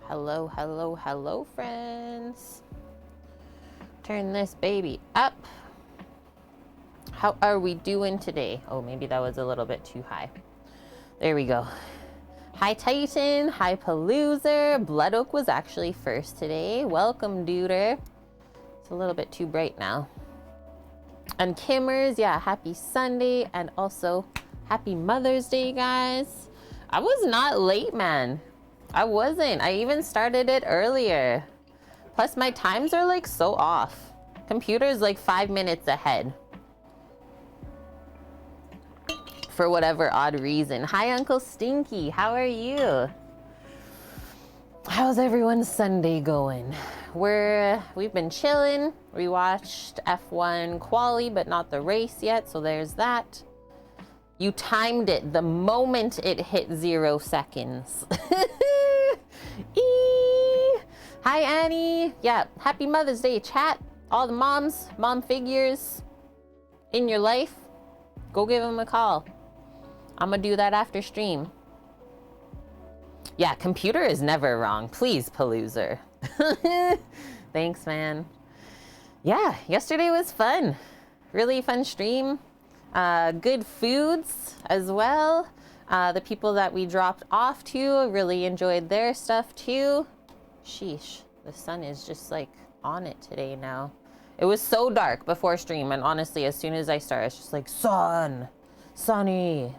Hello, hello, hello, friends. Turn this baby up. How are we doing today? Oh, maybe that was a little bit too high. There we go. Hi, Titan. Hi, Paloozer. Blood Oak was actually first today. Welcome, Duder. It's a little bit too bright now. And Kimmers, yeah, happy Sunday. And also, happy Mother's Day, guys. I was not late, man. I wasn't. I even started it earlier. Plus, my times are like so off. Computer's like 5 minutes ahead. For whatever odd reason. Hi, Uncle Stinky. How are you? How's everyone's Sunday going? We've been chilling. We watched F1 quali, but not the race yet. So there's that. You timed it the moment it hit 0 seconds. Hi, Annie. Yeah, happy Mother's Day, chat. All the moms, mom figures in your life, go give them a call. I'm gonna do that after stream. Yeah, computer is never wrong. Please, Paloozer. Thanks, man. Yeah, yesterday was fun. Really fun stream. Good foods as well. The people that we dropped off to really enjoyed their stuff too. Sheesh, the sun is just like on it today now. It was so dark before stream, and honestly, as soon as I started, it's just like sunny.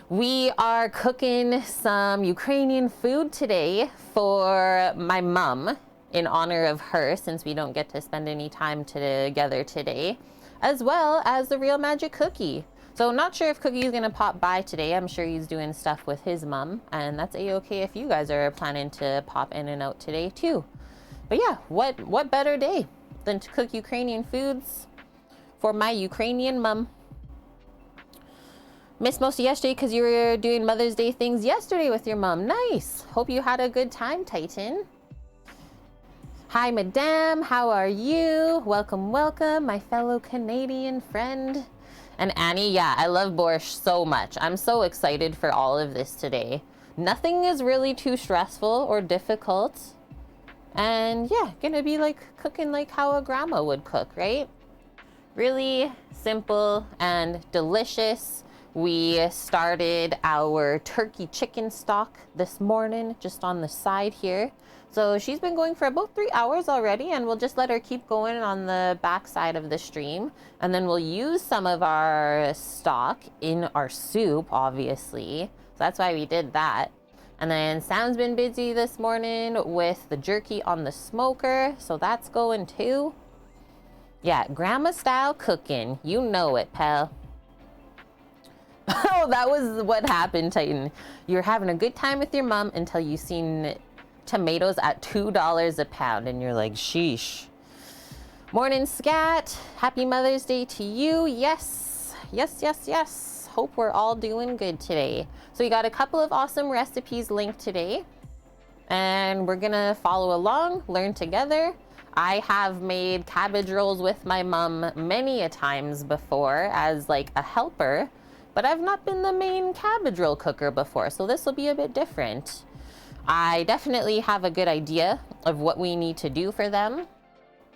We are cooking some Ukrainian food today for my mom in honor of her, since we don't get to spend any time together today, as well as the Real Magic Cookie. So not sure if Cookie's gonna pop by today. I'm sure he's doing stuff with his mom, and that's a-okay if you guys are planning to pop in and out today too. But yeah, what better day than to cook Ukrainian foods for my Ukrainian mom. Missed most of yesterday because you were doing Mother's Day things yesterday with your mom. Nice. Hope you had a good time, Titan. Hi, Madame. How are you? Welcome, welcome, my fellow Canadian friend. And Annie, yeah, I love borscht so much. I'm so excited for all of this today. Nothing is really too stressful or difficult. And yeah, gonna be like cooking like how a grandma would cook, right? Really simple and delicious. We started our turkey chicken stock this morning, just on the side here. So she's been going for about 3 hours already, and we'll just let her keep going on the back side of the stream. And then we'll use some of our stock in our soup, obviously. So that's why we did that. And then Sam's been busy this morning with the jerky on the smoker. So that's going too. Yeah, grandma style cooking. You know it, pal. So that was what happened, Titan. You're having a good time with your mom until you seen tomatoes at $2 a pound and you're like, sheesh. Morning, Scat. Happy Mother's Day to you. Yes, yes, yes, yes. Hope we're all doing good today. So we got a couple of awesome recipes linked today and we're gonna follow along, learn together. I have made cabbage rolls with my mom many a times before as like a helper, but I've not been the main cabbage roll cooker before, so this will be a bit different. I definitely have a good idea of what we need to do for them,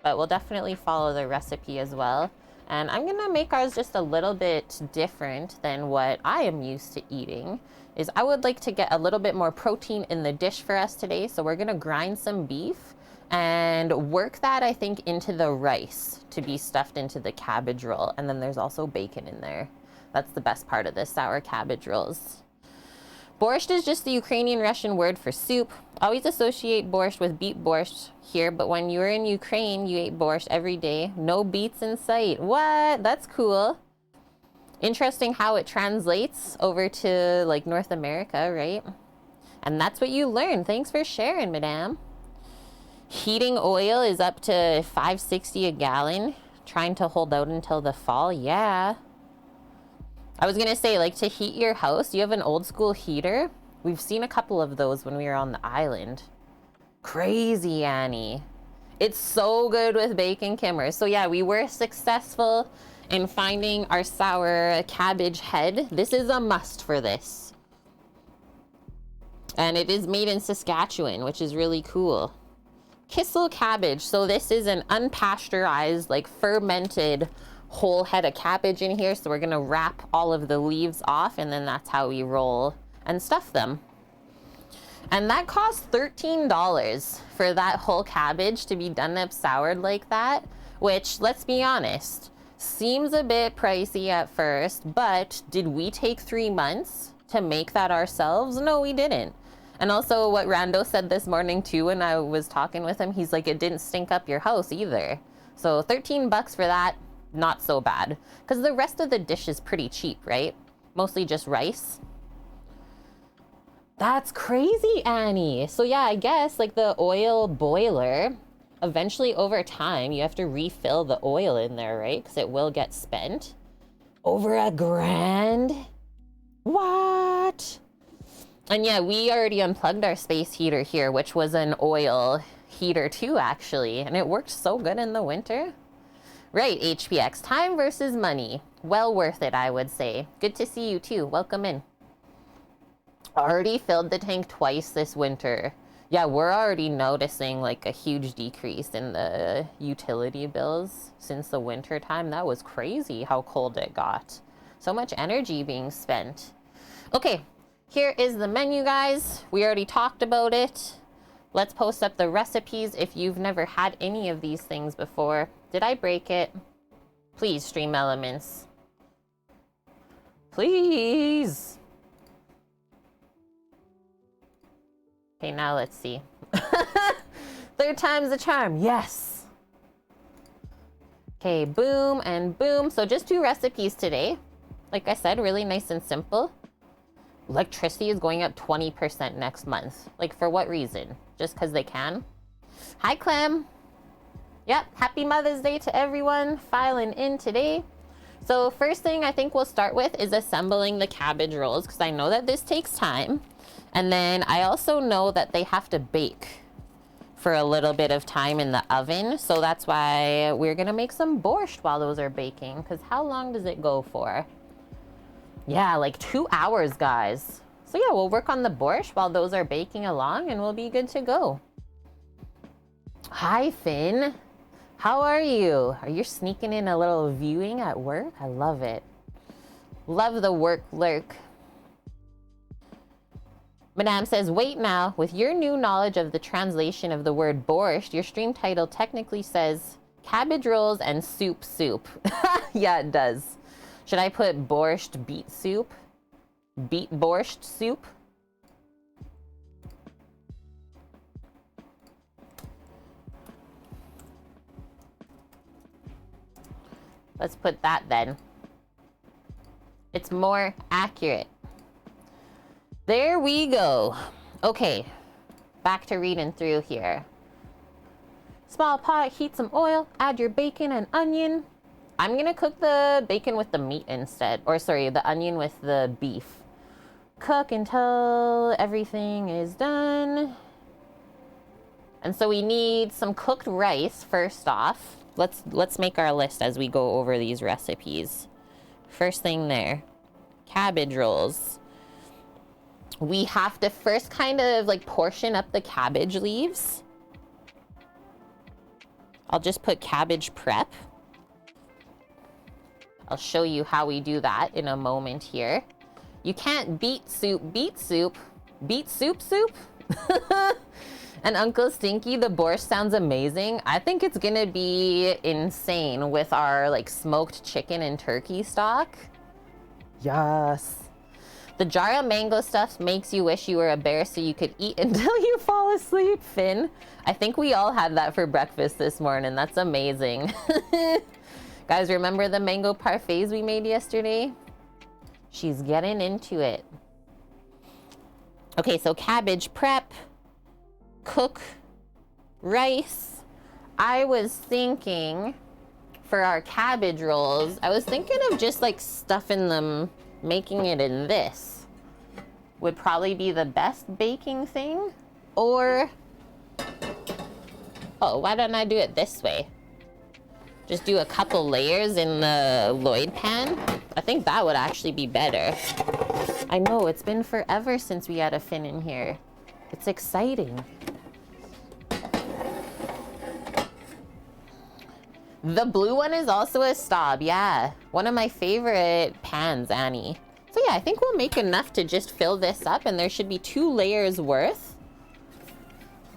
but we'll definitely follow the recipe as well. And I'm gonna make ours just a little bit different than what I am used to eating. Is I would like to get a little bit more protein in the dish for us today, so we're gonna grind some beef and work that, I think, into the rice to be stuffed into the cabbage roll. And then there's also bacon in there. That's the best part of this, sour cabbage rolls. Borscht is just the Ukrainian Russian word for soup. Always associate borscht with beet borscht here, but when you were in Ukraine, you ate borscht every day. No beets in sight. What? That's cool. Interesting how it translates over to like North America, right? And that's what you learn. Thanks for sharing, madame. Heating oil is up to $5.60 a gallon. Trying to hold out until the fall. Yeah. I was gonna say, like, to heat your house, you have an old school heater. We've seen a couple of those when we were on the island. Crazy, Annie. It's so good with bacon kimmers. So yeah, we were successful in finding our sour cabbage head. This is a must for this. And it is made in Saskatchewan, which is really cool. Kissel cabbage. So this is an unpasteurized, like fermented whole head of cabbage in here. So we're gonna wrap all of the leaves off and then that's how we roll and stuff them. And that costs $13 for that whole cabbage to be done up soured like that, which, let's be honest, seems a bit pricey at first, but did we take 3 months to make that ourselves? No, we didn't. And also what Rando said this morning too when I was talking with him, he's like, it didn't stink up your house either. So 13 bucks for that, not so bad. Because the rest of the dish is pretty cheap, right? Mostly just rice. That's crazy, Annie. So yeah, I guess like the oil boiler, eventually over time, you have to refill the oil in there, right? Because it will get spent. Over $1,000? What? And yeah, we already unplugged our space heater here, which was an oil heater too, actually. And it worked so good in the winter. Right, HPX, time versus money. Well worth it, I would say. Good to see you too, welcome in. Already filled the tank twice this winter. Yeah, we're already noticing like a huge decrease in the utility bills since the winter time. That was crazy how cold it got. So much energy being spent. Okay. Here is the menu, guys. We already talked about it. Let's post up the recipes if you've never had any of these things before. Did I break it? Please, Stream Elements. Please. Okay, now let's see. Third time's the charm. Yes. Okay, boom and boom. So just 2 recipes today. Like I said, really nice and simple. Electricity is going up 20% next month. Like, for what reason? Just because they can? Hi, Clem. Yep, happy Mother's Day to everyone filing in today. So first thing I think we'll start with is assembling the cabbage rolls, because I know that this takes time. And then I also know that they have to bake for a little bit of time in the oven. So that's why we're going to make some borscht while those are baking, because how long does it go for? Yeah, like 2 hours, guys. So yeah, we'll work on the borscht while those are baking along and we'll be good to go. Hi, Finn. How are you? Are you sneaking in a little viewing at work? I love it. Love the work lurk. Madame says, wait now, with your new knowledge of the translation of the word borscht, your stream title technically says cabbage rolls and soup. Yeah, it does. Should I put borscht beet soup? Beet borscht soup? Let's put that then. It's more accurate. There we go. Okay, back to reading through here. Small pot, heat some oil, add your bacon and onion. I'm gonna cook the bacon with the meat instead, or sorry, the onion with the beef. Cook until everything is done. And so we need some cooked rice first off. Let's make our list as we go over these recipes. First thing there, cabbage rolls. We have to first kind of like portion up the cabbage leaves. I'll just put cabbage prep. I'll show you how we do that in a moment here. You can't beat soup. Beet soup? And Uncle Stinky, the borscht sounds amazing. I think it's gonna be insane with our like smoked chicken and turkey stock. Yes. The jar of mango stuff makes you wish you were a bear so you could eat until you fall asleep, Finn. I think we all had that for breakfast this morning. That's amazing. Guys, remember the mango parfaits we made yesterday? She's getting into it. Okay, so cabbage prep. Cook rice. I was thinking for our cabbage rolls, I was thinking of just like stuffing them, making it in this would probably be the best baking thing. Or, oh, why don't I do it this way? Just do a couple layers in the Lloyd pan. I think that would actually be better. I know, it's been forever since we had a Finn in here. It's exciting. The blue one is also a Staub, yeah. One of my favorite pans, Annie. So yeah, I think we'll make enough to just fill this up and there should be 2 layers worth.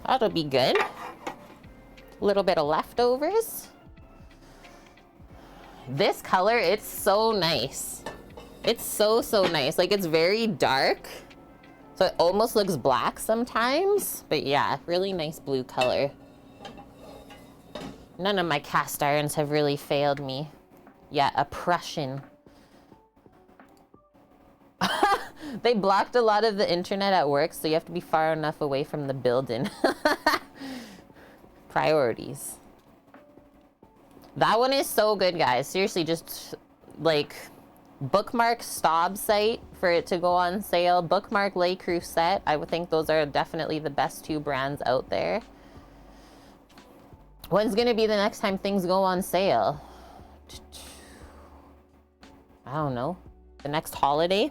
That'll be good. A little bit of leftovers. This color, it's so nice. It's so nice. Like, it's very dark. So it almost looks black sometimes. But yeah, really nice blue color. None of my cast irons have really failed me. Yeah, a Prussian. They blocked a lot of the internet at work, so you have to be far enough away from the building. Priorities. That one is so good, guys. Seriously, just like bookmark Staub site for it to go on sale. Bookmark Le Creuset. I would think those are definitely the best 2 brands out there. When's gonna be the next time things go on sale? I don't know. The next holiday?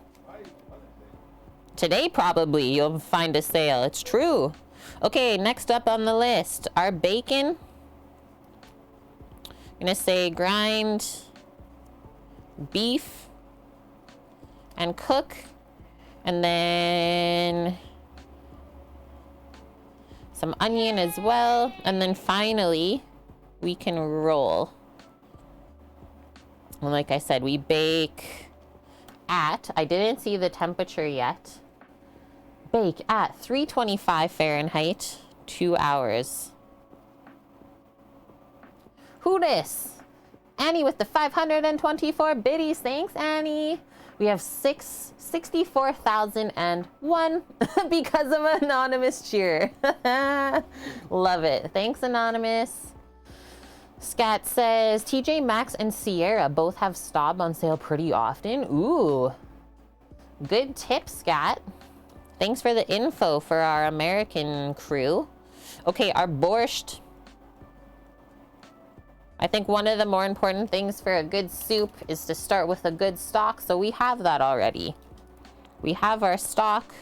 Today, probably, you'll find a sale. It's true. Okay, next up on the list, our bacon. I'm gonna say grind beef and cook, and then some onion as well, and then finally we can roll. And like I said, we bake at, I didn't see the temperature yet, bake at 325 Fahrenheit, 2 hours. Who dis? Annie with the 524 biddies. Thanks, Annie. We have 64,001 because of anonymous cheer. Love it. Thanks, anonymous. Scat says TJ Maxx and Sierra both have Staub on sale pretty often. Ooh, good tip, Scat. Thanks for the info for our American crew. Okay, our borscht. I think one of the more important things for a good soup is to start with a good stock, so we have that already. We have our stock,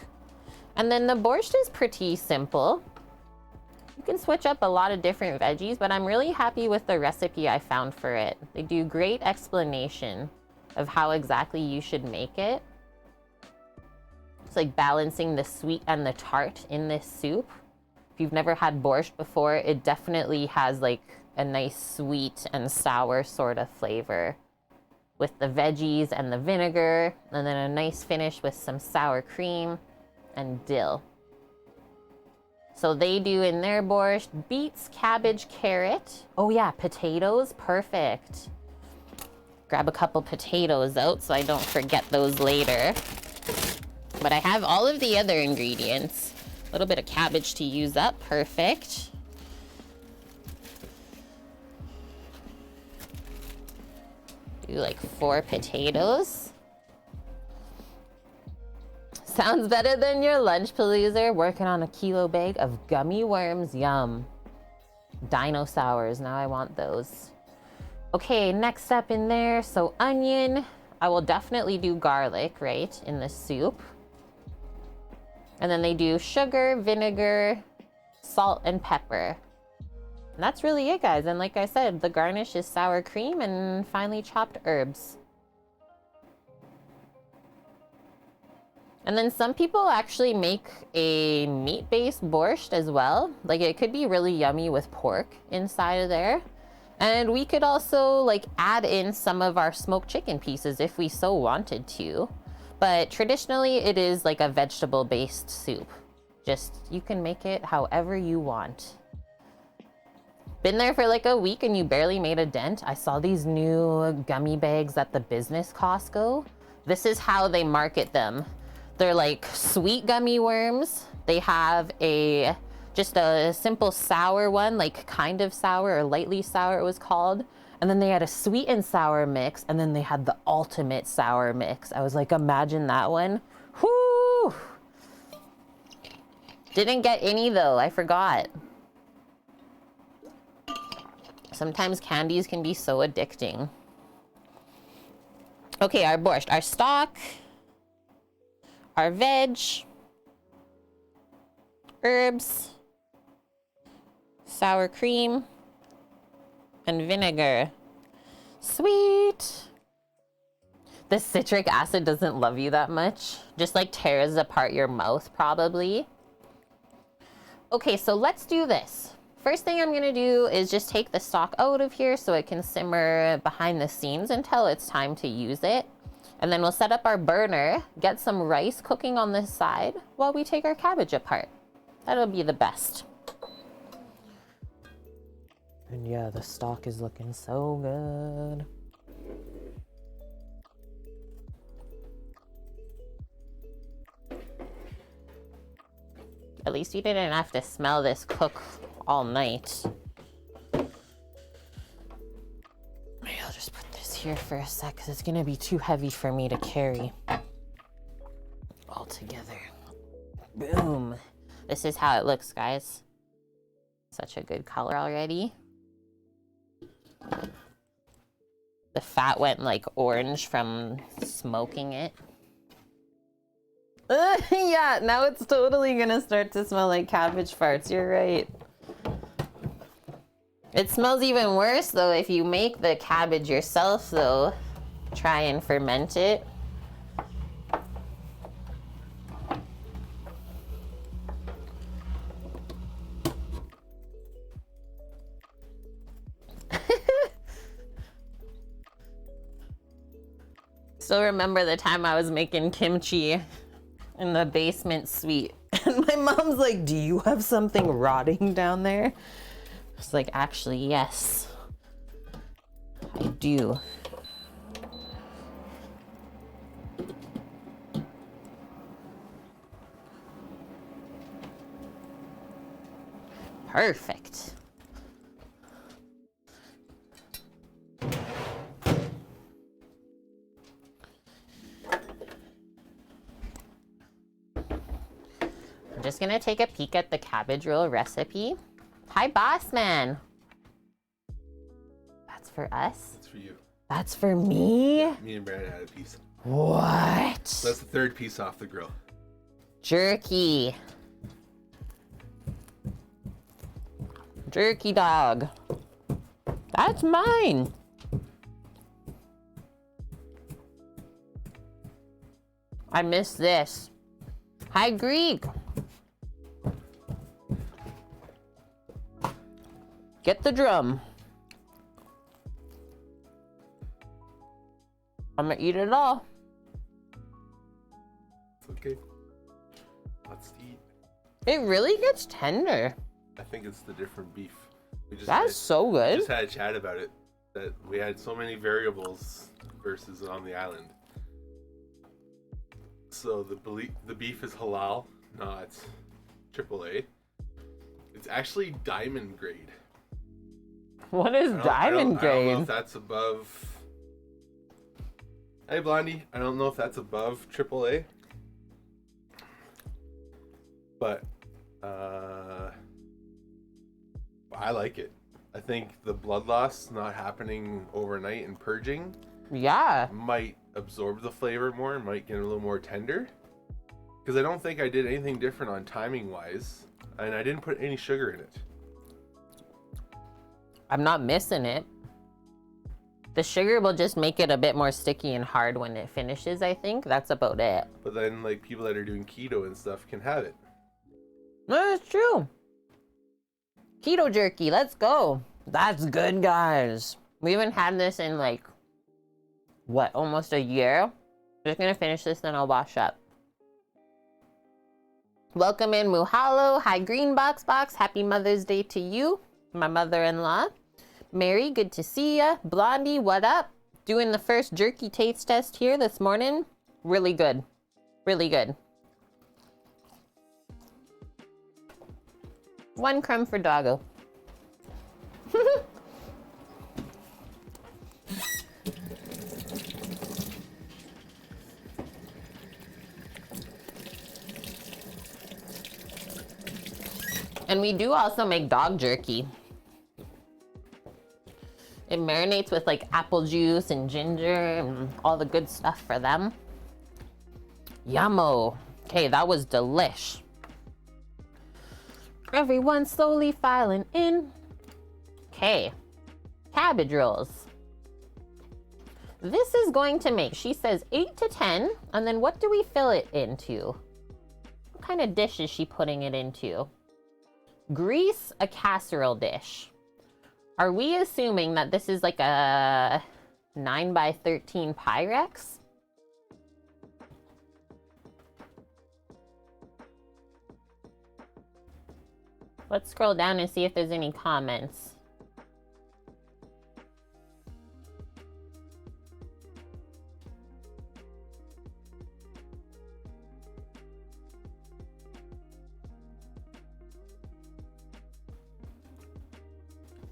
and then the borscht is pretty simple. You can switch up a lot of different veggies, but I'm really happy with the recipe I found for it. They do great explanation of how exactly you should make it. It's like balancing the sweet and the tart in this soup. If you've never had borscht before, it definitely has like a nice sweet and sour sort of flavor with the veggies and the vinegar, and then a nice finish with some sour cream and dill. So they do in their borscht beets, cabbage, carrot. Oh yeah, potatoes, perfect. Grab a couple potatoes out so I don't forget those later. But I have all of the other ingredients. A little bit of cabbage to use up. Perfect. Do like 4 potatoes. Sounds better than your lunch, Paloozer. Working on a kilo bag of gummy worms. Yum. Dinosaurs. Now I want those. Okay, next step in there. So onion. I will definitely do garlic, right, in the soup. And then they do sugar, vinegar, salt, and pepper. And that's really it, guys. And like I said, the garnish is sour cream and finely chopped herbs. And then some people actually make a meat-based borscht as well. Like, it could be really yummy with pork inside of there. And we could also like add in some of our smoked chicken pieces if we so wanted to. But traditionally it is like a vegetable-based soup. Just, you can make it however you want. Been there for like a week and you barely made a dent? I saw these new gummy bags at the business Costco. This is how they market them. They're like sweet gummy worms. They have just a simple sour one, like kind of sour or lightly sour it was called. And then they had a sweet and sour mix, and then they had the ultimate sour mix. I was like, imagine that one. Whoo! Didn't get any though, I forgot. Sometimes candies can be so addicting. Okay, our borscht, our stock, our veg, herbs, sour cream, and vinegar. Sweet. The citric acid doesn't love you that much. Just like tears apart your mouth probably. Okay, so let's do this. First thing I'm gonna do is just take the stock out of here so it can simmer behind the scenes until it's time to use it. And then we'll set up our burner, get some rice cooking on this side while we take our cabbage apart. That'll be the best. And yeah, the stock is looking so good. At least you didn't have to smell this cook all night. Maybe I'll just put this here for a sec because it's gonna be too heavy for me to carry all together. Boom. This is how it looks, guys. Such a good color already. The fat went like orange from smoking it. Yeah, now it's totally gonna start to smell like cabbage farts. You're right. It smells even worse though if you make the cabbage yourself though. Try and ferment it. Still remember the time I was making kimchi in the basement suite. And my mom's like, do you have something rotting down there? I was like, actually, yes, I do. Perfect. I'm just gonna take a peek at the cabbage roll recipe. Hi, boss man. That's for us? That's for you. That's for me? Yeah, me and Brandon had a piece. What? So that's the third piece off the grill. Jerky. Jerky dog. That's mine. I miss this. Hi, Greek. Get the drum. I'm gonna eat it all. It's okay. Let's eat. It really gets tender. I think it's the different beef. That's so good. We just had a chat about it. That we had so many variables versus on the island. So the beef is halal, not AAA. It's actually diamond grade. What is diamond grade? I don't know if that's above. Hey, Blondie. I don't know if that's above AAA. But I like it. I think the blood loss not happening overnight and purging might absorb the flavor more and might get a little more tender. Because I don't think I did anything different on timing wise, and I didn't put any sugar in it. I'm not missing it. The sugar will just make it a bit more sticky and hard when it finishes, I think. That's about it. But then, like, people that are doing keto and stuff can have it. No, that's true. Keto jerky, let's go. That's good, guys. We haven't had this in, like, what, almost a year? Just gonna finish this, then I'll wash up. Welcome in, Muhalo. Hi, Green Box. Happy Mother's Day to you, my mother-in-law. Mary, good to see ya. Blondie, what up? Doing the first jerky taste test here this morning. Really good. Really good. One crumb for doggo. And we do also make dog jerky. It marinates with like apple juice and ginger and all the good stuff for them. Yummo. Okay, that was delish. Everyone slowly filing in. Okay, cabbage rolls. This is going to make, she says 8 to 10, and then what do we fill it into? What kind of dish is she putting it into? Grease a casserole dish. Are we assuming that this is like a 9x13 Pyrex? Let's scroll down and see if there's any comments.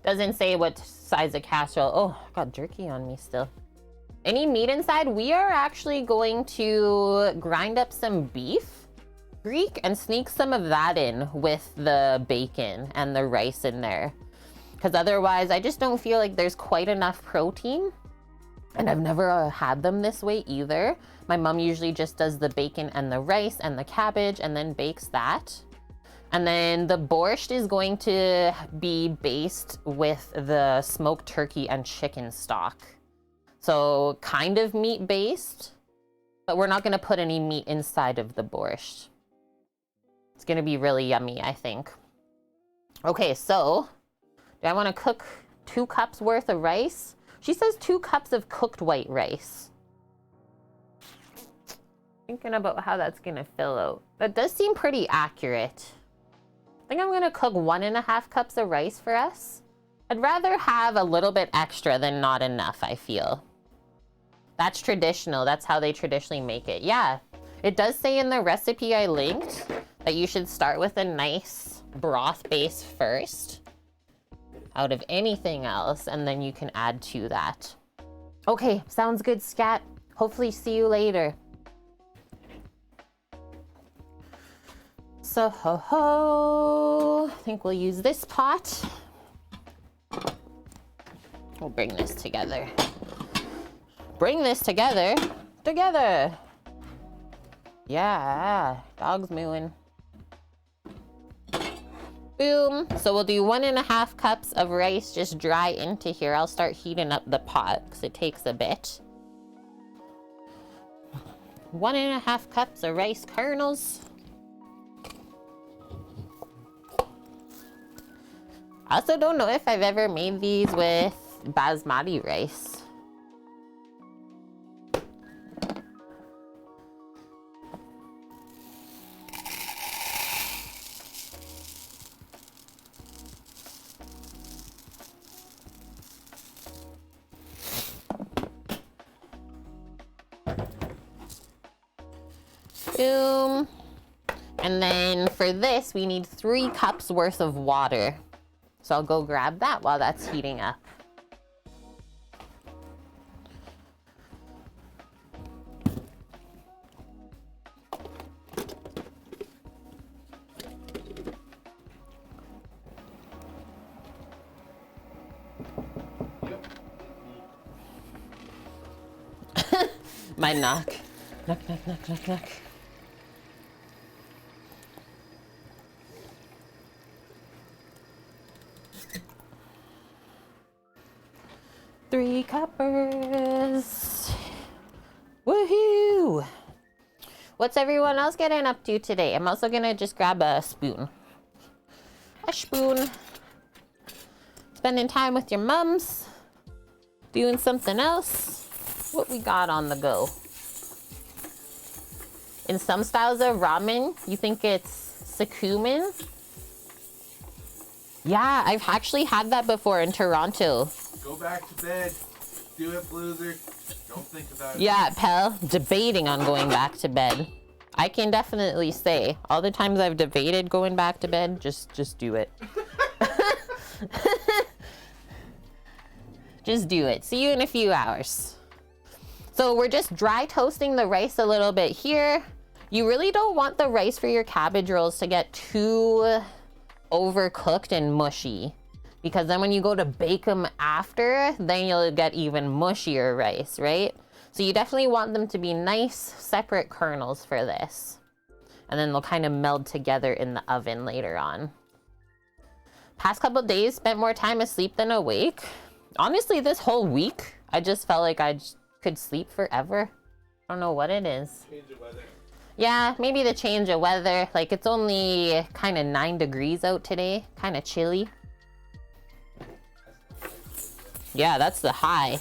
Doesn't say what size of casserole. Oh, I got jerky on me still. Any meat inside? We are actually going to grind up some beef, Greek, and sneak some of that in with the bacon and the rice in there. Because otherwise, I just don't feel like there's quite enough protein. And I've never had them this way either. My mom usually just does the bacon and the rice and the cabbage and then bakes that. And then the borscht is going to be based with the smoked turkey and chicken stock. So kind of meat based, but we're not gonna put any meat inside of the borscht. It's gonna be really yummy, I think. Okay, so do I wanna cook 2 cups worth of rice? She says 2 cups of cooked white rice. Thinking about how that's gonna fill out. That does seem pretty accurate. I think I'm gonna cook 1.5 cups of rice for us. I'd rather have a little bit extra than not enough, I feel. That's traditional, that's how they traditionally make it. Yeah, it does say in the recipe I linked that you should start with a nice broth base first, out of anything else, and then you can add to that. Okay, sounds good, scat. Hopefully see you later. So I think we'll use this pot. We'll bring this together. Bring this together. Together. Yeah, dog's mooing. Boom. So we'll do 1.5 cups of rice just dry into here. I'll start heating up the pot because it takes a bit. 1.5 cups of rice kernels. I also don't know if I've ever made these with basmati rice. Boom. And then for this, we need 3 cups worth of water. So I'll go grab that while that's heating up. My knock. Knock, knock, knock, knock, knock. Three cuppers. Woohoo! What's everyone else getting up to today? I'm also gonna just grab a spoon. A spoon. Spending time with your mums. Doing something else. What we got on the go? In some styles of ramen, you think it's sakumen? Yeah, I've actually had that before in Toronto. Go back to bed. Do it, loser. Don't think about it. Yeah, pal. Debating on going back to bed. I can definitely say, all the times I've debated going back to bed, just do it. Just do it. See you in a few hours. So we're just dry toasting the rice a little bit here. You really don't want the rice for your cabbage rolls to get too overcooked and mushy, because then when you go to bake them after, then you'll get even mushier rice, right? So you definitely want them to be nice, separate kernels for this. And then they'll kind of meld together in the oven later on. Past couple days, spent more time asleep than awake. Honestly, this whole week, I just felt like I could sleep forever. I don't know what it is. Change of weather. Yeah, maybe the change of weather. Like, it's only kind of 9 degrees out today. Kind of chilly. Yeah, that's the high.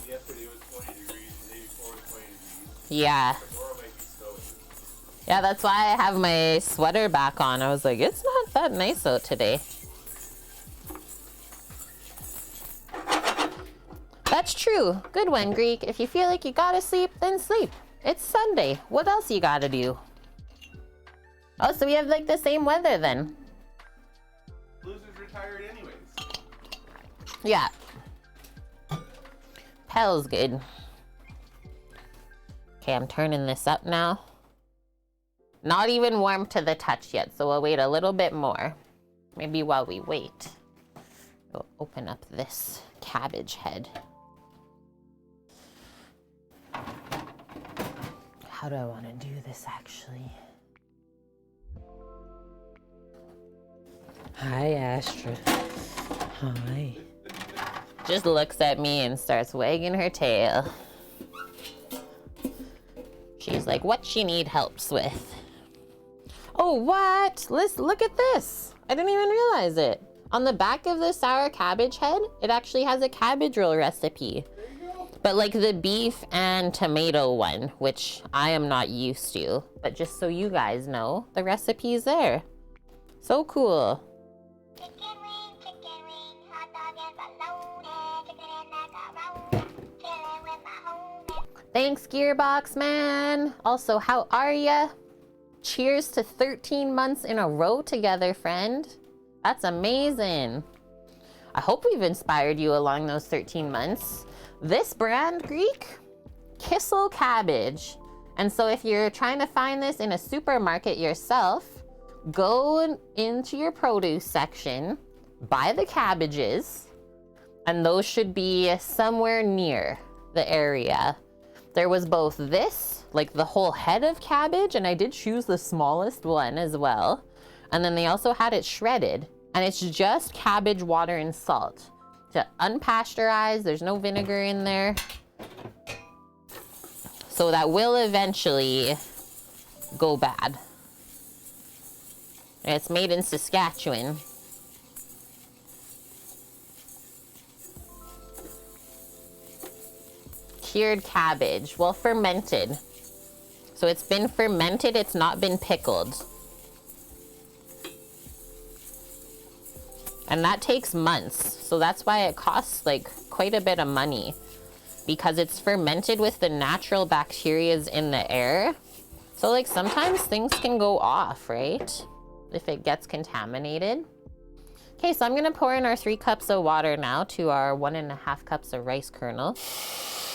Yesterday was 20 degrees, the day before was 20 degrees. Yeah. Tomorrow might be snowing. Yeah, that's why I have my sweater back on. I was like, it's not that nice out today. That's true. Good one, Greek. If you feel like you gotta sleep, then sleep. It's Sunday. What else you gotta do? Oh, so we have like the same weather then. Loser's retired anyways. Yeah. Pel's good. Okay, I'm turning this up now. Not even warm to the touch yet, so we'll wait a little bit more. Maybe while we wait, we'll open up this cabbage head. How do I want to do this actually? Hi, Astra. Hi. Just looks at me and starts wagging her tail. She's like, what she need helps with? Oh, what? Let's look at this. I didn't even realize it. On the back of the sour cabbage head, it actually has a cabbage roll recipe. But like the beef and tomato one, which I am not used to. But just so you guys know, the recipe's there. So cool. Thanks, Gearbox Man. Also, how are ya? Cheers to 13 months in a row together, friend. That's amazing. I hope we've inspired you along those 13 months. This brand, Greek, Kissel Cabbage. And so if you're trying to find this in a supermarket yourself, go into your produce section, buy the cabbages, and those should be somewhere near the area. There was both this, like the whole head of cabbage, and I did choose the smallest one as well. And then they also had it shredded, and it's just cabbage, water, and salt. To unpasteurized, there's no vinegar in there. So that will eventually go bad. And it's made in Saskatchewan. Cured cabbage, well, fermented. So it's been fermented, it's not been pickled. And that takes months. So that's why it costs like quite a bit of money, because it's fermented with the natural bacterias in the air. So like sometimes things can go off, right? If it gets contaminated. Okay, so I'm gonna pour in our 3 cups of water now to our 1.5 cups of rice kernel.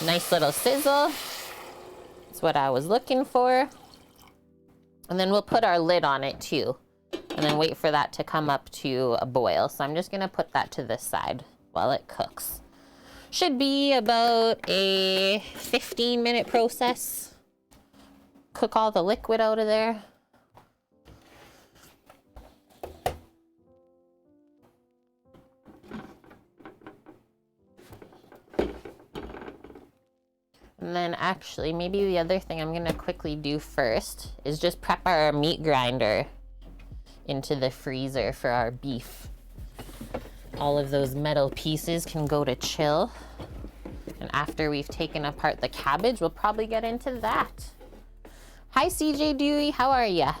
Nice little sizzle. That's what I was looking for. And then we'll put our lid on it too. And then wait for that to come up to a boil. So I'm just gonna put that to this side while it cooks. Should be about a 15-minute process. Cook all the liquid out of there. And then actually, maybe the other thing I'm gonna quickly do first is just prep our meat grinder into the freezer for our beef. All of those metal pieces can go to chill. And after we've taken apart the cabbage, we'll probably get into that. Hi CJ Dewey, how are ya?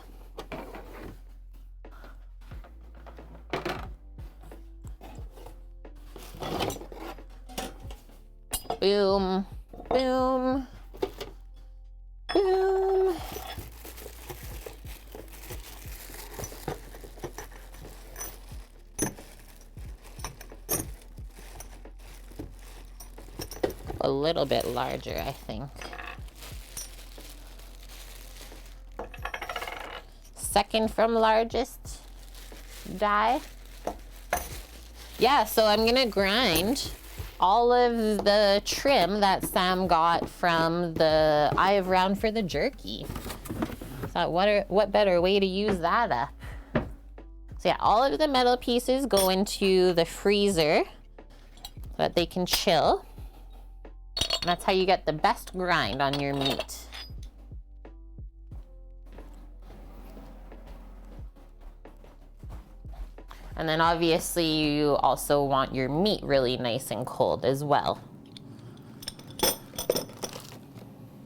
Boom. Boom. Boom. A little bit larger, I think. Second from largest die. Yeah, so I'm gonna grind all of the trim that Sam got from the Eye of Round for the jerky. Thought, what better way to use that up? So yeah, all of the metal pieces go into the freezer so that they can chill. And that's how you get the best grind on your meat. And then obviously you also want your meat really nice and cold as well.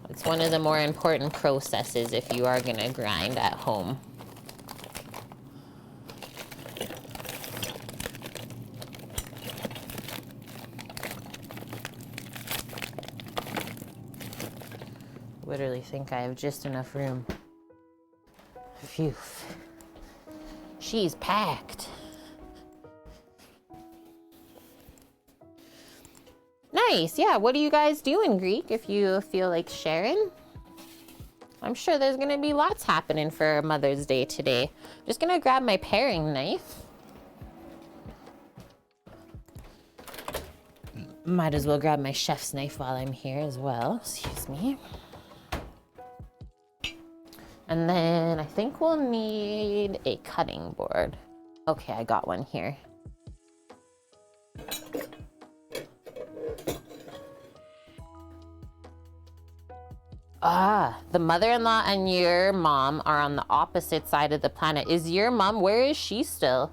It's one of the more important processes if you are gonna grind at home. Literally think I have just enough room. Phew. She's packed. Nice, yeah. What are you guys doing, Greek, if you feel like sharing? I'm sure there's gonna be lots happening for Mother's Day today. Just gonna grab my paring knife. Might as well grab my chef's knife while I'm here as well. Excuse me. And then I think we'll need a cutting board. Okay, I got one here. Ah, the mother-in-law and your mom are on the opposite side of the planet. Is your mom, where is she still?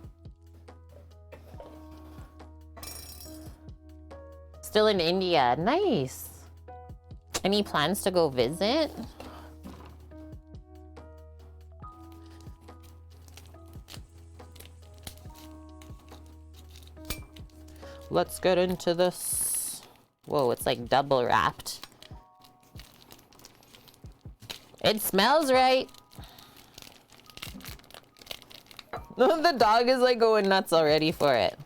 Still in India, nice. Any plans to go visit? Let's get into this. Whoa, it's like double wrapped. It smells right. The dog is like going nuts already for it.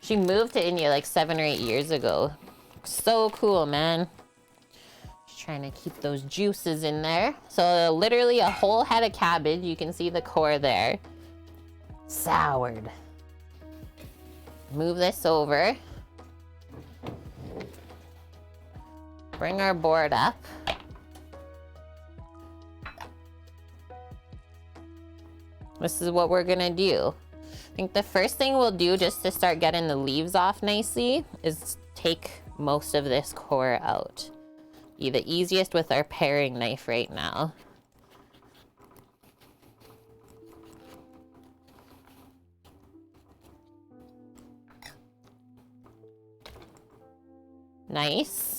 She moved to India like 7 or 8 years ago. So cool, man. Just trying to keep those juices in there. So literally a whole head of cabbage. You can see the core there. Soured. Move this over. Bring our board up. This is what we're gonna do. I think the first thing we'll do just to start getting the leaves off nicely is take most of this core out. Be the easiest with our paring knife right now. Nice.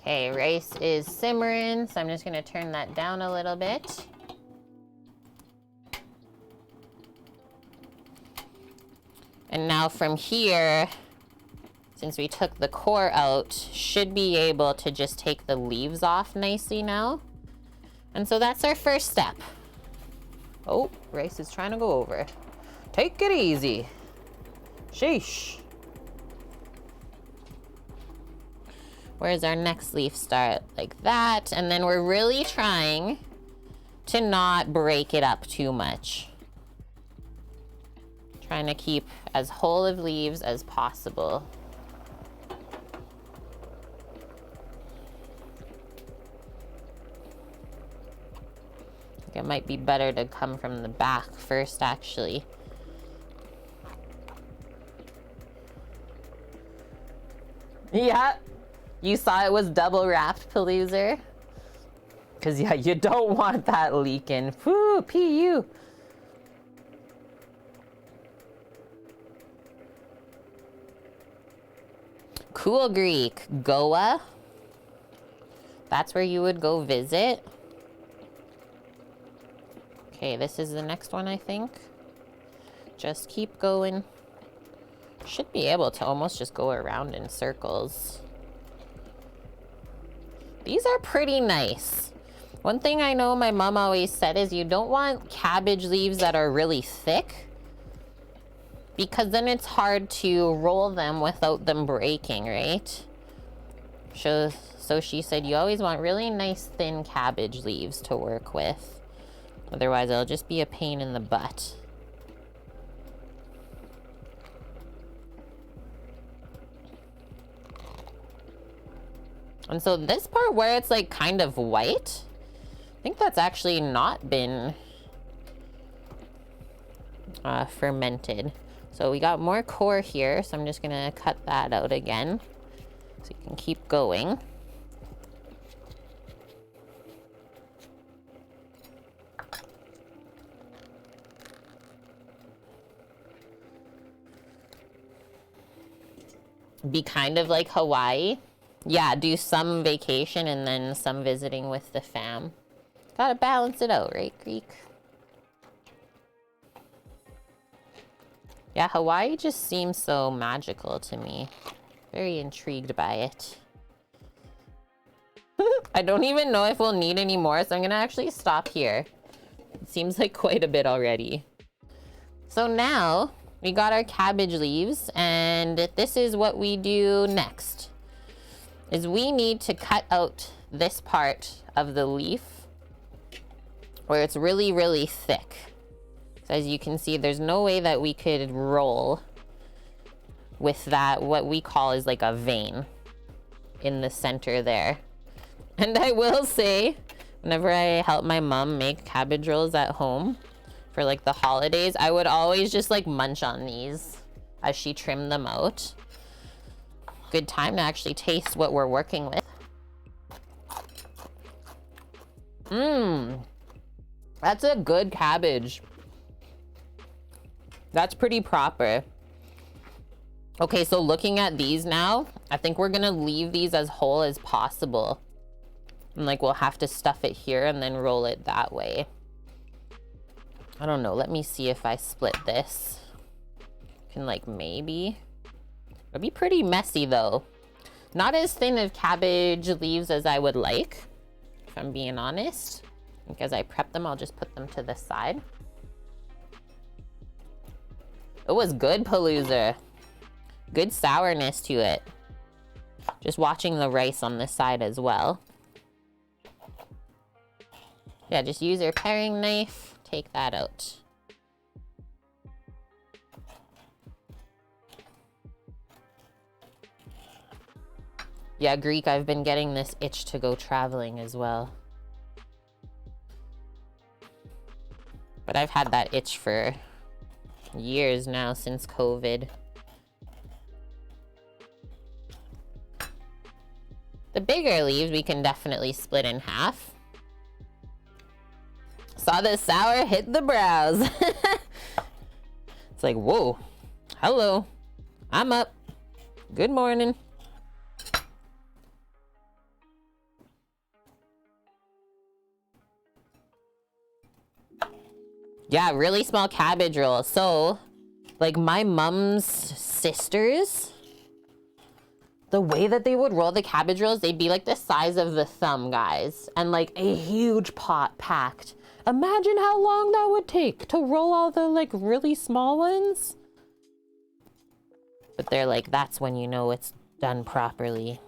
Okay, rice is simmering, so I'm just gonna turn that down a little bit. And now from here, since we took the core out, should be able to just take the leaves off nicely now. And so that's our first step. Oh, Rice is trying to go over. Take it easy. Sheesh. Where's our next leaf start? Like that. And then we're really trying to not break it up too much. Trying to keep as whole of leaves as possible. I think it might be better to come from the back first, actually. Yeah, you saw it was double wrapped, Paloozer. Because, yeah, you don't want that leaking. Whoo, PU. Cool, Greek. Goa. That's where you would go visit. Okay, this is the next one, I think. Just keep going. Should be able to almost just go around in circles. These are pretty nice. One thing I know my mom always said is you don't want cabbage leaves that are really thick, because then it's hard to roll them without them breaking, right? So she said you always want really nice thin cabbage leaves to work with. Otherwise, it'll just be a pain in the butt. And so this part where it's like kind of white, I think that's actually not been fermented. So we got more core here, so I'm just gonna cut that out again so you can keep going. Be kind of like Hawaii. Yeah, do some vacation and then some visiting with the fam. Gotta balance it out, right, Greek? Yeah, Hawaii just seems so magical to me. Very intrigued by it. I don't even know if we'll need any more, so I'm gonna actually stop here. It seems like quite a bit already. So now we got our cabbage leaves, and this is what we do next. Is we need to cut out this part of the leaf where it's really, really thick. So as you can see, there's no way that we could roll with that, what we call is like a vein in the center there. And I will say, whenever I help my mom make cabbage rolls at home for like the holidays, I would always just like munch on these as she trimmed them out. Good time to actually taste what we're working with. Mmm. That's a good cabbage. That's pretty proper. Okay, so looking at these now, I think we're gonna leave these as whole as possible. And like we'll have to stuff it here and then roll it that way. I don't know, let me see if I split this. Can like maybe. It'd be pretty messy though. Not as thin of cabbage leaves as I would like, if I'm being honest. I think as I prep them, I'll just put them to the side. It was good, Palooza. Good sourness to it. Just watching the rice on this side as well. Yeah, just use your paring knife, take that out. Yeah, Greek, I've been getting this itch to go traveling as well. But I've had that itch for years now, since COVID. The bigger leaves we can definitely split in half. Saw the sour hit the brows. It's like, whoa, hello, I'm up. Good morning. Yeah, really small cabbage roll. So Like my mom's sisters, the way that they would roll the cabbage rolls, they'd be like the size of the thumb, guys. And like a huge pot packed. Imagine how long that would take to roll all the like really small ones. But they're like, that's when you know it's done properly.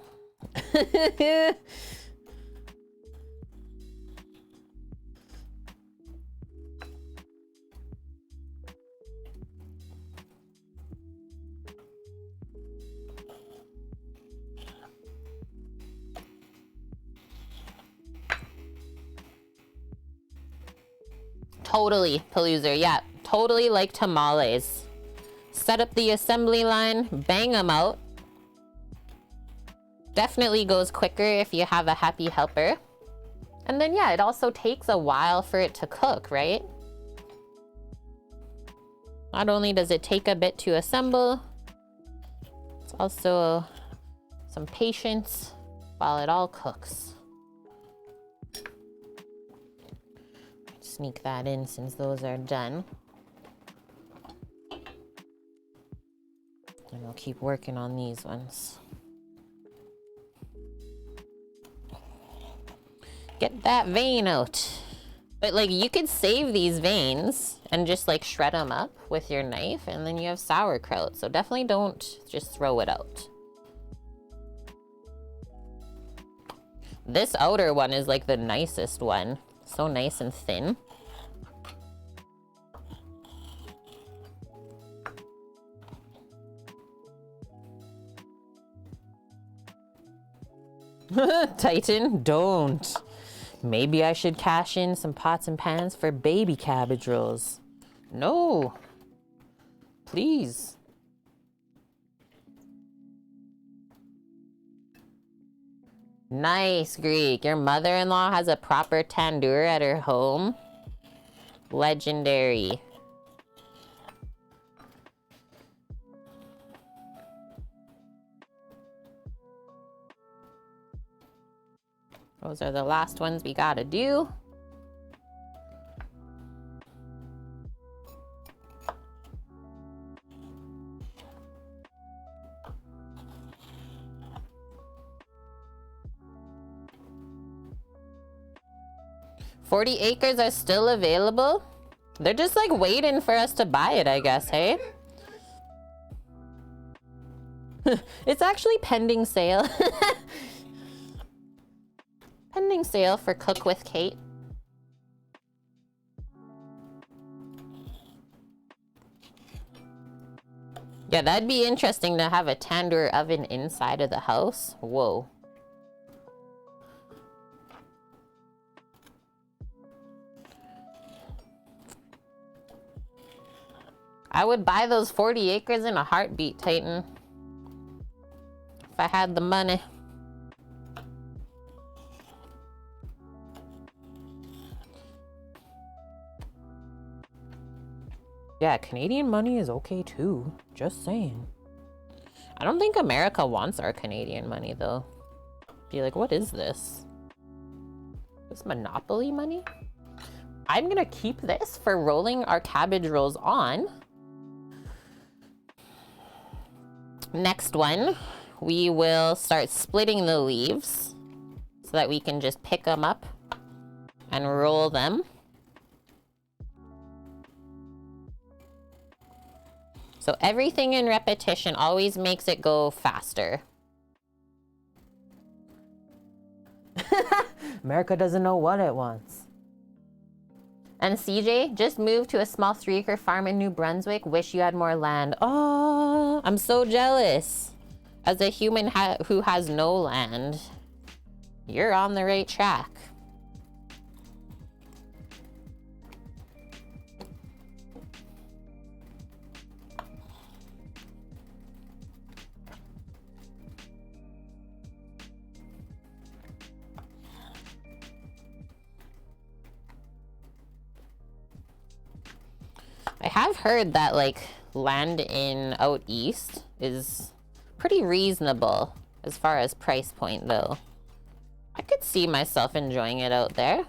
Totally, Paloozer. Yeah, totally like tamales. Set up the assembly line, bang them out. Definitely goes quicker if you have a happy helper. And then, yeah, it also takes a while for it to cook, right? Not only does it take a bit to assemble, it's also some patience while it all cooks. Sneak that in since those are done. And I'll keep working on these ones. Get that vein out. But like you could save these veins and just like shred them up with your knife and then you have sauerkraut. So definitely don't just throw it out. This outer one is like the nicest one. So nice and thin. Titan, don't. Maybe I should cash in some pots and pans for baby cabbage rolls. No. Please. Nice, Greek. Your mother-in-law has a proper tandoor at her home. Legendary. Those are the last ones we gotta do. $40 acres are still available. They're just like waiting for us to buy it, I guess, hey? It's actually pending sale. Pending sale for Cook with Kate. Yeah, that'd be interesting to have a tandoor oven inside of the house. Whoa. I would buy those 40 acres in a heartbeat, Titan. If I had the money. Yeah, Canadian money is okay too. Just saying. I don't think America wants our Canadian money though. Be like, what is this? This Monopoly money? I'm gonna keep this for rolling our cabbage rolls on. Next one, we will start splitting the leaves so that we can just pick them up and roll them. So everything in repetition always makes it go faster. America doesn't know what it wants. And CJ just moved to a small 3-acre farm in New Brunswick. Wish you had more land. Oh, I'm so jealous. As a human who has no land, you're on the right track. I have heard that like land in out east is pretty reasonable as far as price point though. I could see myself enjoying it out there.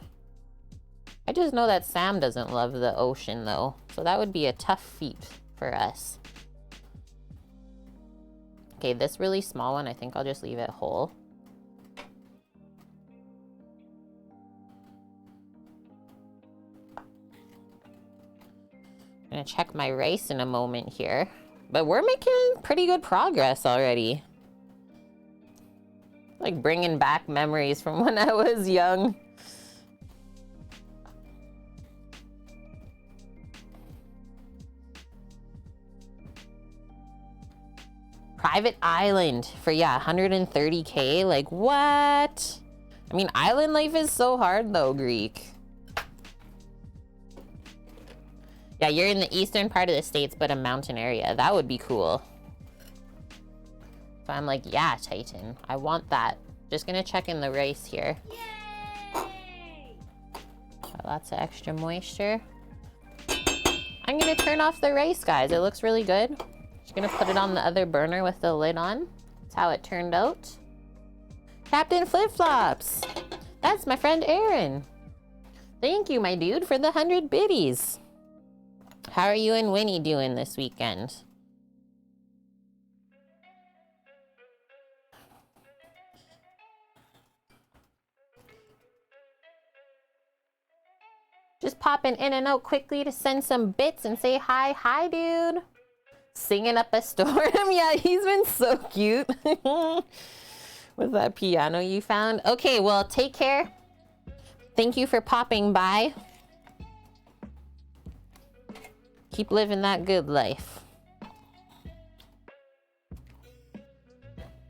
I just know that Sam doesn't love the ocean though, so that would be a tough feat for us. Okay, this really small one, I think I'll just leave it whole. I'm gonna check my rice in a moment here. But we're making pretty good progress already. Like bringing back memories from when I was young. Private island for, yeah, 130K. Like, what? I mean, island life is so hard though, Greek. Yeah, you're in the eastern part of the States, but a mountain area. That would be cool. So I'm like, yeah, Titan, I want that. Just gonna check in the rice here. Yay! Lots of extra moisture. I'm gonna turn off the rice, guys. It looks really good. Just gonna put it on the other burner with the lid on. That's how it turned out. Captain Flip Flops. That's my friend Aaron. Thank you, my dude, for the 100 biddies. How are you and Winnie doing this weekend? Just popping in and out quickly to send some bits and say hi. Hi, dude. Singing up a storm. Yeah, he's been so cute. With that piano you found. Okay, well, take care. Thank you for popping by. Keep living that good life.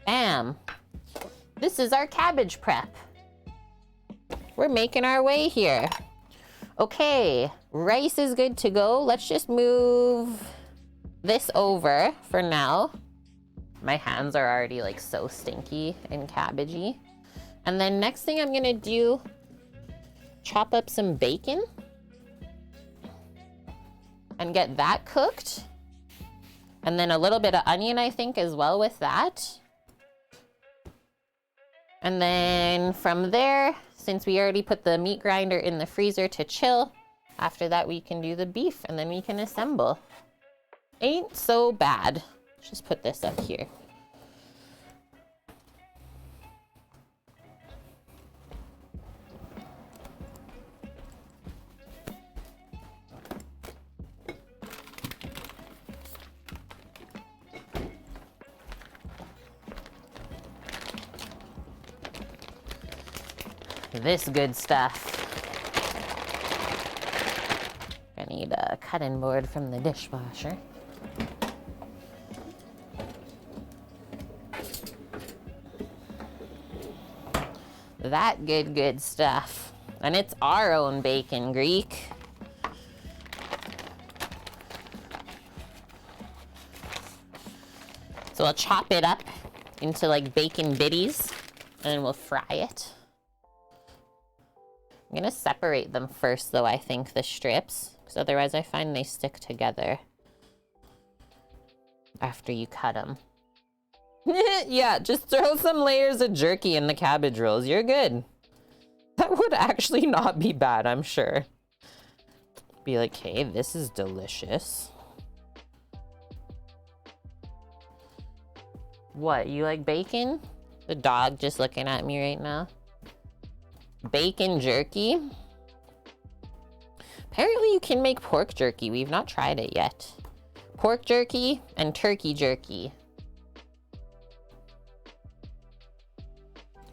Bam. This is our cabbage prep. We're making our way here. Okay, rice is good to go. Let's just move this over for now. My hands are already like so stinky and cabbagey. And then next thing I'm gonna do, chop up some bacon and get that cooked. And then a little bit of onion, I think, as well with that. And then from there, since we already put the meat grinder in the freezer to chill, after that we can do the beef and then we can assemble. Ain't so bad. Let's just put this up here. This good stuff. I need a cutting board from the dishwasher. That good stuff. And it's our own bacon, Greek. So I'll chop it up into like bacon bitties and then we'll fry it. I'm gonna separate them first though, I think, the strips, because otherwise I find they stick together after you cut them. Yeah, just throw some layers of jerky in the cabbage rolls. You're good. That would actually not be bad, I'm sure. Be like, hey, this is delicious. What, you like bacon? The dog just looking at me right now. Bacon jerky. Apparently you can make pork jerky. We've not tried it yet. Pork jerky and turkey jerky.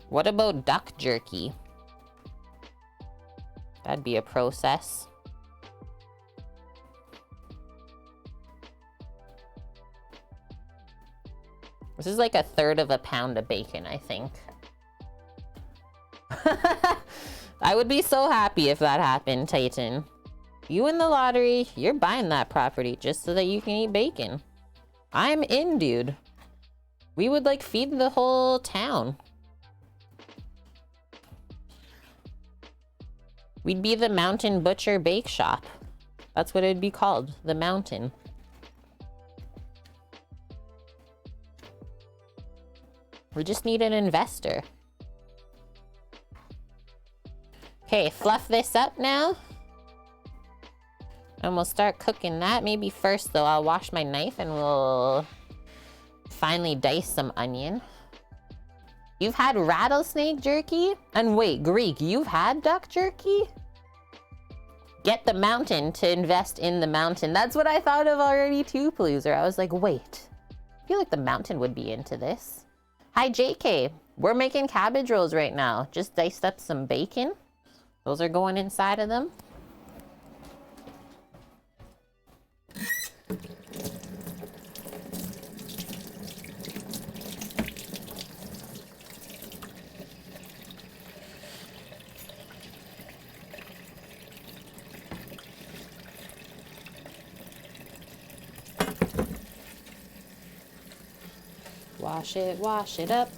What about duck jerky? That'd be a process. This is like 1/3 pound of bacon, I think. I would be so happy if that happened, Titan. You win the lottery, you're buying that property just so that you can eat bacon. I'm in, dude. We would like feed the whole town. We'd be the Mountain Butcher Bake Shop. That's what it'd be called, the Mountain. We just need an investor. Okay, fluff this up now. And we'll start cooking that. Maybe first, though, I'll wash my knife and we'll finally dice some onion. You've had rattlesnake jerky? And wait, Greek, you've had duck jerky? Get the mountain to invest in the mountain. That's what I thought of already too, Paloozer. I was like, wait, I feel like the mountain would be into this. Hi, JK. We're making cabbage rolls right now. Just diced up some bacon. Those are going inside of them. Wash it up.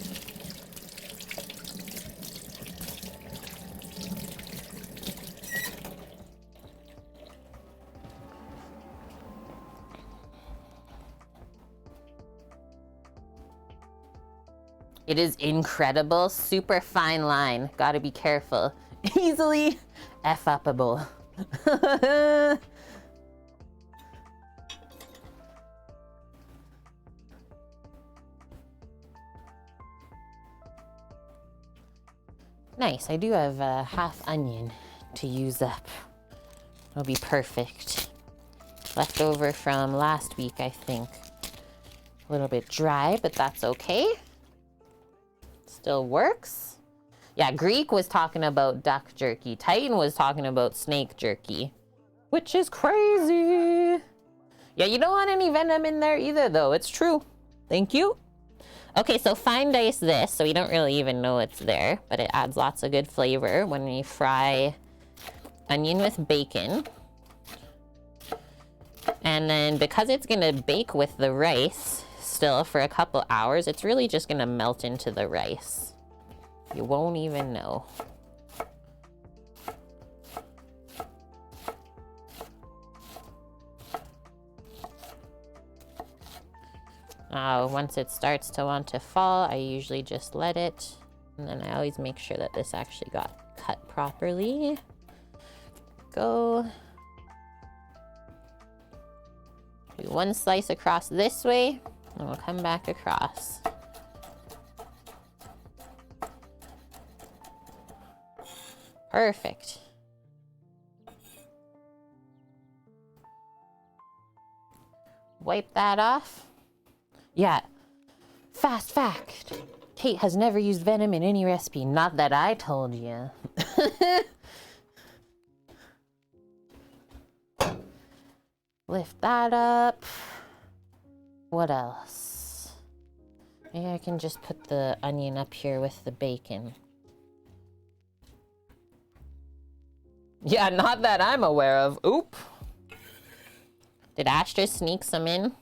It is incredible, super fine line. Gotta be careful. Easily F-uppable. Nice, I do have a half onion to use up. It'll be perfect. Leftover from last week, I think. A little bit dry, but that's okay. Still works. Yeah, Greek was talking about duck jerky. Titan was talking about snake jerky, which is crazy. Yeah, you don't want any venom in there either, though. It's true. Thank you. Okay, so fine dice this, so we don't really even know it's there, but it adds lots of good flavor when we fry onion with bacon. And then because it's gonna bake with the rice still for a couple hours, it's really just gonna melt into the rice. You won't even know. Once it starts to want to fall, I usually just let it. And then I always make sure that this actually got cut properly. Go. Do one slice across this way, and we'll come back across. Perfect. Wipe that off. Yeah, fast fact. Kate has never used venom in any recipe. Not that I told you. Lift that up. What else? Maybe I can just put the onion up here with the bacon. Yeah, not that I'm aware of. Oop. Did Ash just sneak some in?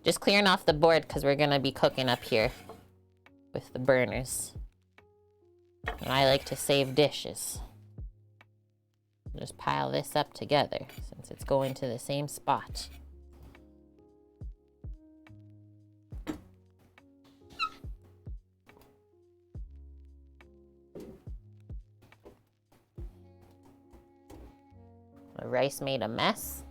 Just clearing off the board because we're gonna be cooking up here with the burners. And I like to save dishes. Just pile this up together since it's going to the same spot. The rice made a mess.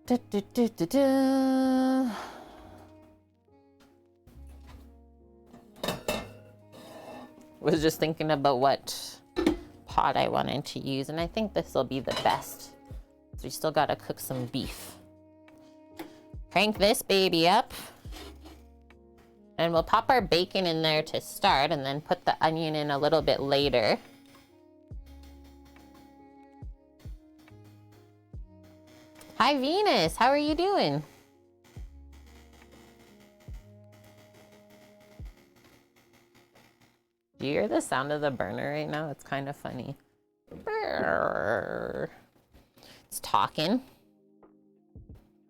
Da, da, da, da, da. Was just thinking about what pot I wanted to use, and I think this will be the best. So we still gotta cook some beef. Crank this baby up. And we'll pop our bacon in there to start and then put the onion in a little bit later. Hi Venus, how are you doing? Do you hear the sound of the burner right now? It's kind of funny. It's talking.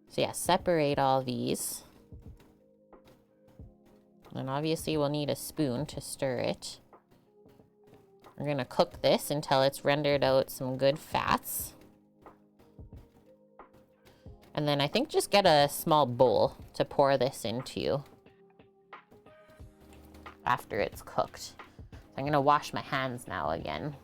So yeah, separate all these. And obviously we'll need a spoon to stir it. We're gonna cook this until it's rendered out some good fats. And then I think just get a small bowl to pour this into after it's cooked. I'm gonna wash my hands now again.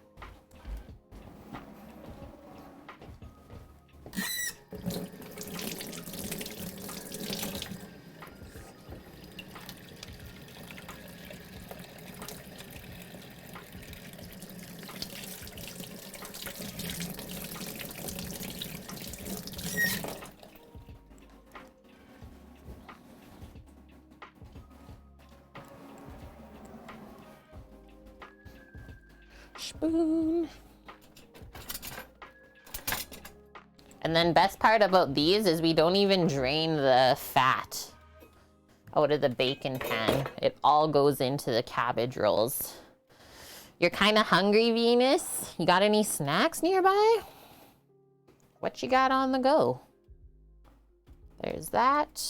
Spoon. And then best part about these is we don't even drain the fat out of the bacon pan. It all goes into the cabbage rolls. You're kind of hungry, Venus? You got any snacks nearby? What you got on the go? There's that.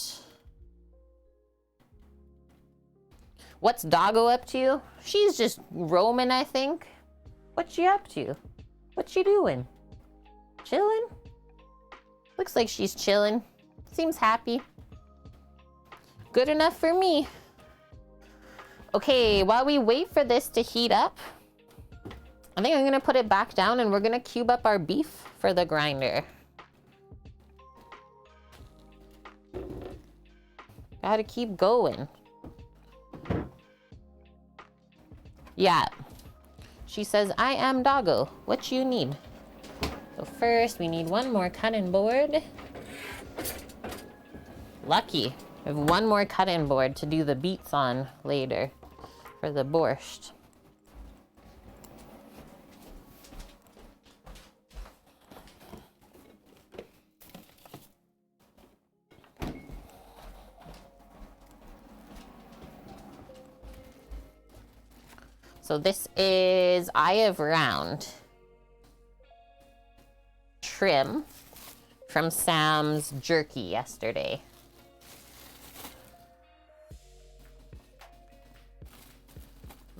What's Doggo up to? She's just roaming, I think. What you up to? What you doing? Chilling? Looks like she's chilling. Seems happy. Good enough for me. Okay, while we wait for this to heat up, I think I'm gonna put it back down and we're gonna cube up our beef for the grinder. Gotta keep going. Yeah. She says, I am Doggo. What you need? So first, we need one more cutting board. Lucky. We have one more cutting board to do the beets on later for the borscht. So this is eye of round trim from Sam's jerky yesterday.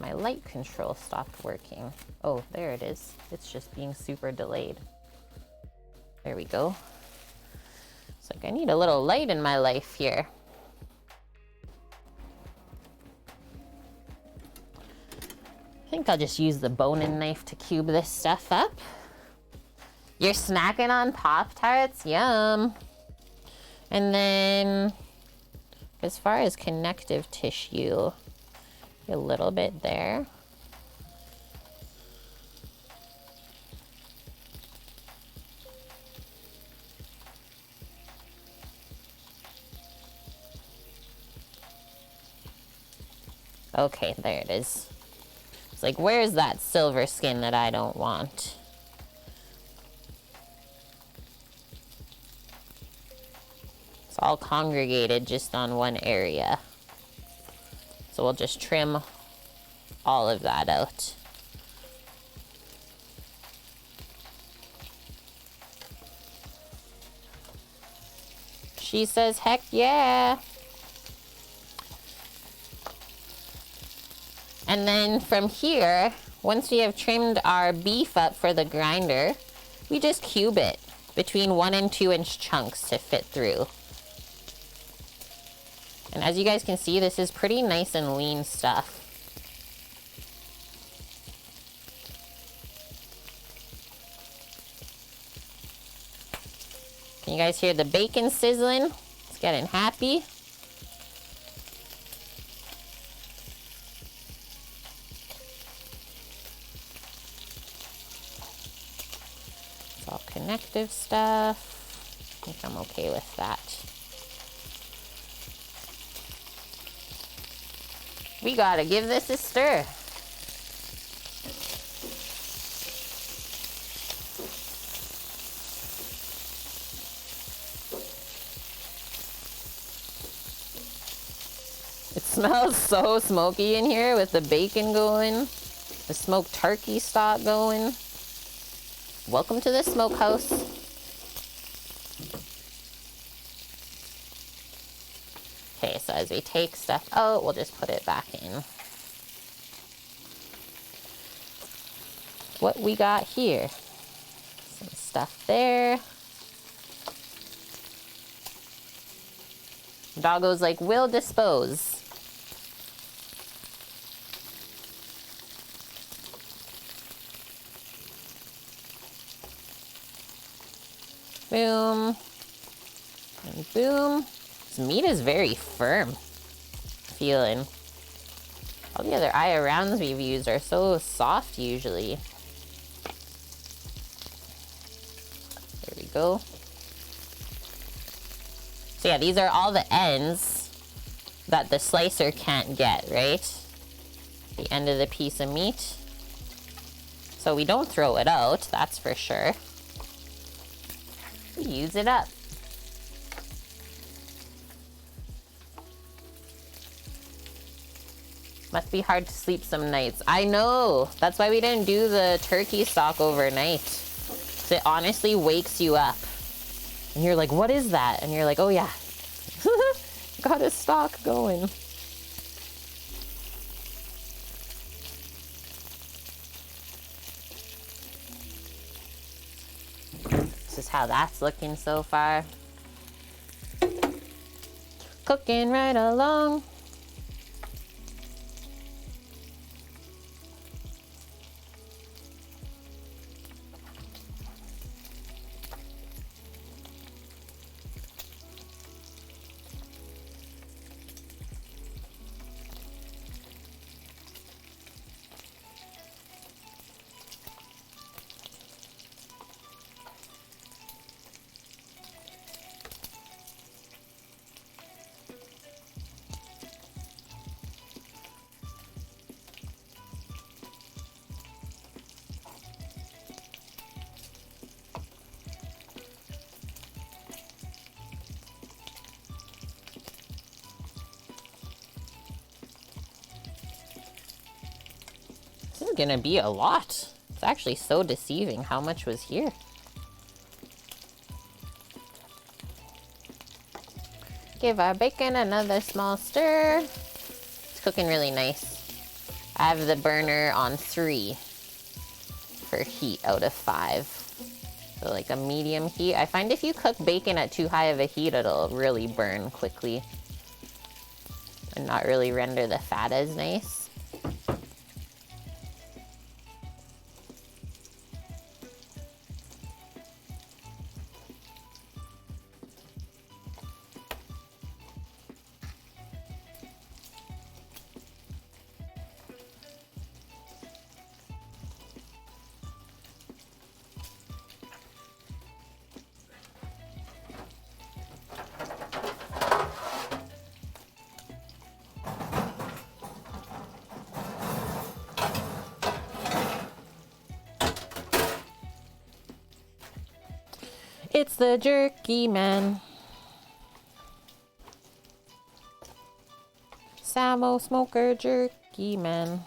My light control stopped working. Oh, there it is. It's just being super delayed. There we go. It's like I need a little light in my life here. I think I'll just use the boning knife to cube this stuff up. You're snacking on Pop-Tarts? Yum. And then, as far as connective tissue, a little bit there. Okay, there it is. It's like, where's that silver skin that I don't want? It's all congregated just on one area. So we'll just trim all of that out. She says, heck yeah. And then from here, once we have trimmed our beef up for the grinder, we just cube it between 1 and 2 inch chunks to fit through. And as you guys can see, this is pretty nice and lean stuff. Can you guys hear the bacon sizzling? It's getting happy. It's all connective stuff. I think I'm okay with that. We gotta give this a stir. It smells so smoky in here with the bacon going, the smoked turkey stock going. Welcome to the smokehouse. Okay, so as we take stuff out, we'll just put it back in. What we got here? Some stuff there. Doggo's like, we'll dispose. Boom. And boom. This meat is very firm feeling. All the other eye arounds we've used are so soft usually. There we go. So yeah, these are all the ends that the slicer can't get, right? The end of the piece of meat. So we don't throw it out, that's for sure. We use it up. Must be hard to sleep some nights. I know. That's why we didn't do the turkey stock overnight. So it honestly wakes you up. And you're like, what is that? And you're like, oh yeah. Got a stock going. This is how that's looking so far. Cooking right along. This is gonna be a lot. It's actually so deceiving how much was here. Give our bacon another small stir. It's cooking really nice. I have the burner on 3 for heat out of 5. So like a medium heat. I find if you cook bacon at too high of a heat, it'll really burn quickly and not really render the fat as nice. It's the jerky man. Samo Smoker Jerky Man.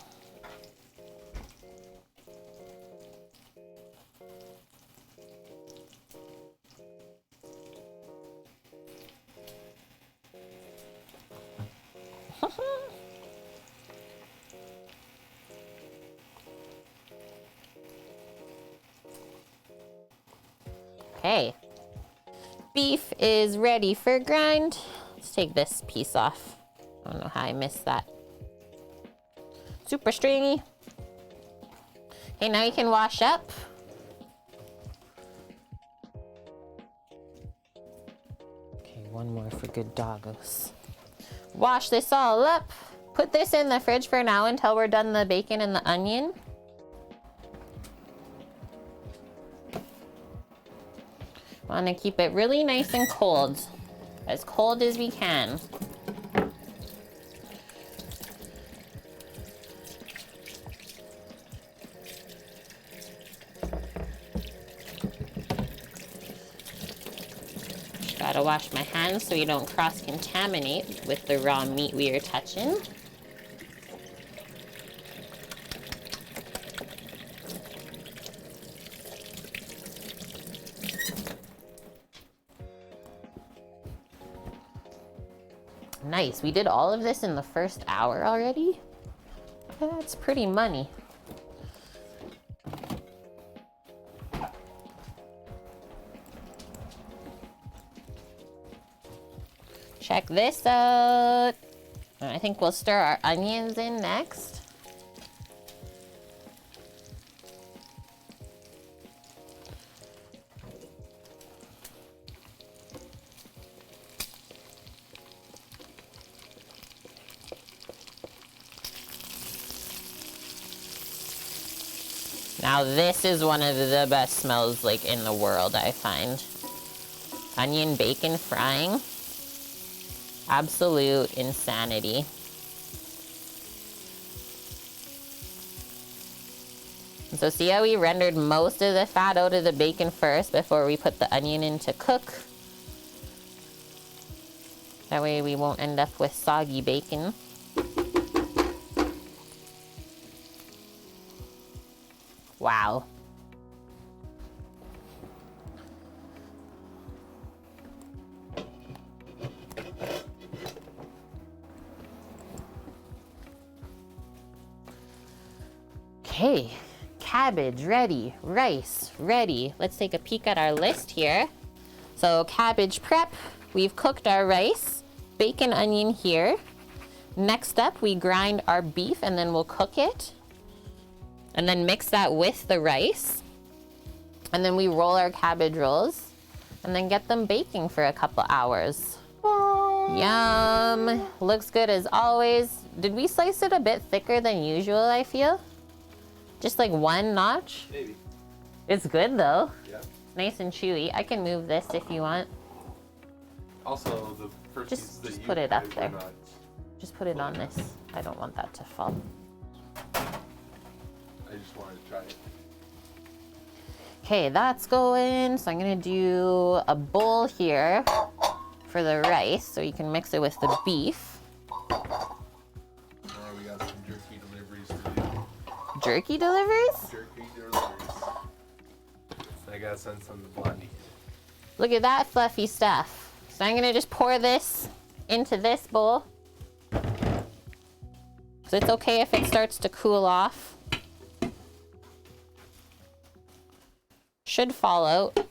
Okay. Beef is ready for grind. Let's take this piece off. I don't know how I missed that. Super stringy. Okay, now you can wash up. Okay, one more for good doggos. Wash this all up. Put this in the fridge for now until we're done the bacon and the onion. Want to keep it really nice and cold. As cold as we can. Gotta wash my hands so we don't cross-contaminate with the raw meat we are touching. Nice, we did all of this in the first hour already? That's pretty money. Check this out. I think we'll stir our onions in next. Now this is one of the best smells like in the world, I find. Onion bacon frying. Absolute insanity. So see how we rendered most of the fat out of the bacon first before we put the onion in to cook? That way we won't end up with soggy bacon. Wow. Okay, cabbage ready, rice ready. Let's take a peek at our list here. So cabbage prep, we've cooked our rice, bacon, onion here. Next up, we grind our beef and then we'll cook it. And then mix that with the rice. And then we roll our cabbage rolls and then get them baking for a couple hours. Yum, looks good as always. Did we slice it a bit thicker than usual, I feel? Just like one notch? Maybe. It's good though. Yeah. Nice and chewy. I can move this if you want. Also, the first Just pieces that put you it up tried there. were not- Just put it on this. I don't want that to fall. I just wanted to try it. Okay, that's going. So I'm gonna do a bowl here for the rice so you can mix it with the beef. Now we got some jerky deliveries for you. Jerky deliveries? Jerky deliveries. I gotta send some to Blondie. Look at that fluffy stuff. So I'm gonna just pour this into this bowl. So it's okay if it starts to cool off. Should fall out.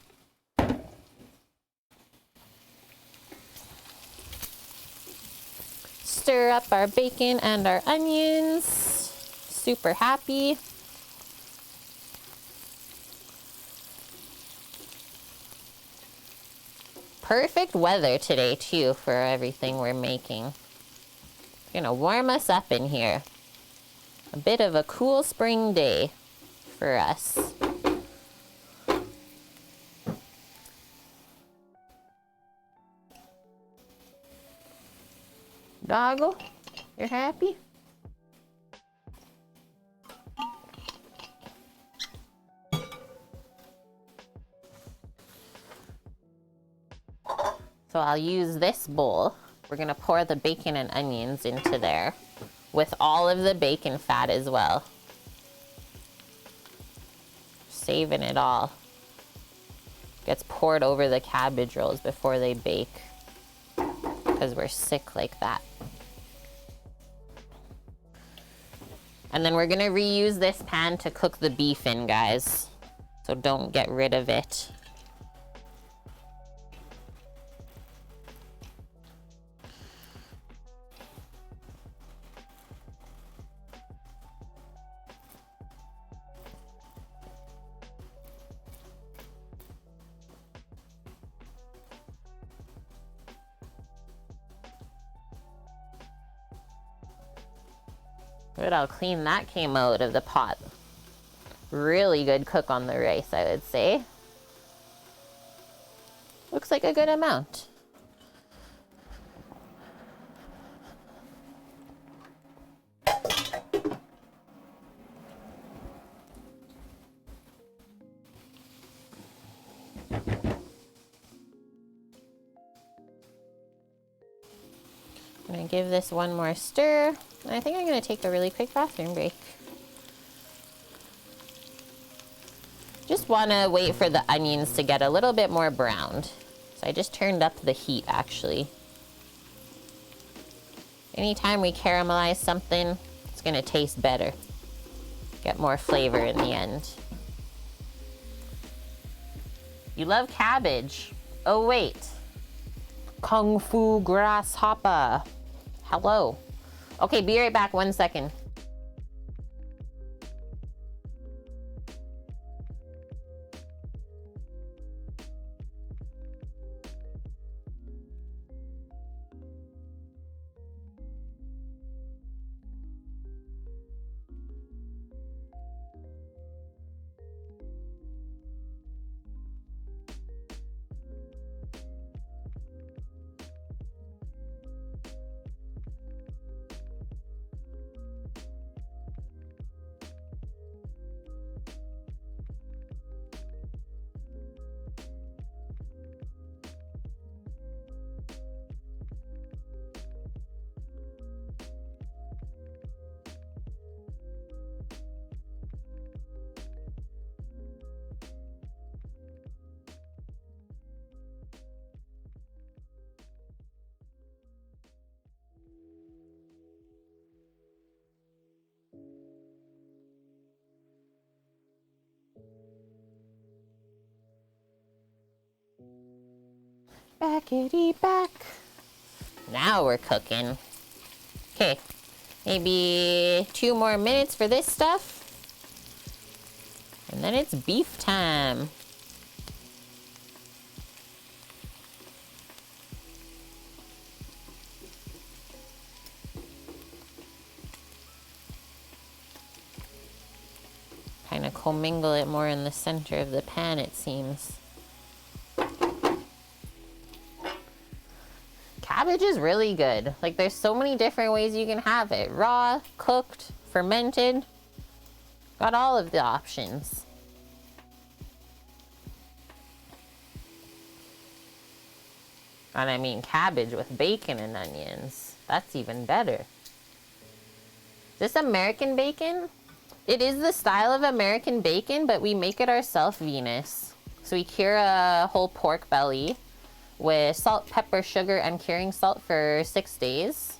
Stir up our bacon and our onions. Super happy. Perfect weather today too for everything we're making. It's gonna warm us up in here. A bit of a cool spring day for us. Doggo, you're happy? So I'll use this bowl. We're gonna pour the bacon and onions into there with all of the bacon fat as well. Saving it all. Gets poured over the cabbage rolls before they bake because we're sick like that. And then we're gonna reuse this pan to cook the beef in, guys. So don't get rid of it. Look how clean that came out of the pot. Really good cook on the rice, I would say. Looks like a good amount. I'm gonna give this one more stir. And I think I'm gonna take a really quick bathroom break. Just wanna wait for the onions to get a little bit more browned. So I just turned up the heat actually. Anytime we caramelize something, it's gonna taste better. Get more flavor in the end. You love cabbage. Oh wait. Kung Fu Grasshopper. Hello. Okay, be right back, 1 second. Backity back. Now we're cooking. Okay, maybe 2 more minutes for this stuff. And then it's beef time. Kind of commingle it more in the center of the pan, it seems. Cabbage is really good. Like, there's so many different ways you can have it. Raw, cooked, fermented. Got all of the options. And I mean, cabbage with bacon and onions. That's even better. This American bacon, it is the style of American bacon, but we make it ourselves, Venus. So we cure a whole pork belly with salt, pepper, sugar, and curing salt for 6 days.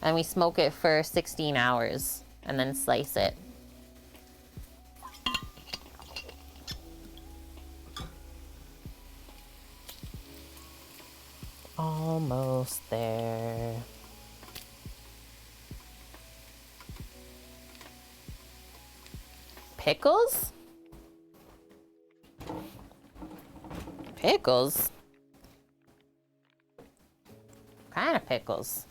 And we smoke it for 16 hours and then slice it. Almost there. Pickles? Pickles? What kind of pickles?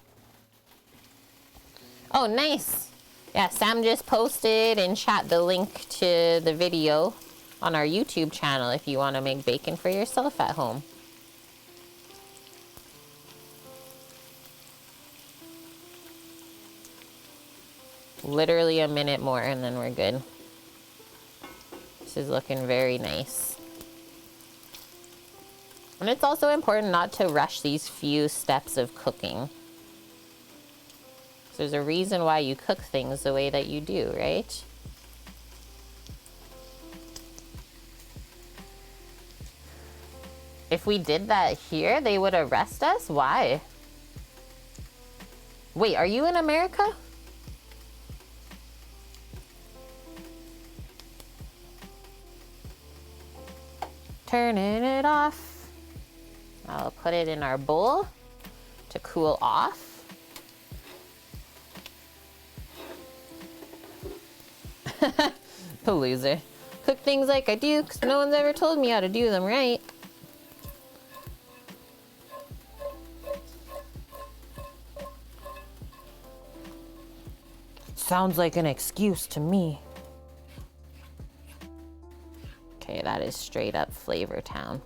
Oh, nice. Yeah, Sam just posted in chat the link to the video on our YouTube channel if you want to make bacon for yourself at home. Literally a minute more and then we're good. This is looking very nice. And it's also important not to rush these few steps of cooking. So there's a reason why you cook things the way that you do, right? If we did that here, they would arrest us? Why? Wait, are you in America? Turning it off. I'll put it in our bowl to cool off. The loser. Cook things like I do because no one's ever told me how to do them right. Sounds like an excuse to me. Okay, that is straight up Flavor Town.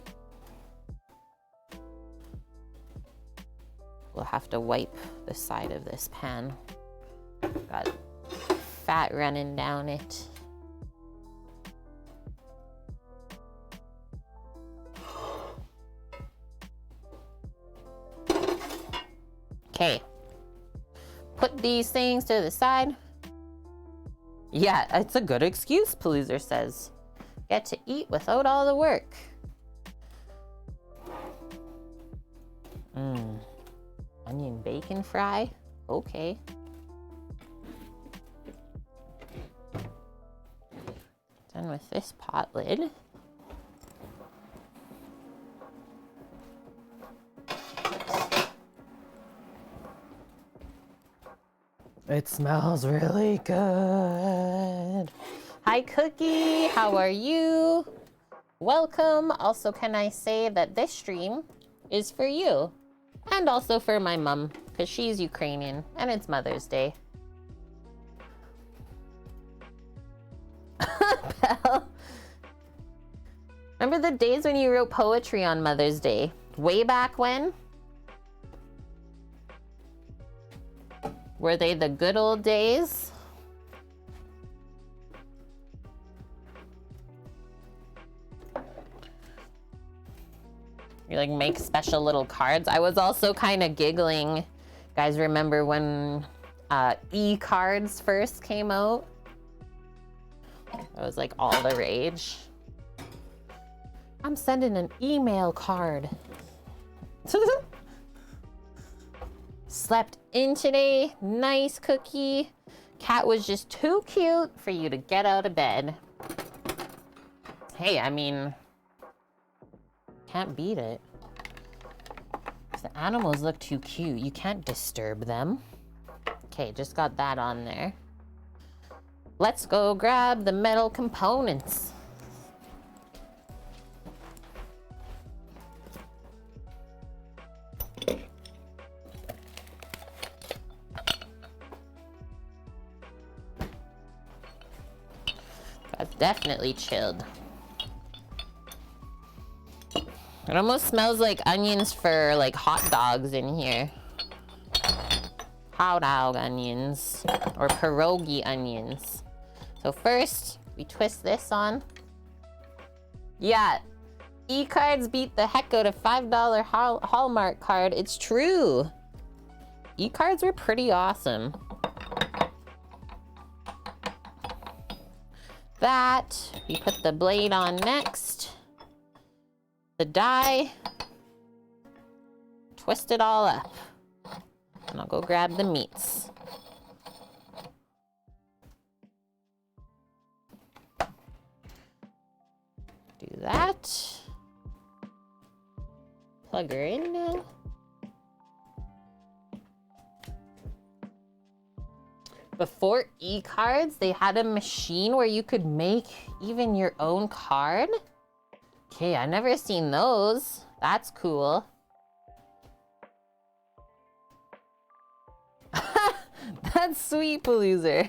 We'll have to wipe the side of this pan. Got fat running down it. Okay. Put these things to the side. Yeah, it's a good excuse, Paloozer says. Get to eat without all the work. Onion bacon fry? Okay. Done with this pot lid. It smells really good. Hi, Cookie. How are you? Welcome. Also, can I say that this stream is for you and also for my mom because she's Ukrainian and it's Mother's Day. Belle. Remember the days when you wrote poetry on Mother's Day? Way back when? Were they the good old days? You like make special little cards. I was also kind of giggling. Guys, remember when e-cards first came out? It was like all the rage. I'm sending an email card. Slept in today. Nice, Cookie. Cat was just too cute for you to get out of bed. Hey, I mean, can't beat it. The animals look too cute. You can't disturb them. Okay, just got that on there. Let's go grab the metal components. That's definitely chilled. It almost smells like onions for like hot dogs in here. Hot dog onions or pierogi onions. So first, we twist this on. Yeah, e-cards beat the heck out of $5 Hallmark card. It's true. E-cards were pretty awesome. That, we put the blade on next. The die. Twist it all up. And I'll go grab the meats. Do that. Plug her in now. Before e-cards, they had a machine where you could make even your own card. Okay, I never seen those. That's cool. That's sweet, Paloozer.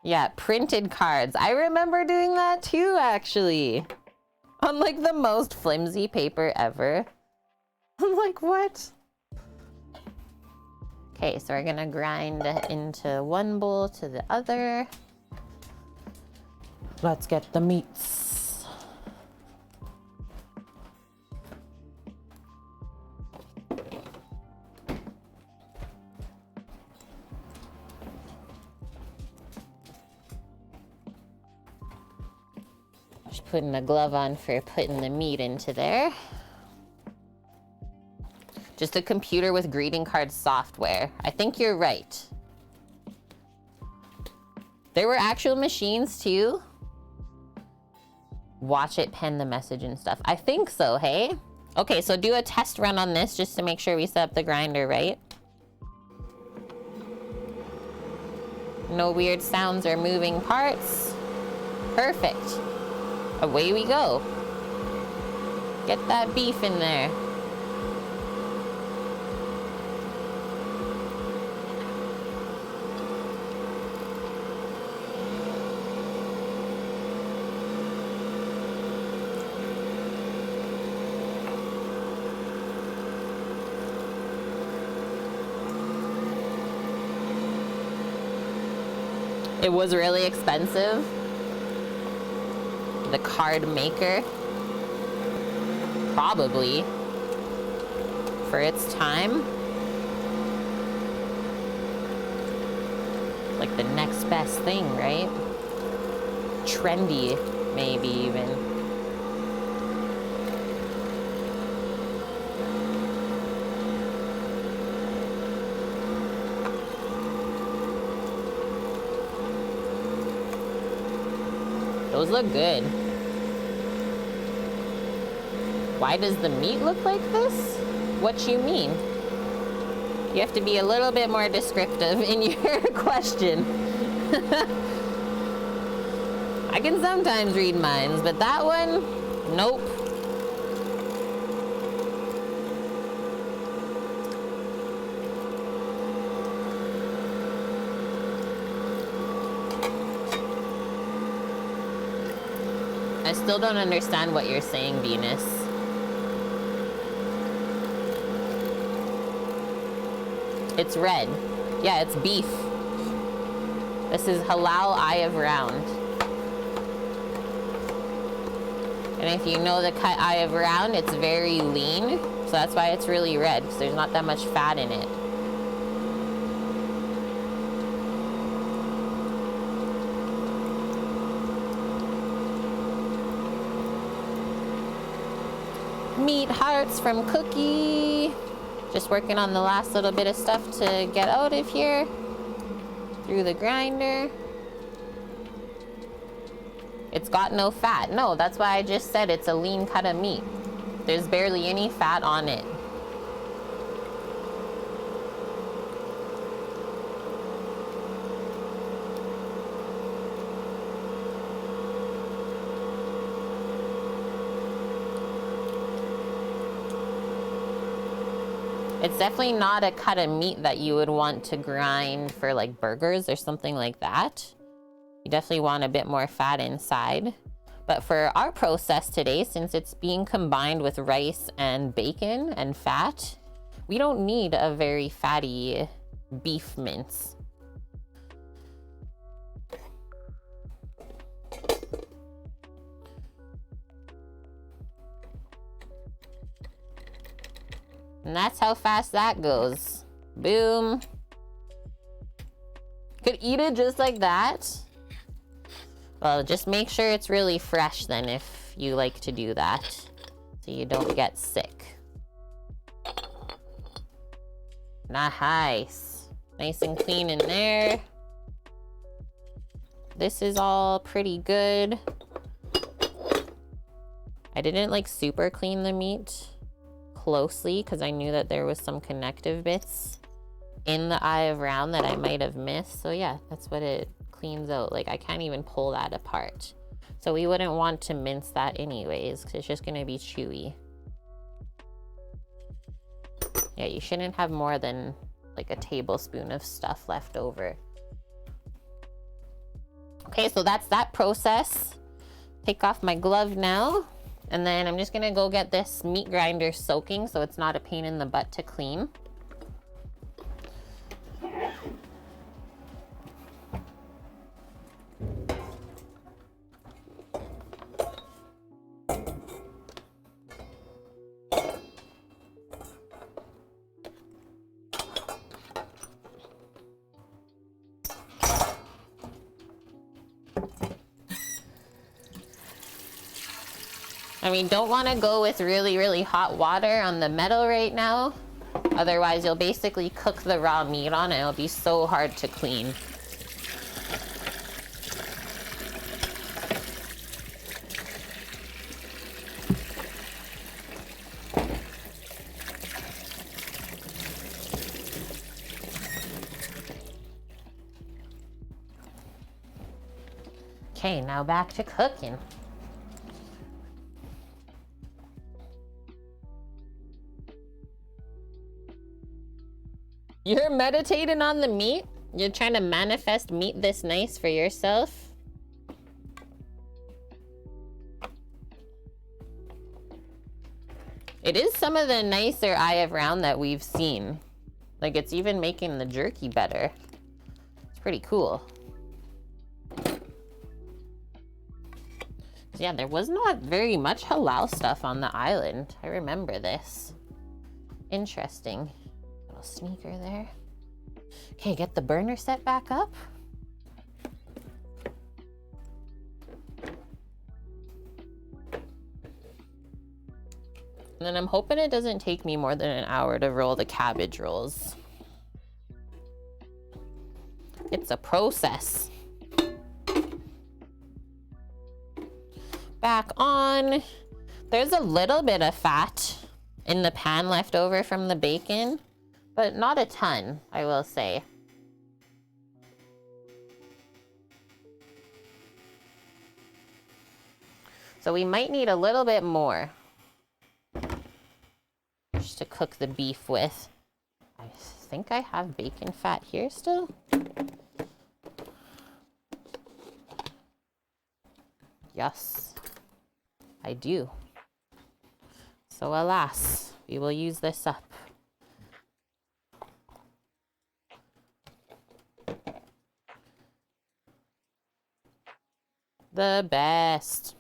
Yeah, printed cards. I remember doing that too, actually. On like the most flimsy paper ever. I'm like, what? Okay, so we're gonna grind into one bowl to the other. Let's get the meats. Just putting a glove on for putting the meat into there. Just a computer with greeting card software. I think you're right. There were actual machines too. Watch it pen the message and stuff. I think so, hey? Okay, so do a test run on this just to make sure we set up the grinder right. No weird sounds or moving parts. Perfect. Away we go. Get that beef in there. It was really expensive. The card maker. Probably. For its time. Like the next best thing, right? Trendy, maybe even. Those look good. Why does the meat look like this? What you mean? You have to be a little bit more descriptive in your question. I can sometimes read minds, but that one, nope. I still don't understand what you're saying, Venus. It's red. Yeah, it's beef. This is halal eye of round. And if you know the cut eye of round, it's very lean. So that's why it's really red, because there's not that much fat in it. Meat hearts from Cookie. Just working on the last little bit of stuff to get out of here. Through the grinder. It's got no fat. No, that's why I just said it's a lean cut of meat. There's barely any fat on it. It's definitely not a cut of meat that you would want to grind for like burgers or something like that. You definitely want a bit more fat inside. But for our process today, since it's being combined with rice and bacon and fat, we don't need a very fatty beef mince. And that's how fast that goes. Boom. Could eat it just like that. Well, just make sure it's really fresh then if you like to do that, so you don't get sick. Nice. Nice and clean in there. This is all pretty good. I didn't like super clean the meat closely because I knew that there was some connective bits in the eye of round that I might have missed. So yeah, that's what it cleans out. Like I can't even pull that apart. So we wouldn't want to mince that anyways because it's just gonna be chewy. Yeah, you shouldn't have more than like a tablespoon of stuff left over. Okay, so that's that process. Take off my glove now. And then I'm just gonna go get this meat grinder soaking so it's not a pain in the butt to clean. And we don't want to go with really, really hot water on the metal right now. Otherwise, you'll basically cook the raw meat on it. It'll be so hard to clean. Okay, now back to cooking. You're meditating on the meat? You're trying to manifest meat this nice for yourself? It is some of the nicer eye of round that we've seen. Like it's even making the jerky better. It's pretty cool. So yeah, there was not very much halal stuff on the island. I remember this. Interesting. Sneaker there. Okay, get the burner set back up. And then I'm hoping it doesn't take me more than an hour to roll the cabbage rolls. It's a process. Back on. There's a little bit of fat in the pan left over from the bacon. But not a ton, I will say. So we might need a little bit more just to cook the beef with. I think I have bacon fat here still. Yes, I do. So alas, we will use this up. The best.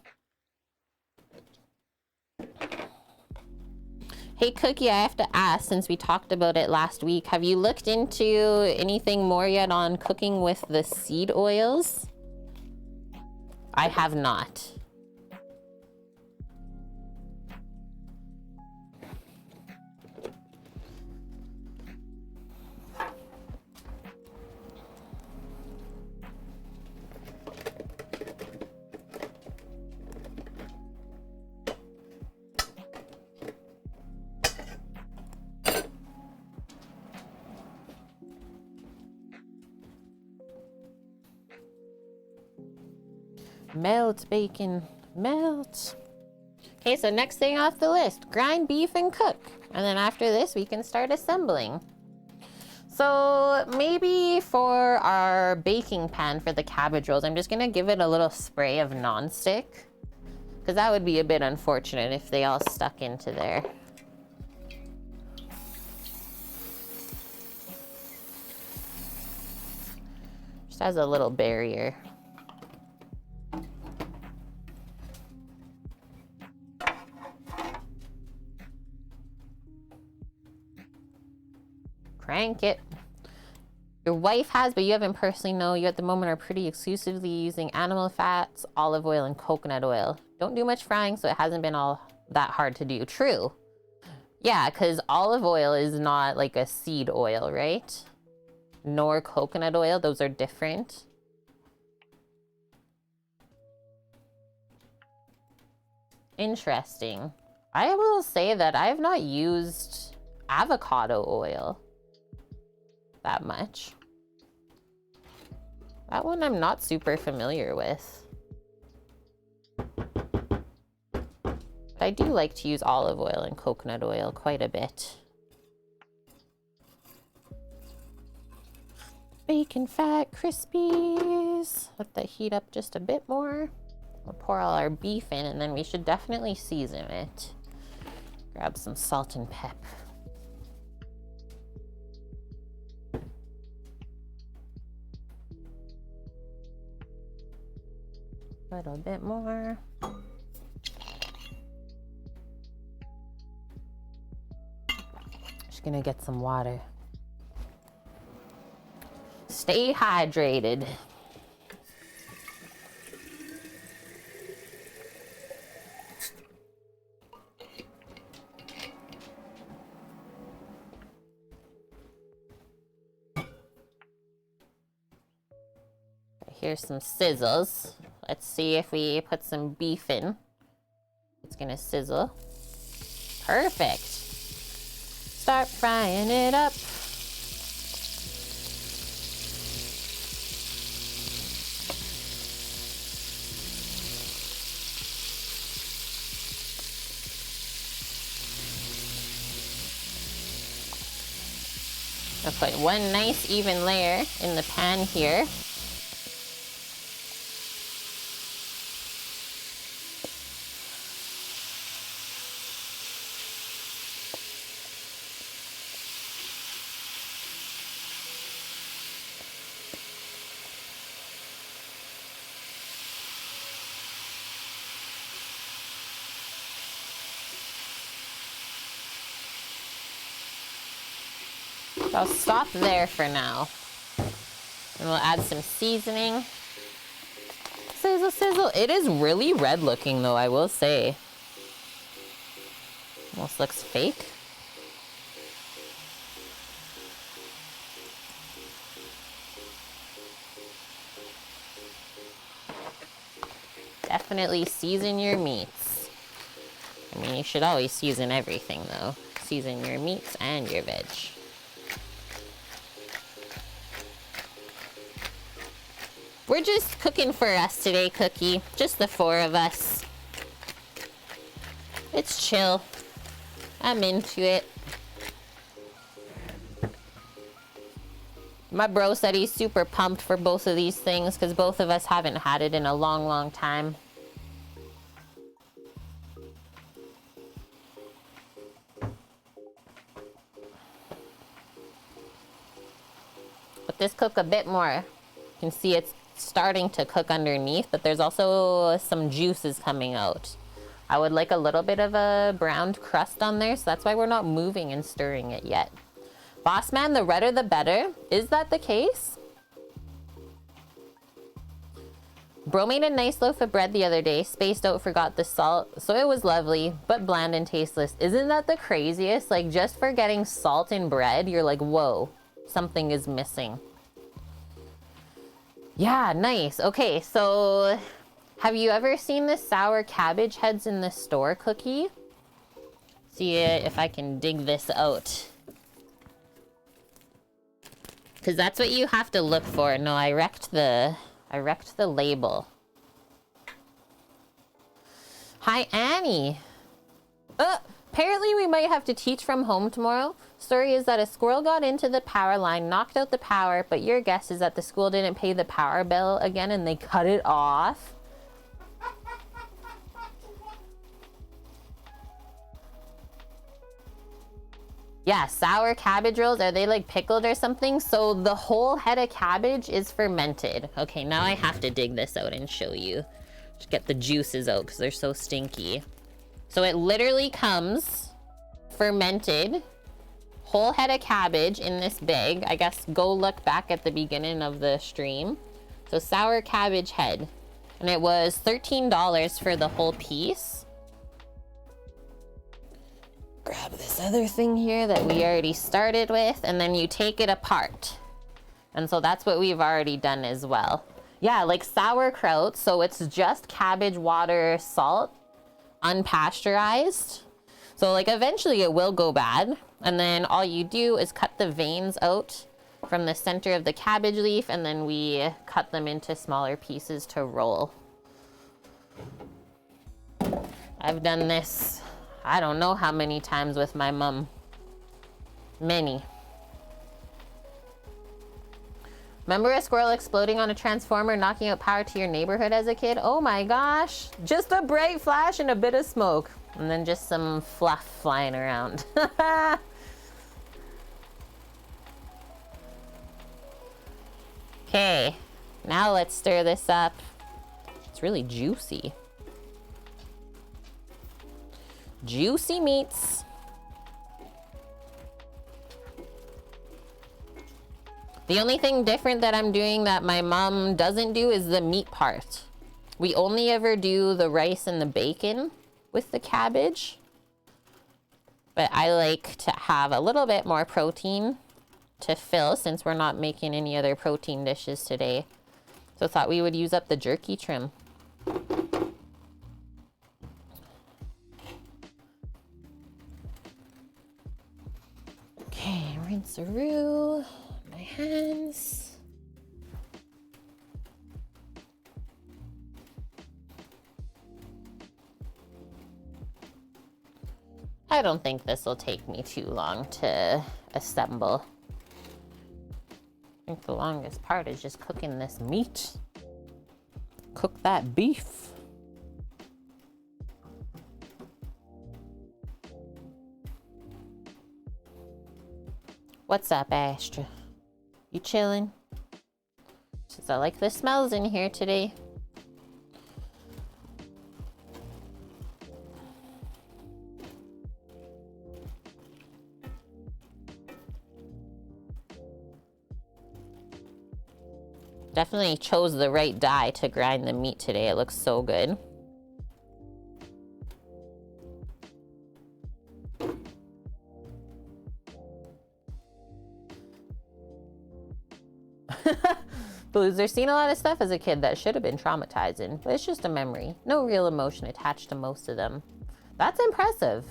Hey Cookie, I have to ask, since we talked about it last week, have you looked into anything more yet on cooking with the seed oils? I have not. Melt, bacon, melt. Okay, so next thing off the list, grind beef and cook. And then after this, we can start assembling. So maybe for our baking pan for the cabbage rolls, I'm just gonna give it a little spray of nonstick, because that would be a bit unfortunate if they all stuck into there. Just as a little barrier. Crank it. Your wife has, but you haven't personally. No, you at the moment are pretty exclusively using animal fats, olive oil, and coconut oil. Don't do much frying, so it hasn't been all that hard to do. True. Yeah, because olive oil is not like a seed oil, right? Nor coconut oil. Those are different. Interesting. I will say that I have not used avocado oil that much. That one I'm not super familiar with. But I do like to use olive oil and coconut oil quite a bit. Bacon fat crispies. Let that heat up just a bit more. We'll pour all our beef in, and then we should definitely season it. Grab some salt and pep. A little bit more. Just gonna get some water. Stay hydrated. Here's some sizzles. Let's see if we put some beef in. It's gonna sizzle. Perfect. Start frying it up. I'll put one nice even layer in the pan here. I'll stop there for now. And we'll add some seasoning. Sizzle, sizzle. It is really red looking though, I will say. Almost looks fake. Definitely season your meats. I mean, you should always season everything though. Season your meats and your veg. We're just cooking for us today, Cookie. Just the four of us. It's chill. I'm into it. My bro said he's super pumped for both of these things because both of us haven't had it in a long, long time. Let this cook a bit more. You can see it's starting to cook underneath, but there's also some juices coming out. I would like a little bit of a browned crust on there, so that's why we're not moving and stirring it yet. Boss man, the redder the better. Is that the case? Bro made a nice loaf of bread the other day, spaced out, forgot the salt, so it was lovely, but bland and tasteless. Isn't that the craziest? Like, just for getting salt in bread, you're like, whoa, something is missing. Yeah, nice. Okay, so have you ever seen the sour cabbage heads in the store, Cookie? See if I can dig this out. Because that's what you have to look for. No, I wrecked the label. Hi, Annie. Apparently we might have to teach from home tomorrow. Story is that a squirrel got into the power line, knocked out the power, but your guess is that the school didn't pay the power bill again and they cut it off. Yeah, sour cabbage rolls, are they like pickled or something? So the whole head of cabbage is fermented. Okay, now I have to dig this out and show you. Just get the juices out because they're so stinky. So it literally comes fermented, whole head of cabbage in this bag. I guess go look back at the beginning of the stream. So sour cabbage head. And it was $13 for the whole piece. Grab this other thing here that we already started with, and then you take it apart. And so that's what we've already done as well. Yeah, like sauerkraut, so it's just cabbage, water, salt, unpasteurized. So like eventually it will go bad, and then all you do is cut the veins out from the center of the cabbage leaf, and then we cut them into smaller pieces to roll. I've done this I don't know how many times with my mom. Many. Remember a squirrel exploding on a transformer, knocking out power to your neighborhood as a kid? Oh my gosh. Just a bright flash and a bit of smoke. And then just some fluff flying around. Okay. Now let's stir this up. It's really juicy. Juicy meats. The only thing different that I'm doing that my mom doesn't do is the meat part. We only ever do the rice and the bacon with the cabbage. But I like to have a little bit more protein to fill since we're not making any other protein dishes today. So I thought we would use up the jerky trim. Okay, rinse-a-roo my hands. I don't think this will take me too long to assemble. I think the longest part is just cooking this meat. Cook that beef. What's up, Astra? You chilling? Since I like the smells in here today. Definitely chose the right dye to grind the meat today. It looks so good. Blues, they're seeing a lot of stuff as a kid that should have been traumatizing, but it's just a memory. No real emotion attached to most of them. That's impressive.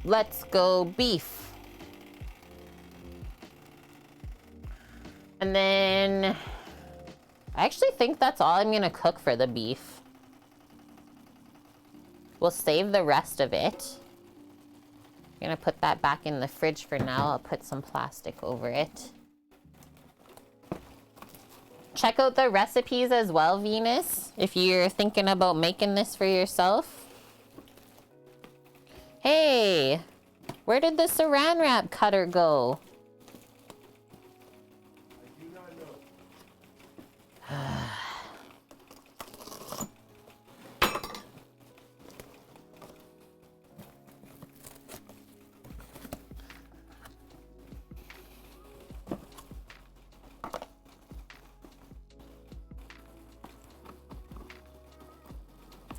Let's go beef. And then I actually think that's all I'm gonna cook for the beef. We'll save the rest of it. I'm gonna put that back in the fridge for now. I'll put some plastic over it. Check out the recipes as well, Venus, if you're thinking about making this for yourself. Hey, where did the saran wrap cutter go? I do not know.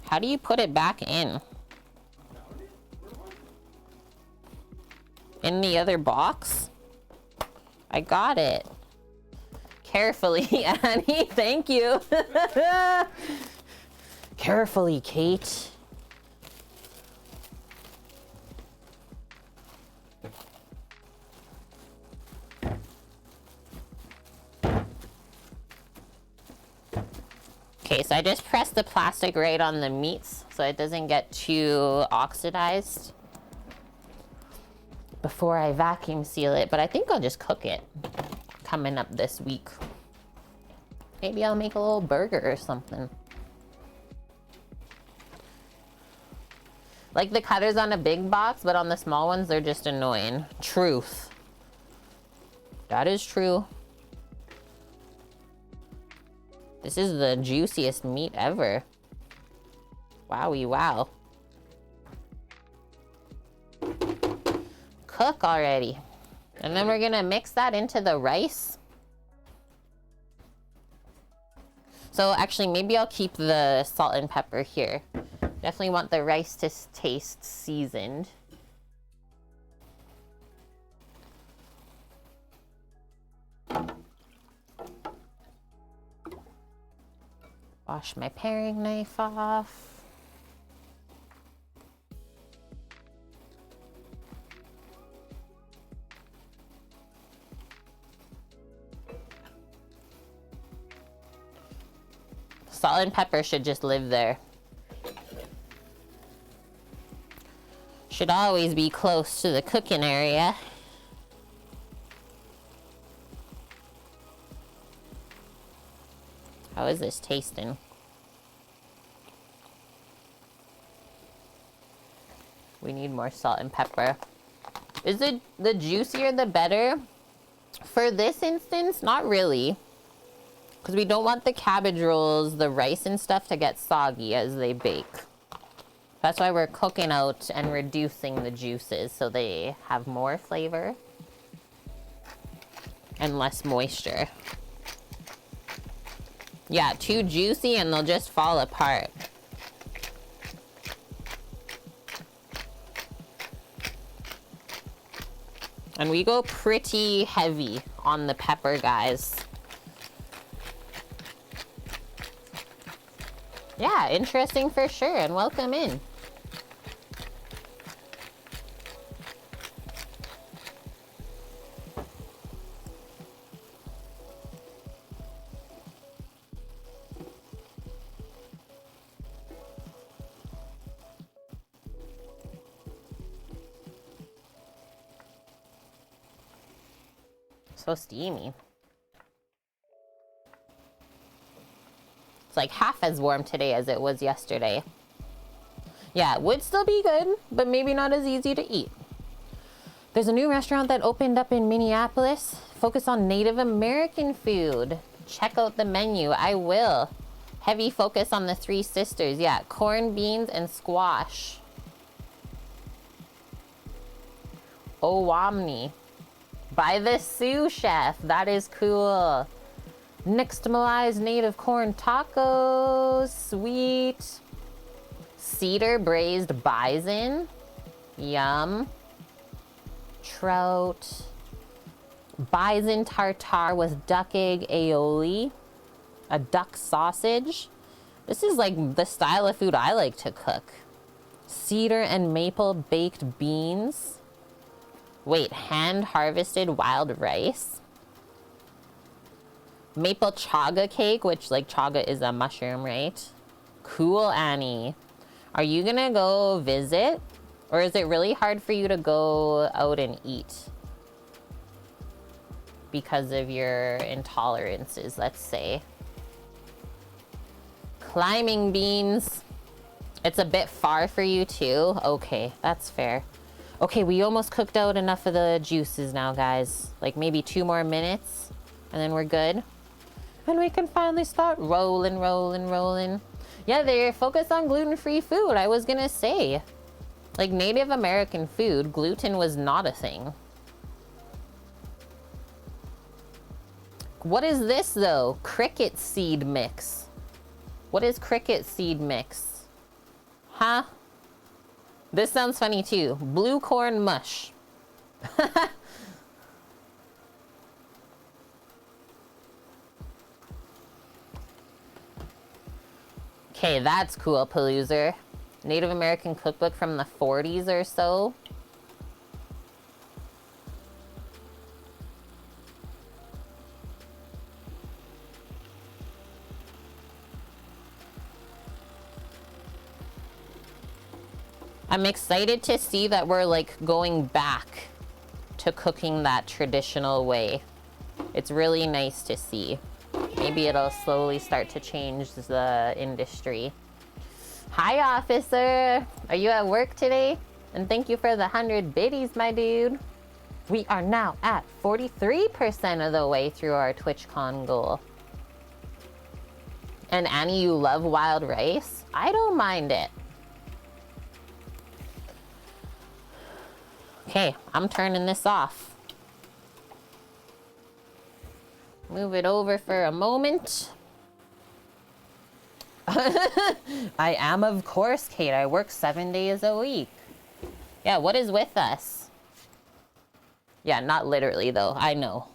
How do you put it back in? In the other box? I got it. Carefully, Annie. Thank you. Carefully, Kate. so I just press the plastic right on the meats so it doesn't get too oxidized before I vacuum seal it, but I think I'll just cook it coming up this week. Maybe I'll make a little burger or something. Like the cutters on a big box, but on the small ones, they're just annoying. Truth. That is true. This is the juiciest meat ever. Wowie wow. Cook already. And then we're gonna mix that into the rice. So actually, maybe I'll keep the salt and pepper here. Definitely want the rice to taste seasoned. Wash my paring knife off. Salt and pepper should just live there. Should always be close to the cooking area. How is this tasting? We need more salt and pepper. Is it the juicier the better? For this instance, not really. Because we don't want the cabbage rolls, the rice and stuff to get soggy as they bake. That's why we're cooking out and reducing the juices so they have more flavor and less moisture. Yeah, too juicy and they'll just fall apart. And we go pretty heavy on the pepper, guys. Yeah, interesting for sure, and welcome in. So steamy. It's like half as warm today as it was yesterday. Yeah, it would still be good, but maybe not as easy to eat. There's a new restaurant that opened up in Minneapolis. Focus on Native American food. Check out the menu. I will. Heavy focus on the Three Sisters. Yeah, corn, beans, and squash. Owamni. By the Sioux Chef. That is cool. Nixtamalized native corn tacos. Sweet. Cedar braised bison. Yum. Trout. Bison tartare with duck egg aioli. A duck sausage. This is like the style of food I like to cook. Cedar and maple baked beans. Wait, hand-harvested wild rice. Maple chaga cake, which like chaga is a mushroom, right? Cool, Annie. Are you gonna go visit? Or is it really hard for you to go out and eat? Because of your intolerances, let's say. Climbing beans. It's a bit far for you too? Okay, that's fair. Okay, we almost cooked out enough of the juices now, guys. Like maybe 2 more minutes and then we're good. And we can finally start rolling, rolling, rolling. Yeah, they're focused on gluten-free food. I was gonna say, like Native American food, gluten was not a thing. What is this though? Cricket seed mix. What is cricket seed mix? Huh? This sounds funny too. Blue corn mush. Okay, that's cool, Paloozer. Native American cookbook from the 40s or so. I'm excited to see that we're like going back to cooking that traditional way. It's really nice to see. Maybe it'll slowly start to change the industry. Hi, officer. Are you at work today? And thank you for the 100 biddies, my dude. We are now at 43% of the way through our TwitchCon goal. And Annie, you love wild rice? I don't mind it. Okay, I'm turning this off. Move it over for a moment. I am, of course, Kate. I work 7 days a week. Yeah, what is with us? Yeah, not literally, though. I know.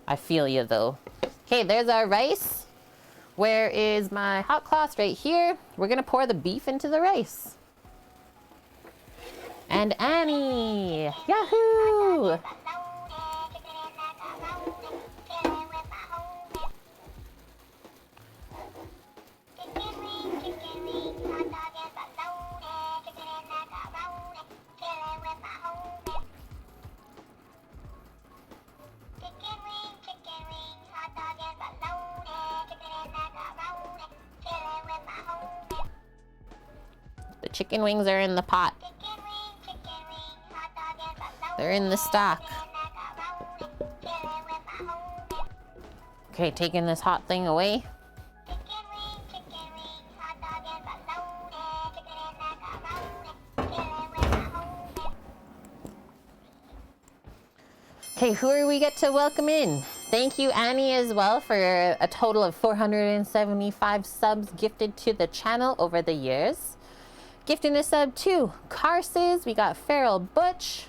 I feel you, though. Okay, there's our rice. Where is my hot cloth? Right here. We're going to pour the beef into the rice. And Annie! Yahoo! The chicken wings are in the pot. They're in the stock. Okay, taking this hot thing away. Okay, who are we get to welcome in? Thank you, Annie, as well, for a total of 475 subs gifted to the channel over the years. Gifting a sub to Carses, we got Feral Butch,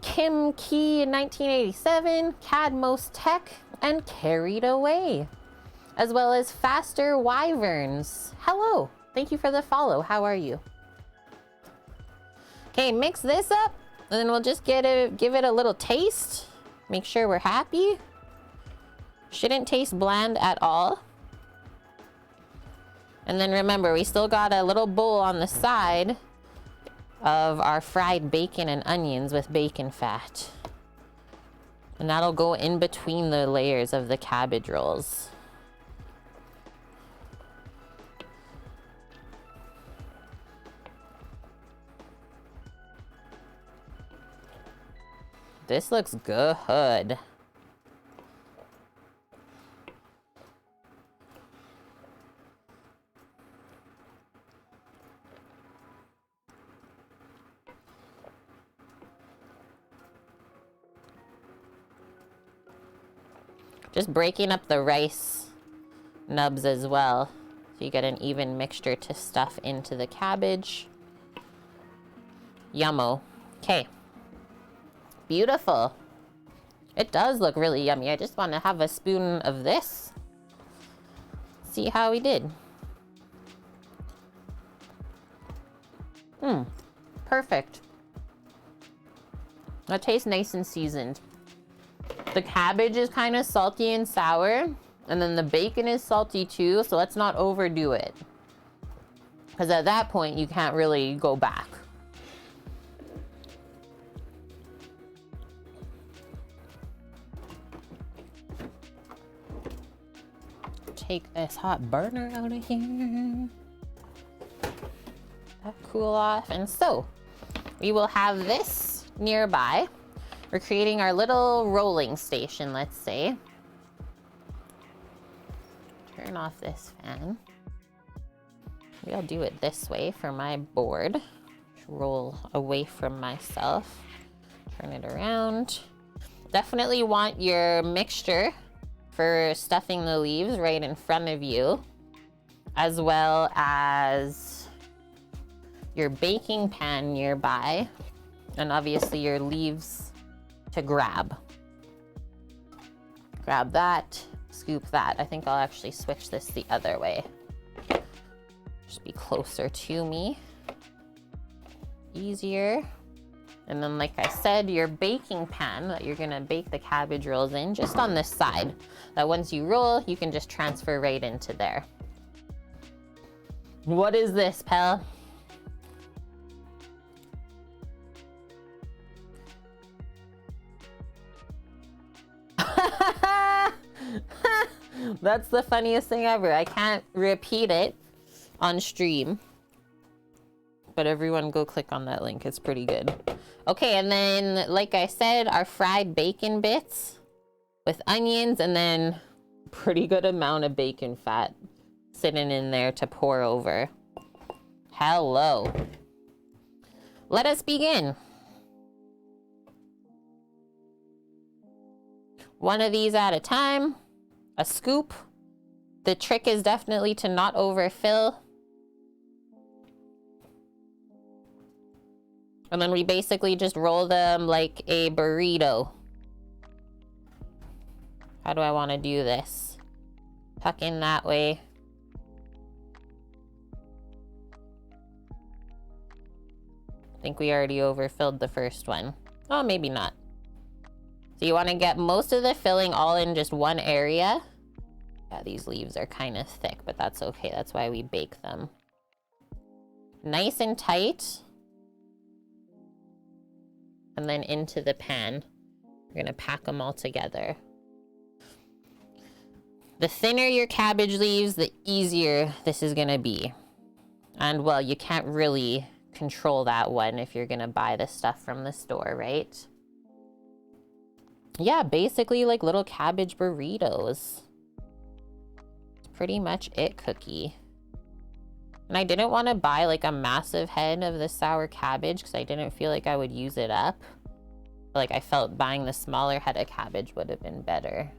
Kim Key in 1987, Cadmos Tech, and Carried Away, as well as Faster Wyverns. Hello, thank you for the follow. How are you? Okay, mix this up, and then we'll just give it a little taste. Make sure we're happy. Shouldn't taste bland at all. And then remember, we still got a little bowl on the side of our fried bacon and onions with bacon fat. And that'll go in between the layers of the cabbage rolls. This looks good. Just breaking up the rice nubs as well, so you get an even mixture to stuff into the cabbage. Yummo. Okay. Beautiful. It does look really yummy. I just want to have a spoon of this. See how we did. Perfect. That tastes nice and seasoned. The cabbage is kind of salty and sour, and then the bacon is salty too, so let's not overdo it. Because at that point, you can't really go back. Take this hot burner out of here. That cool off. And so, we will have this nearby. We're creating our little rolling station, let's say. Turn off this fan. Maybe I'll do it this way for my board. Roll away from myself. Turn it around. Definitely want your mixture for stuffing the leaves right in front of you, as well as your baking pan nearby, and obviously your leaves to grab. Grab that, scoop that. I think I'll actually switch this the other way. Just be closer to me. Easier. And then, like I said, your baking pan that you're gonna bake the cabbage rolls in, just on this side. That once you roll, you can just transfer right into there. What is this, pal? That's the funniest thing ever. I can't repeat it on stream. But everyone go click on that link. It's pretty good. Okay, and then, like I said, our fried bacon bits with onions, and then pretty good amount of bacon fat sitting in there to pour over. Hello. Let us begin. One of these at a time. A scoop. The trick is definitely to not overfill. And then we basically just roll them like a burrito. How do I want to do this? Tuck in that way. I think we already overfilled the first one. Oh, maybe not. So you want to get most of the filling all in just one area. Yeah, these leaves are kind of thick, but that's okay. That's why we bake them. Nice and tight. And then into the pan. We're gonna pack them all together. The thinner your cabbage leaves, the easier this is gonna be. And well, you can't really control that one if you're gonna buy the stuff from the store, right? Yeah, basically like little cabbage burritos. It's pretty much it, Cookie. And I didn't want to buy like a massive head of the sour cabbage because I didn't feel like I would use it up. Like I felt buying the smaller head of cabbage would have been better.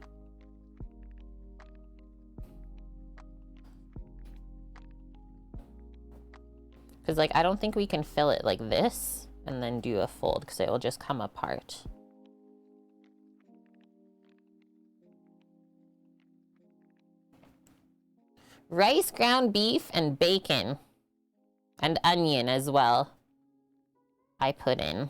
Because like I don't think we can fill it like this and then do a fold because it will just come apart. Rice, ground beef, and bacon. And onion as well. I put in.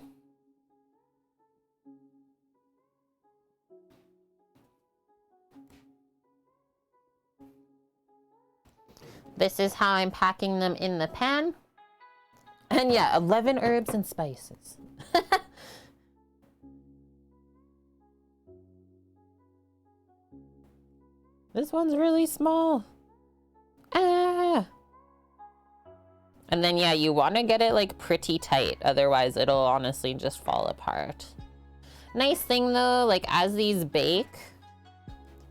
This is how I'm packing them in the pan. And yeah, 11 herbs and spices. This one's really small. Ah. And then yeah, you want to get it like pretty tight, otherwise it'll honestly just fall apart. Nice thing though, like as these bake,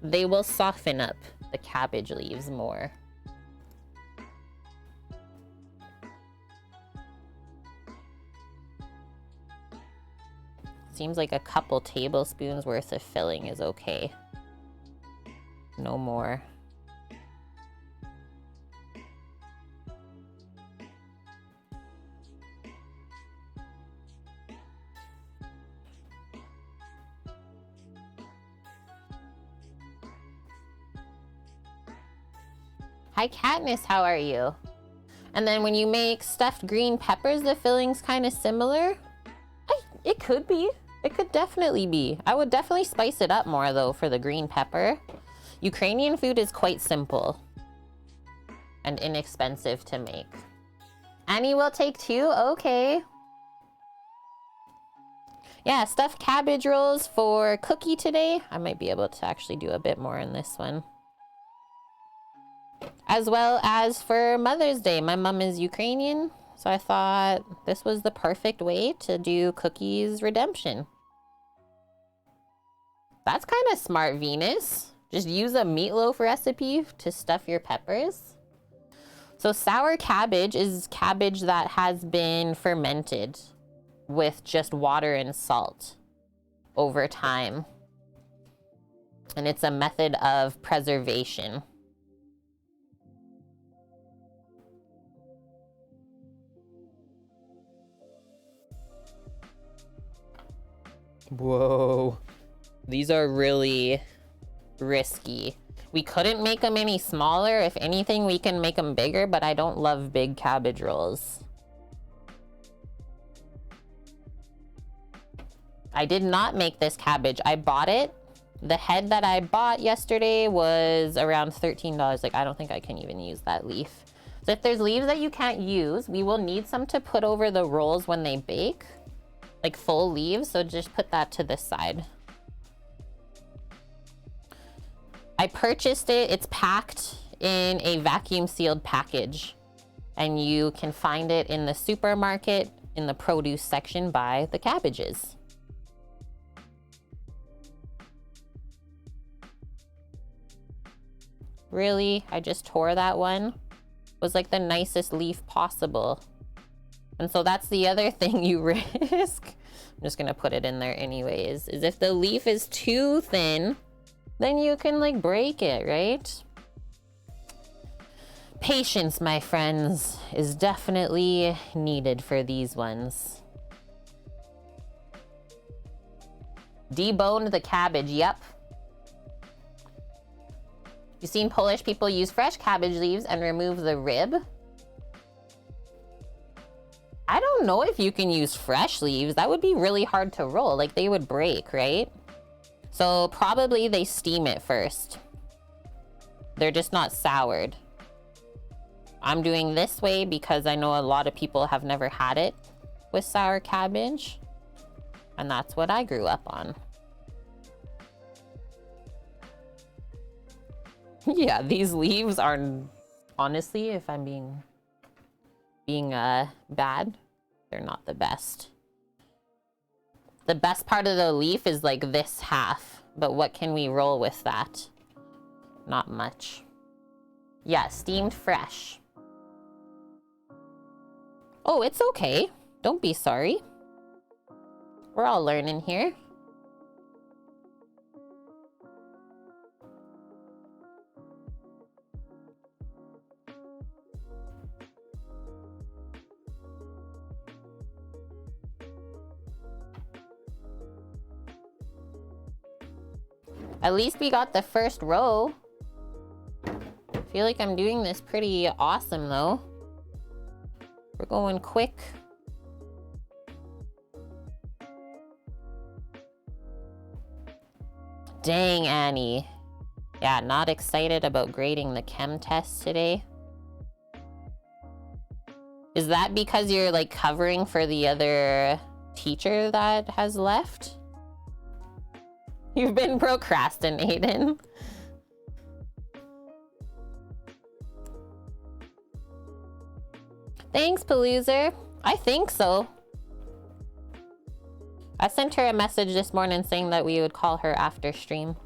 they will soften up the cabbage leaves more. Seems like a couple tablespoons worth of filling is okay. No more. Hi Katniss, how are you? And then when you make stuffed green peppers, the filling's kind of similar. It could be. It could definitely be. I would definitely spice it up more though for the green pepper. Ukrainian food is quite simple and inexpensive to make. Annie will take 2, okay. Yeah, stuffed cabbage rolls for Cookie today. I might be able to actually do a bit more in this one. As well as for Mother's Day. My mom is Ukrainian, so I thought this was the perfect way to do Cookie's redemption. That's kind of smart, Venus. Just use a meatloaf recipe to stuff your peppers. So sour cabbage is cabbage that has been fermented with just water and salt over time. And it's a method of preservation. Whoa. These are really risky. We couldn't make them any smaller. If anything, we can make them bigger, but I don't love big cabbage rolls. I did not make this cabbage. I bought it. The head that I bought yesterday was around $13. Like, I don't think I can even use that leaf. So if there's leaves that you can't use, we will need some to put over the rolls when they bake. Like full leaves, so just put that to this side. I purchased it. It's packed in a vacuum sealed package. And you can find it in the supermarket in the produce section by the cabbages. Really? I just tore that one? It was like the nicest leaf possible. And so that's the other thing you risk. I'm just gonna put it in there anyways, is if the leaf is too thin, then you can like break it, right? Patience, my friends, is definitely needed for these ones. Deboned the cabbage, yep. You've seen Polish people use fresh cabbage leaves and remove the rib. I don't know if you can use fresh leaves. That would be really hard to roll. Like, they would break, right? So probably they steam it first. They're just not soured. I'm doing this way because I know a lot of people have never had it with sour cabbage. And that's what I grew up on. Yeah, these leaves are, honestly, if I'm being bad, they're not the best. The best part of the leaf is like this half, but what can we roll with that? Not much. Yeah, steamed fresh. Oh, it's okay. Don't be sorry. We're all learning here. At least we got the first row. I feel like I'm doing this pretty awesome though. We're going quick. Dang, Annie. Yeah, not excited about grading the chem test today. Is that because you're like covering for the other teacher that has left? You've been procrastinating. Thanks, Paloozer. I think so. I sent her a message this morning saying that we would call her after stream.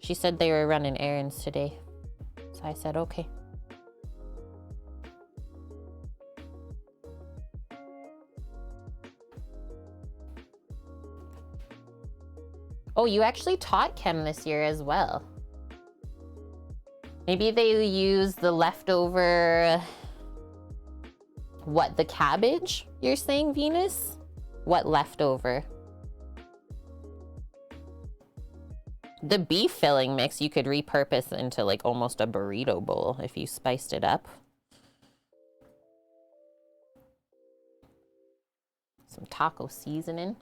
She said they were running errands today. So I said, okay. Oh, you actually taught chem this year as well. Maybe they use the leftover... What, the cabbage, you're saying, Venus? What leftover? The beef filling mix you could repurpose into like almost a burrito bowl if you spiced it up. Some taco seasoning.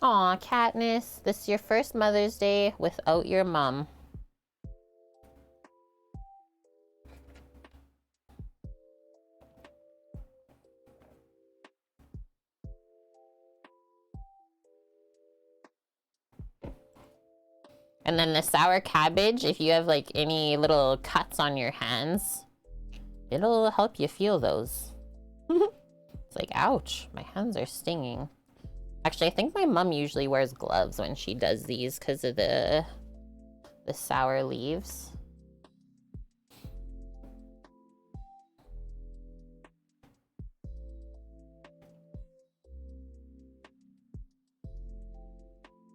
Aw, Katniss, this is your first Mother's Day without your mom. And then the sour cabbage, if you have like any little cuts on your hands, it'll help you feel those. It's like, ouch, my hands are stinging. Actually, I think my mom usually wears gloves when she does these because of the sour leaves.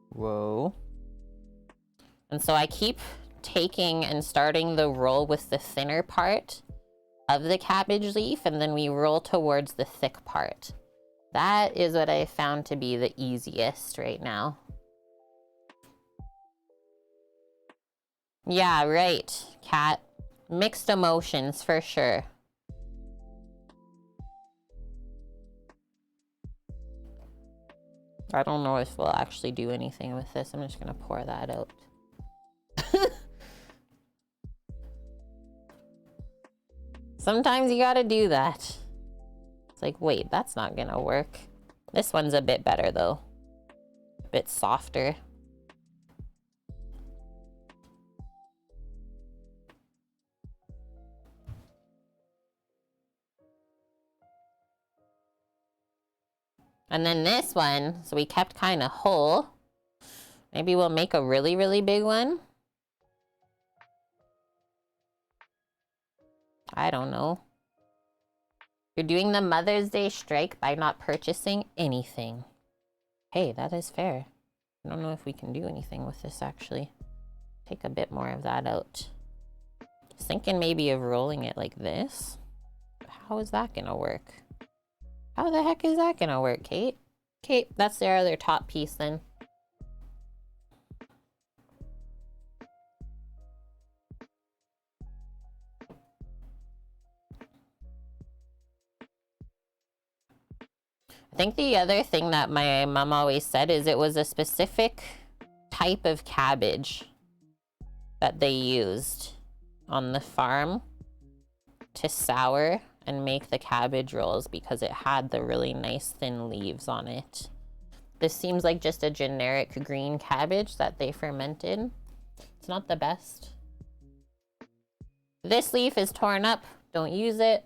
Whoa. And so I keep taking and starting the roll with the thinner part of the cabbage leaf, and then we roll towards the thick part. That is what I found to be the easiest right now. Yeah, right, Kat. Mixed emotions for sure. I don't know if we'll actually do anything with this. I'm just gonna pour that out. Sometimes you gotta do that. It's like, wait, that's not gonna work. This one's a bit better though. A bit softer. And then this one, so we kept kind of whole. Maybe we'll make a really, really big one. I don't know. You're doing the Mother's Day strike by not purchasing anything. Hey, that is fair. I don't know if we can do anything with this, actually. Take a bit more of that out. Just thinking maybe of rolling it like this. How is that gonna work? How the heck is that gonna work, Kate? Kate, that's their other top piece then. I think the other thing that my mom always said is it was a specific type of cabbage that they used on the farm to sour and make the cabbage rolls because it had the really nice thin leaves on it. This seems like just a generic green cabbage that they fermented. It's not the best. This leaf is torn up. Don't use it.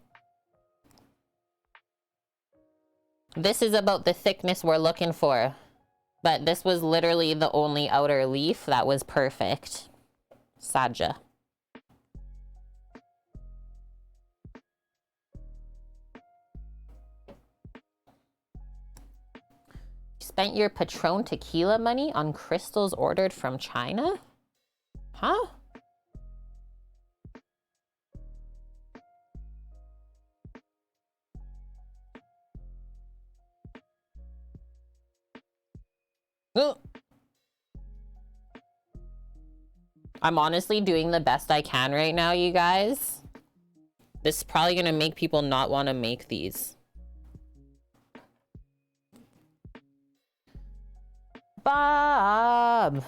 This is about the thickness we're looking for. But this was literally the only outer leaf that was perfect. Saja. You spent your Patron tequila money on crystals ordered from China? Huh? I'm honestly doing the best I can right now, you guys. This is probably gonna make people not want to make these. Bob!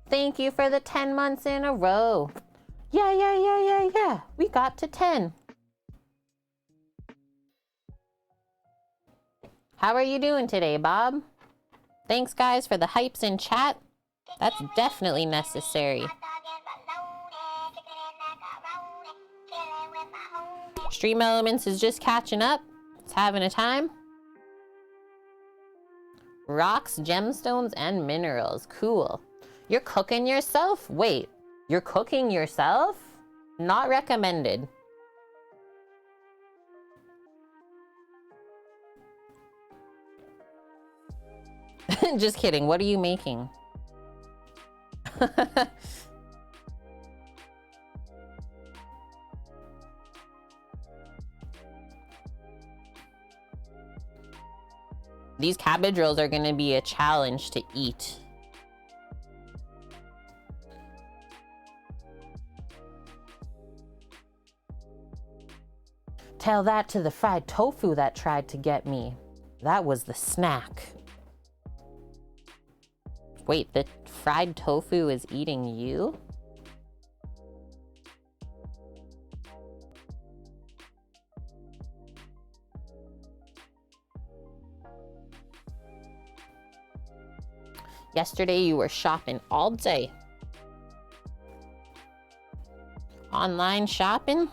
Thank you for the 10 months in a row. Yeah. We got to 10. How are you doing today, Bob? Thanks, guys, for the hypes in chat. That's definitely necessary. Stream Elements is just catching up. It's having a time. Rocks, gemstones, and minerals. Cool. You're cooking yourself? Wait, you're cooking yourself? Not recommended. Just kidding. What are you making? These cabbage rolls are going to be a challenge to eat. Tell that to the fried tofu that tried to get me. That was the snack. Wait, the fried tofu is eating you? Yesterday you were shopping all day. Online shopping?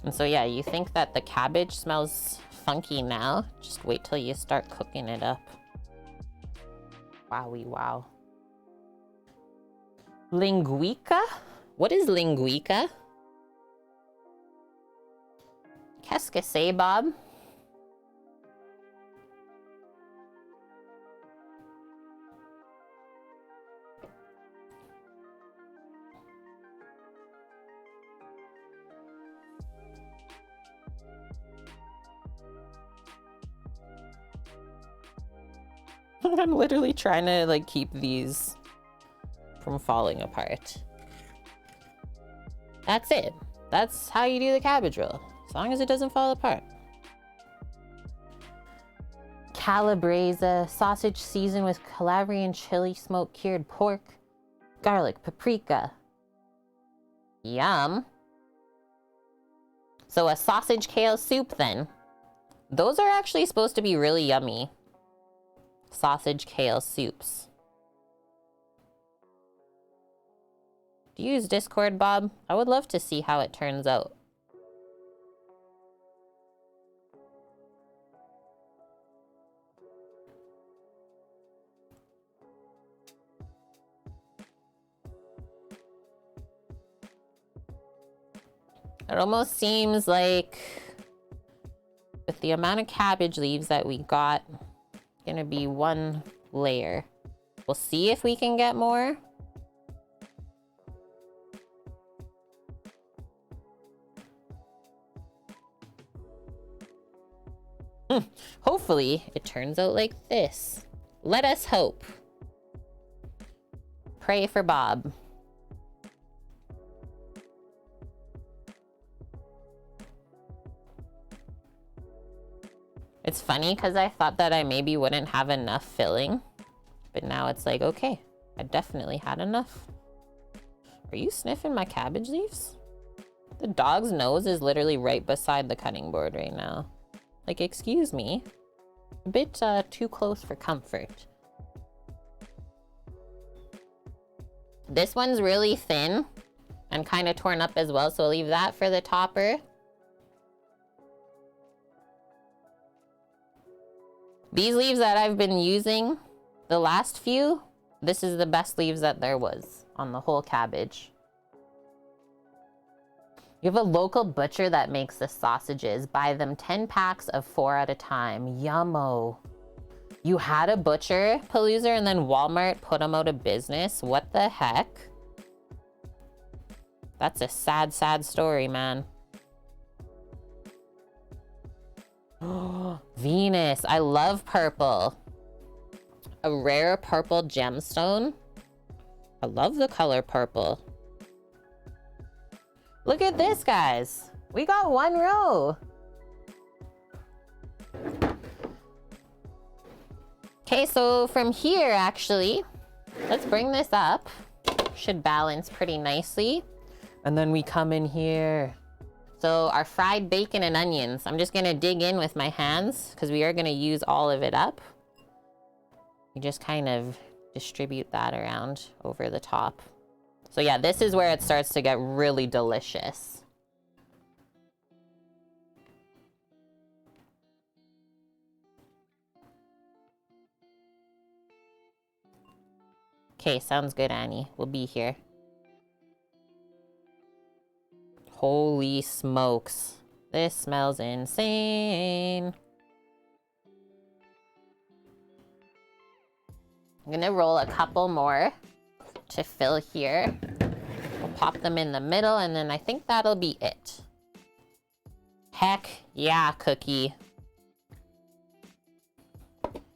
And so yeah, you think that the cabbage smells funky now? Just wait till you start cooking it up. Wowie wow. Linguica? What is linguica? Qu'est-ce que c'est, Bob? I'm literally trying to like keep these from falling apart. That's it. That's how you do the cabbage roll. As long as it doesn't fall apart. Calabresa, sausage seasoned with Calabrian chili smoke cured pork, garlic, paprika. Yum. So a sausage kale soup then. Those are actually supposed to be really yummy. Sausage kale soups. Do you use Discord, Bob? I would love to see how it turns out. It almost seems like with the amount of cabbage leaves that we got, it's gonna be one layer. We'll see if we can get more. Hopefully it turns out like this. Let us hope. Pray for Bob. It's funny because I thought that I maybe wouldn't have enough filling, but now it's like, okay, I definitely had enough. Are you sniffing my cabbage leaves? The dog's nose is literally right beside the cutting board right now. Like, excuse me. A bit too close for comfort. This one's really thin and kind of torn up as well, so I'll leave that for the topper. These leaves that I've been using, the last few, this is the best leaves that there was on the whole cabbage. You have a local butcher that makes the sausages. Buy them 10 packs of 4 at a time. Yummo. You had a butcher, Palooza, and then Walmart put them out of business? What the heck? That's a sad, sad story, man. Venus. I love purple. A rare purple gemstone. I love the color purple. Look at this, guys. We got one row. Okay, so from here, actually, let's bring this up. Should balance pretty nicely. And then we come in here. So our fried bacon and onions. I'm just gonna dig in with my hands because we are gonna use all of it up. You just kind of distribute that around over the top. So yeah, this is where it starts to get really delicious. Okay, sounds good, Annie. We'll be here. Holy smokes. This smells insane. I'm gonna roll a couple more to fill here. We'll pop them in the middle, and then I think that'll be it. Heck yeah, Cookie.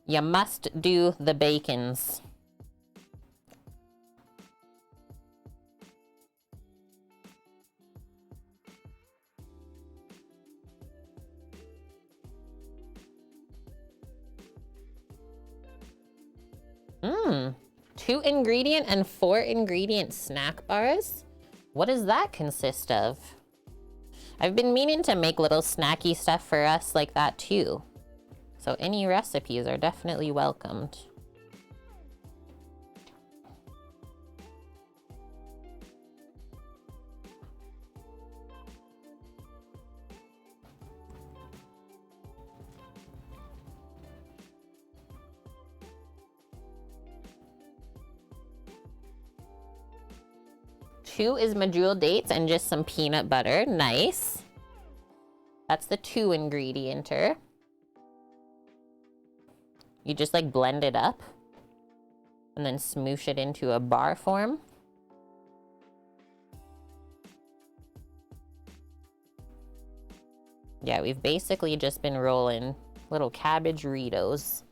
You must do the bacons. Mmm. 2 ingredient and 4 ingredient snack bars? What does that consist of? I've been meaning to make little snacky stuff for us like that too. So any recipes are definitely welcomed. Two is medjool dates and just some peanut butter. Nice. That's the 2 ingredienter. You just like blend it up and then smoosh it into a bar form. Yeah, we've basically just been rolling little cabbage Ritos.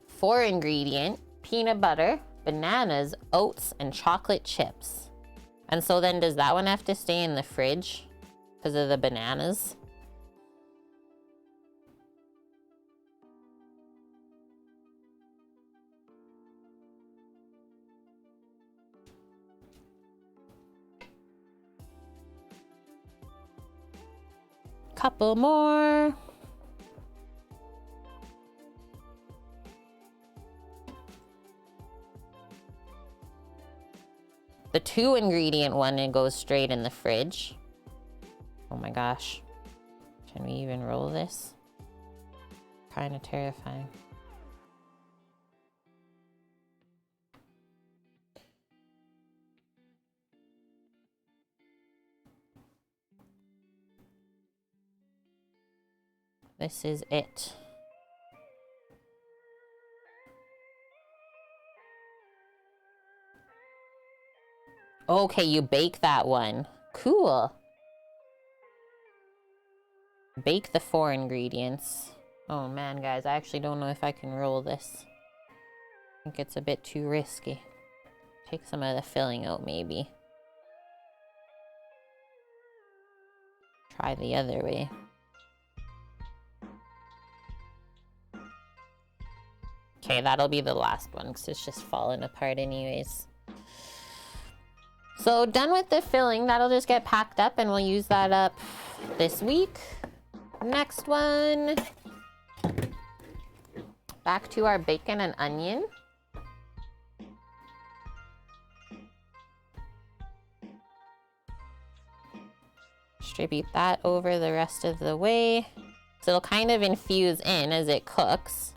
4 ingredient, peanut butter, bananas, oats, and chocolate chips. And so then does that one have to stay in the fridge because of the bananas? Couple more. The 2-ingredient one, it goes straight in the fridge. Oh my gosh. Can we even roll this? Kind of terrifying. This is it. Okay, you bake that one. Cool. Bake the 4 ingredients. Oh man, guys, I actually don't know if I can roll this. I think it's a bit too risky. Take some of the filling out, maybe. Try the other way. Okay, that'll be the last one because it's just falling apart anyways. So done with the filling, that'll just get packed up and we'll use that up this week. Next one. Back to our bacon and onion. Distribute that over the rest of the way. So it'll kind of infuse in as it cooks.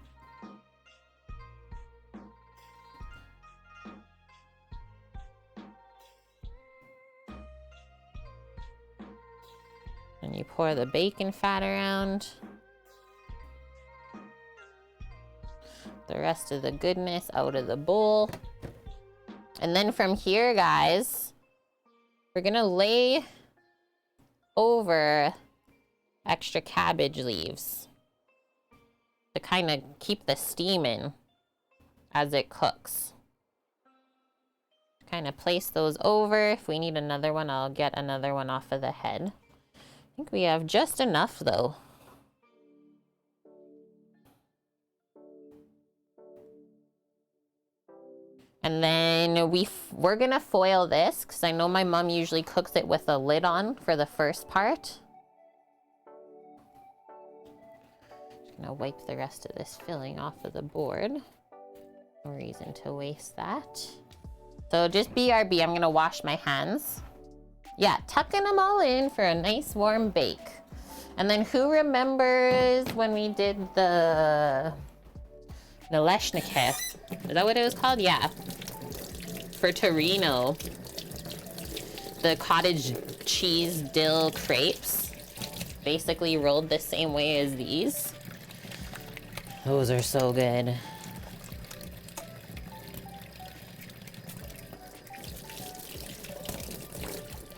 And you pour the bacon fat around. The rest of the goodness out of the bowl. And then from here, guys, we're gonna lay over extra cabbage leaves to kind of keep the steam in as it cooks. Kind of place those over. If we need another one, I'll get another one off of the head. I think we have just enough though. And then we're gonna foil this because I know my mom usually cooks it with a lid on for the first part. Just gonna wipe the rest of this filling off of the board. No reason to waste that. So just BRB, I'm gonna wash my hands. Yeah, tucking them all in for a nice warm bake. And then who remembers when we did the Naleshnikov? Is that what it was called? Yeah. For Torino. The cottage cheese dill crepes. Basically rolled the same way as these. Those are so good.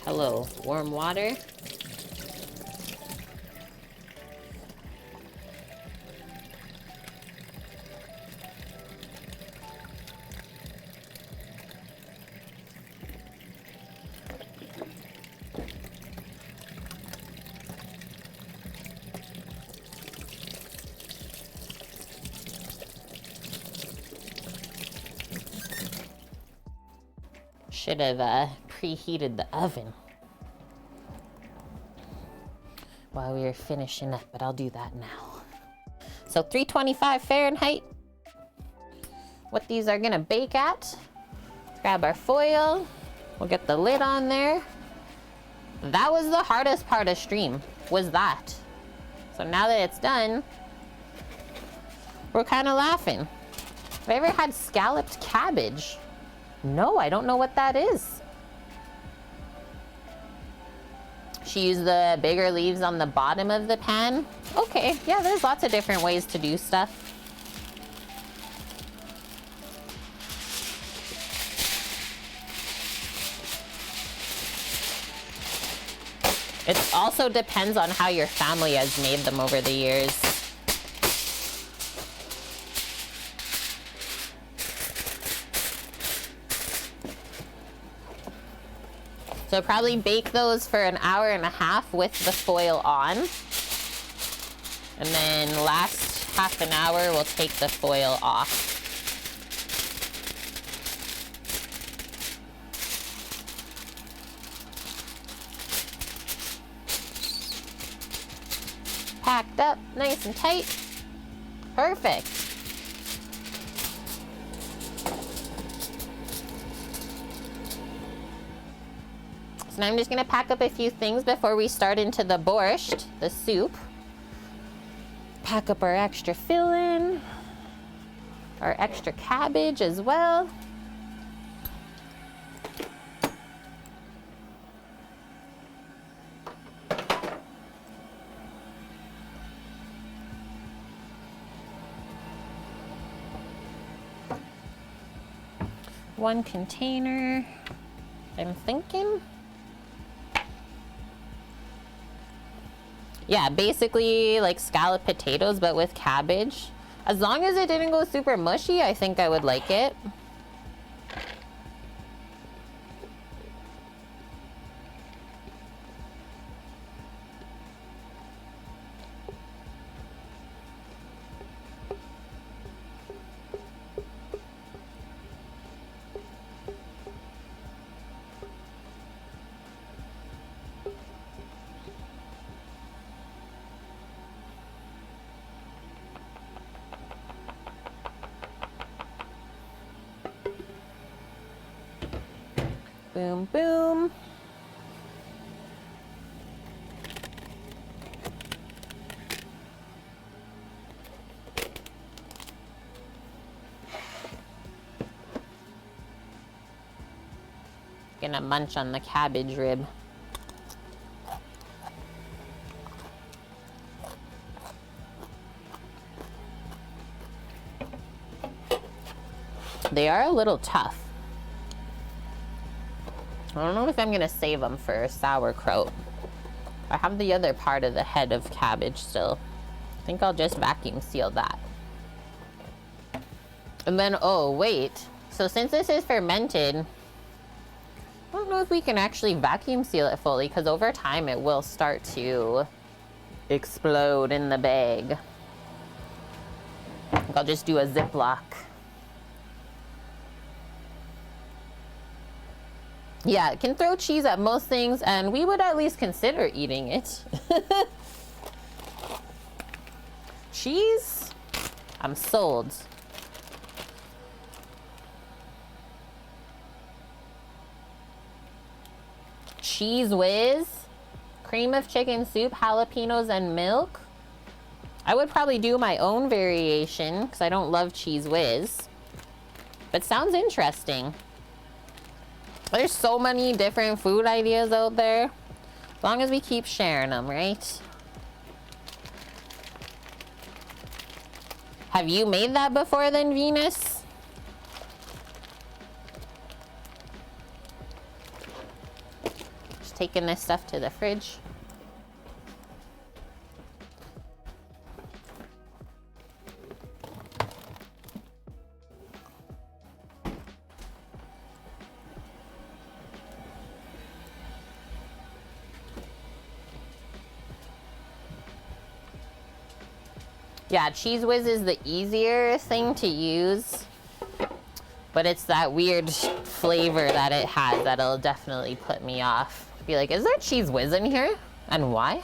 Hello, warm water. Should have preheated the oven while we were finishing up, but I'll do that now. So 325 Fahrenheit. What these are gonna bake at. Grab our foil. We'll get the lid on there. That was the hardest part of stream, was that. So now that it's done, we're kind of laughing. Have I ever had scalloped cabbage? No, I don't know what that is. She used the bigger leaves on the bottom of the pan. Okay, yeah, there's lots of different ways to do stuff. It also depends on how your family has made them over the years. So probably bake those for an hour and a half with the foil on. And then last half an hour, we'll take the foil off. Packed up, nice and tight. Perfect. So now I'm just gonna pack up a few things before we start into the borscht, the soup. Pack up our extra filling, our extra cabbage as well. One container, I'm thinking. Yeah, basically like scalloped potatoes, but with cabbage. As long as it didn't go super mushy, I think I would like it. Boom, boom. Gonna munch on the cabbage rib. They are a little tough. I don't know if I'm gonna save them for sauerkraut. I have the other part of the head of cabbage still. I think I'll just vacuum seal that. And then, oh wait. So since this is fermented, I don't know if we can actually vacuum seal it fully, because over time it will start to explode in the bag. I think I'll just do a Ziploc. Yeah, it can throw cheese at most things, and we would at least consider eating it. Cheese? I'm sold. Cheese whiz, cream of chicken soup, jalapenos, and milk. I would probably do my own variation, because I don't love cheese whiz. But sounds interesting. There's so many different food ideas out there. As long as we keep sharing them, right? Have you made that before then, Venus? Just taking this stuff to the fridge. Yeah, Cheese Whiz is the easier thing to use, but it's that weird flavor that it has that'll definitely put me off. Be like, is there Cheese Whiz in here? And why?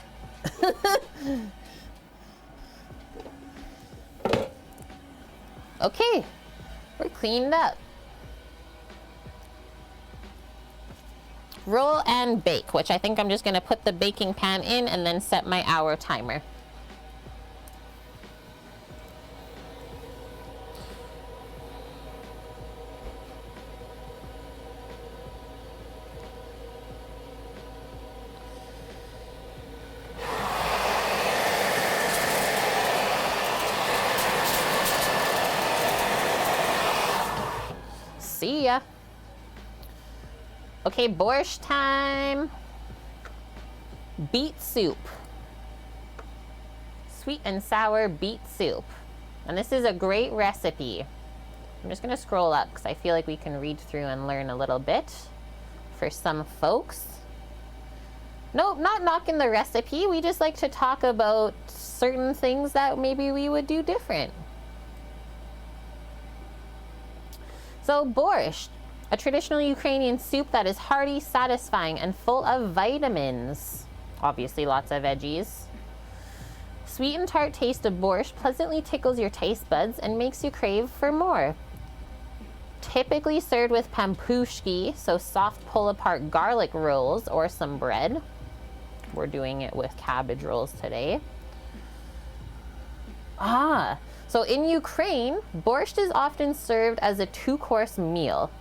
Okay, we're cleaned up. Roll and bake, which I think I'm just gonna put the baking pan in and then set my hour timer. See ya. Okay, borscht time. Beet soup. Sweet and sour beet soup. And this is a great recipe. I'm just gonna scroll up because I feel like we can read through and learn a little bit for some folks. Nope, not knocking the recipe. We just like to talk about certain things that maybe we would do different. So borscht, a traditional Ukrainian soup that is hearty, satisfying, and full of vitamins. Obviously lots of veggies. Sweet and tart taste of borscht pleasantly tickles your taste buds and makes you crave for more. Typically served with pampushki, so soft pull-apart garlic rolls or some bread. We're doing it with cabbage rolls today. So in Ukraine, borscht is often served as a 2-course meal.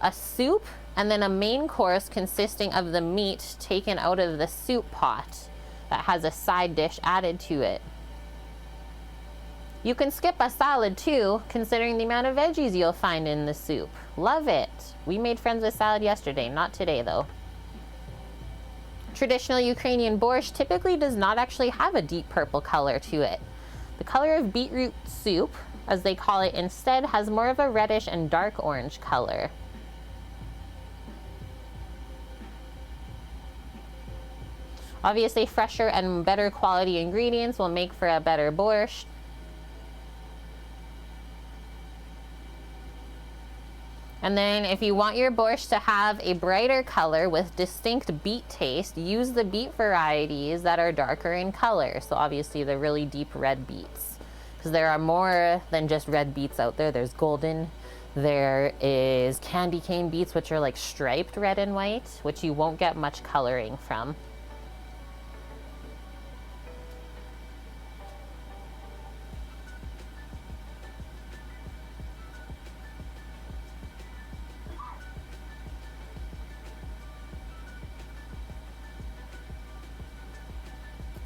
A soup and then a main course consisting of the meat taken out of the soup pot that has a side dish added to it. You can skip a salad too, considering the amount of veggies you'll find in the soup. Love it. We made friends with salad yesterday, not today though. Traditional Ukrainian borscht typically does not actually have a deep purple color to it. The color of beetroot soup, as they call it, instead has more of a reddish and dark orange color. Obviously, fresher and better quality ingredients will make for a better borscht. And then if you want your borscht to have a brighter color with distinct beet taste, use the beet varieties that are darker in color. So obviously the really deep red beets, because there are more than just red beets out there. There's golden, there is candy cane beets, which are like striped red and white, which you won't get much coloring from.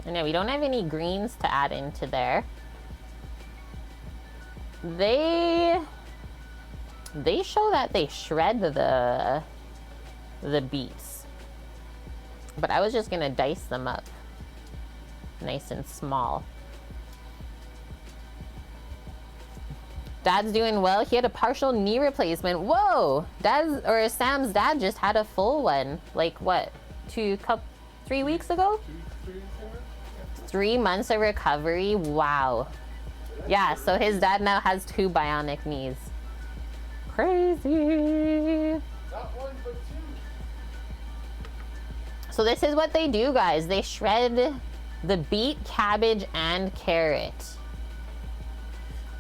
And yeah, we don't have any greens to add into there. They show that they shred the beets, but I was just gonna dice them up nice and small. Dad's doing well. He had a partial knee replacement. Whoa! Sam's dad just had a full one. Like what? 3 weeks ago? 3 months of recovery. Wow. Yeah, so his dad now has 2 bionic knees. Crazy. Not 1, but 2. So this is what they do, guys. They shred the beet, cabbage, and carrot.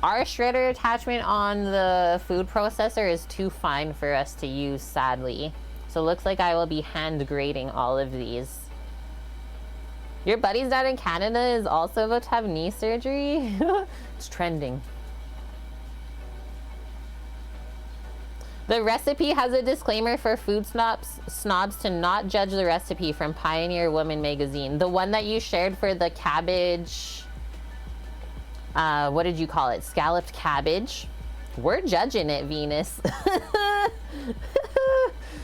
Our shredder attachment on the food processor is too fine for us to use, sadly. So it looks like I will be hand grating all of these. Your buddy's dad in Canada is also about to have knee surgery. It's trending. The recipe has a disclaimer for food snobs to not judge the recipe from Pioneer Woman magazine. The one that you shared for the cabbage, what did you call it? Scalloped cabbage. We're judging it, Venus.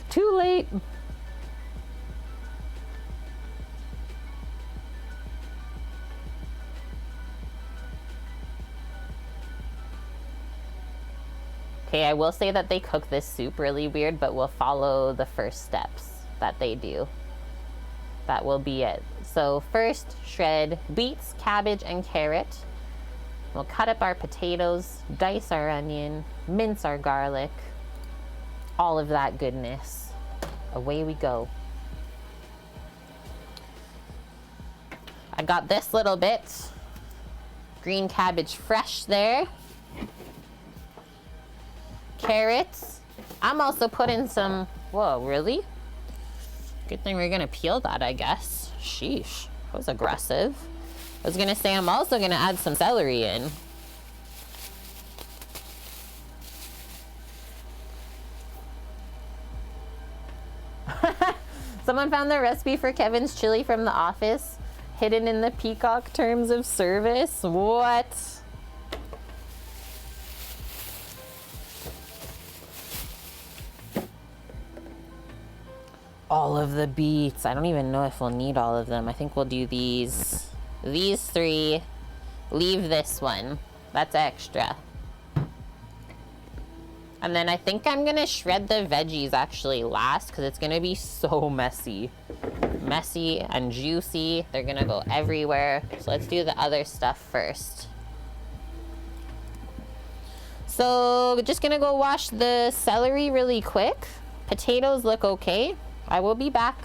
Too late. Okay, I will say that they cook this soup really weird, but we'll follow the first steps that they do. That will be it. So first, shred beets, cabbage, and carrot. We'll cut up our potatoes, dice our onion, mince our garlic, all of that goodness. Away we go. I got this little bit. Green cabbage fresh there. Carrots. I'm also putting some, whoa, really? Good thing we're gonna peel that, I guess. Sheesh, that was aggressive. I was gonna say I'm also gonna add some celery in. Someone found the recipe for Kevin's chili from The Office, hidden in the Peacock terms of service. What? All of the beets. I don't even know if we'll need all of them. I think we'll do these 3, leave this one. That's extra. And then I think I'm gonna shred the veggies actually last, because it's gonna be so messy. Messy and juicy. They're gonna go everywhere. So let's do the other stuff first. So just gonna go wash the celery really quick. Potatoes look okay. I will be back.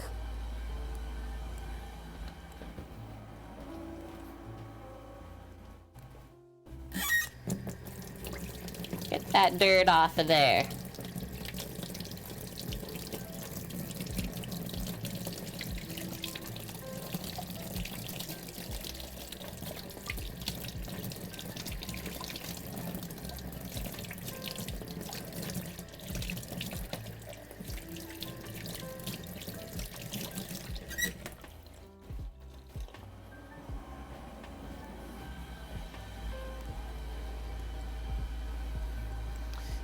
Get that dirt off of there.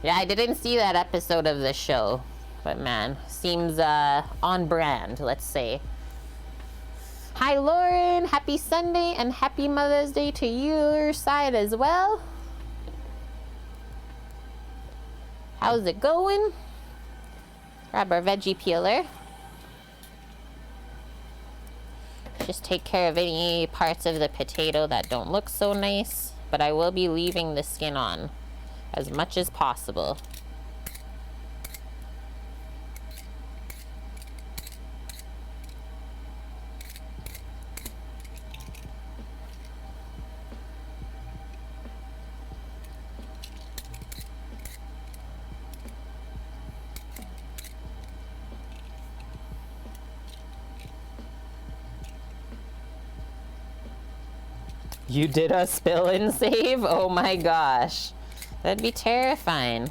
Yeah, I didn't see that episode of the show, but man, seems on brand, let's say. Hi, Lauren. Happy Sunday and happy Mother's Day to your side as well. How's it going? Grab our veggie peeler. Just take care of any parts of the potato that don't look so nice, but I will be leaving the skin on as much as possible. You did a spill and save? Oh my gosh. That'd be terrifying.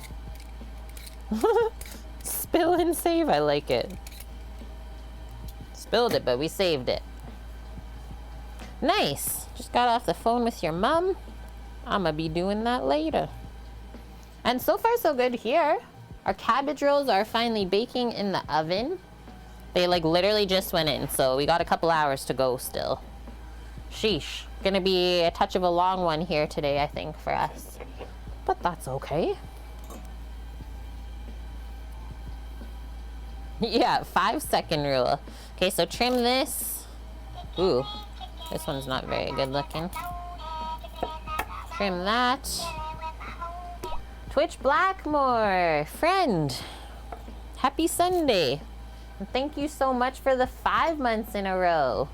Spill and save, I like it. Spilled it, but we saved it. Nice. Just got off the phone with your mom. I'ma be doing that later. And so far so good here. Our cabbage rolls are finally baking in the oven. They like literally just went in, so we got a couple hours to go still. Sheesh. Gonna be a touch of a long one here today, I think, for us. But that's okay. Yeah, 5-second rule. Okay, so trim this. Ooh, this one's not very good looking. Trim that. Twitch Blackmore, friend. Happy Sunday. And thank you so much for the 5 months in a row.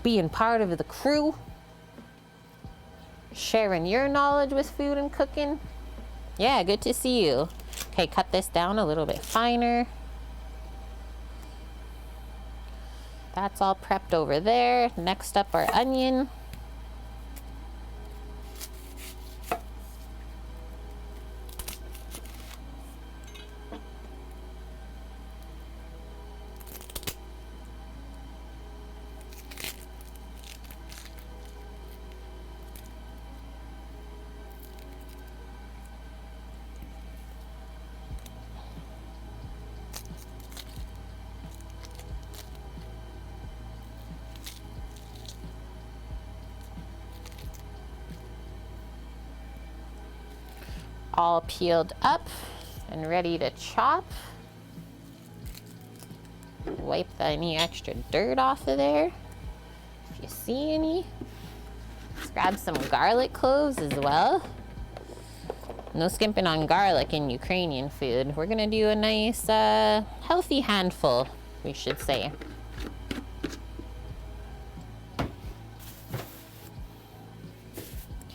Being part of the crew. Sharing your knowledge with food and cooking. Yeah, good to see you. Okay, cut this down a little bit finer. That's all prepped over there. Next up, our onion. All peeled up and ready to chop. Wipe any extra dirt off of there if you see any. Let's grab some garlic cloves as well. No skimping on garlic in Ukrainian food. We're gonna do a nice healthy handful, we should say.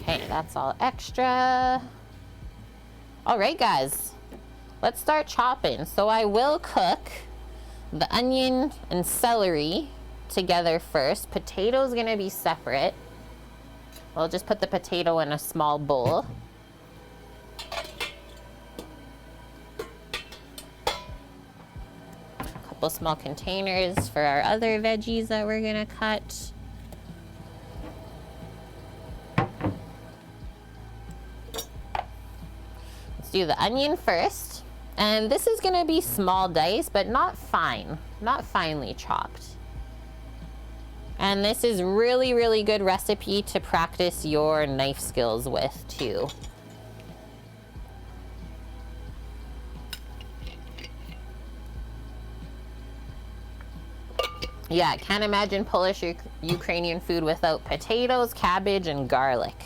Okay, that's all extra. All right, guys, let's start chopping. So I will cook the onion and celery together first. Potato's gonna be separate. We'll just put the potato in a small bowl. A couple small containers for our other veggies that we're gonna cut. Do the onion first, and this is gonna be small dice, but not fine, not finely chopped. And this is really, really good recipe to practice your knife skills with too. Yeah, can't imagine Polish Ukrainian food without potatoes, cabbage, and garlic.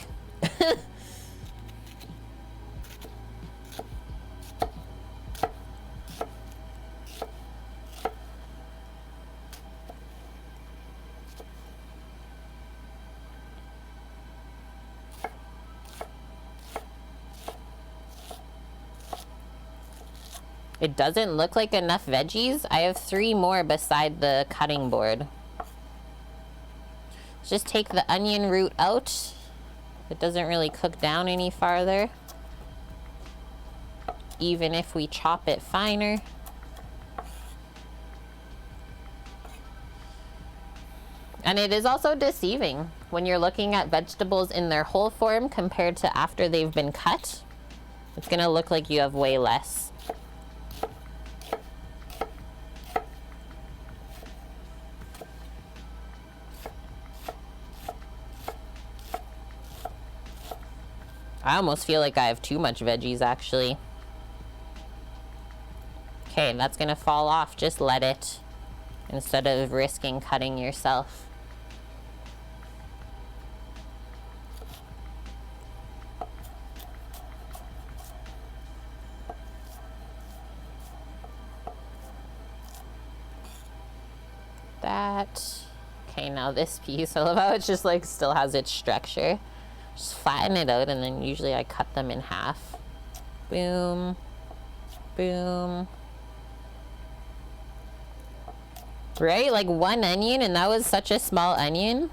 It doesn't look like enough veggies. I have 3 more beside the cutting board. Just take the onion root out. It doesn't really cook down any farther, even if we chop it finer. And it is also deceiving when you're looking at vegetables in their whole form compared to after they've been cut. It's gonna look like you have way less. I almost feel like I have too much veggies, actually. Okay, that's gonna fall off. Just let it, instead of risking cutting yourself. That. Okay, now this piece, I love how it just like still has its structure. Just flatten it out, and then usually I cut them in half. Boom, boom. Right? Like 1 onion, and that was such a small onion.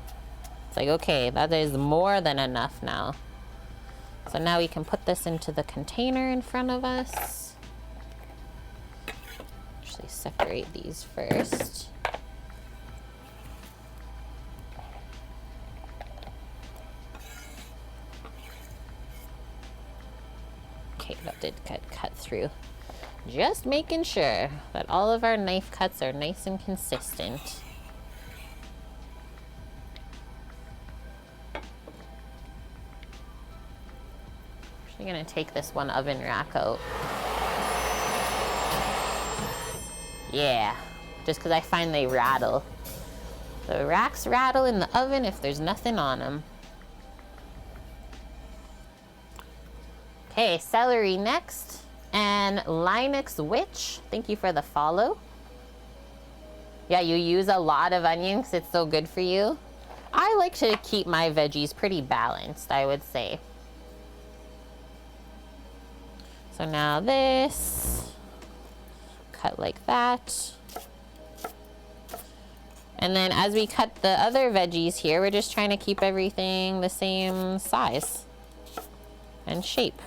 It's like, okay, that is more than enough now. So now we can put this into the container in front of us. Actually, separate these first. Okay, that did cut through. Just making sure that all of our knife cuts are nice and consistent. Actually gonna take this one oven rack out. Yeah, just because I find they rattle. The racks rattle in the oven if there's nothing on them. Okay, celery next. And Linux Witch, thank you for the follow. Yeah, you use a lot of onion because it's so good for you. I like to keep my veggies pretty balanced, I would say. So now this, cut like that. And then as we cut the other veggies here, we're just trying to keep everything the same size and shape,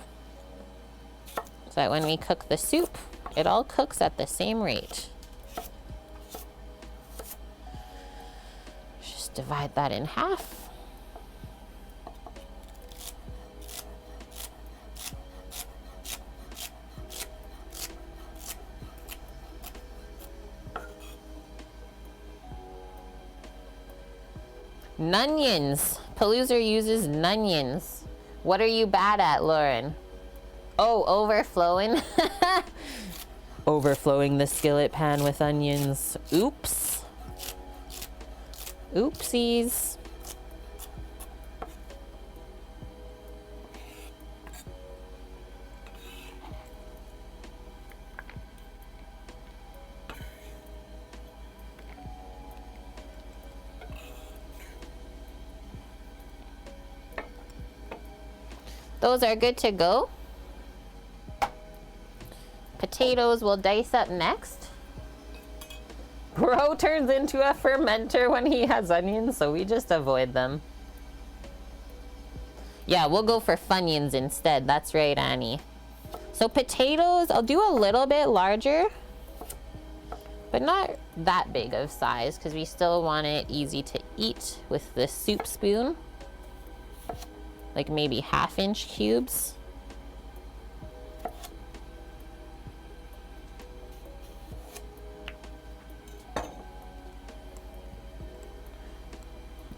so that when we cook the soup, it all cooks at the same rate. Just divide that in half. Nunions. Palooza uses nunions. What are you bad at, Lauren? Oh, overflowing. Overflowing the skillet pan with onions. Oops. Oopsies. Those are good to go. Potatoes we'll dice up next. Bro turns into a fermenter when he has onions, so we just avoid them. Yeah, we'll go for Funyuns instead. That's right, Annie. So potatoes, I'll do a little bit larger, but not that big of size, because we still want it easy to eat with the soup spoon. Like maybe 1/2-inch cubes.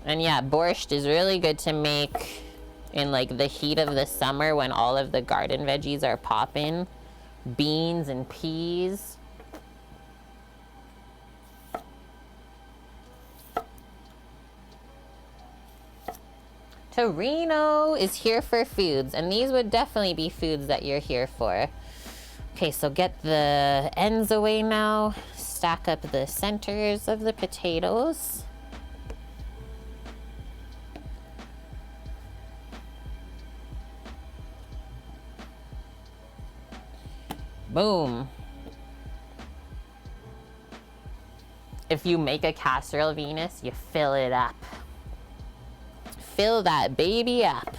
And yeah, borscht is really good to make in like the heat of the summer when all of the garden veggies are popping. Beans and peas. Torino is here for foods, and these would definitely be foods that you're here for. Okay, so get the ends away now. Stack up the centers of the potatoes. Boom. If you make a casserole, Venus, you fill it up. Fill that baby up.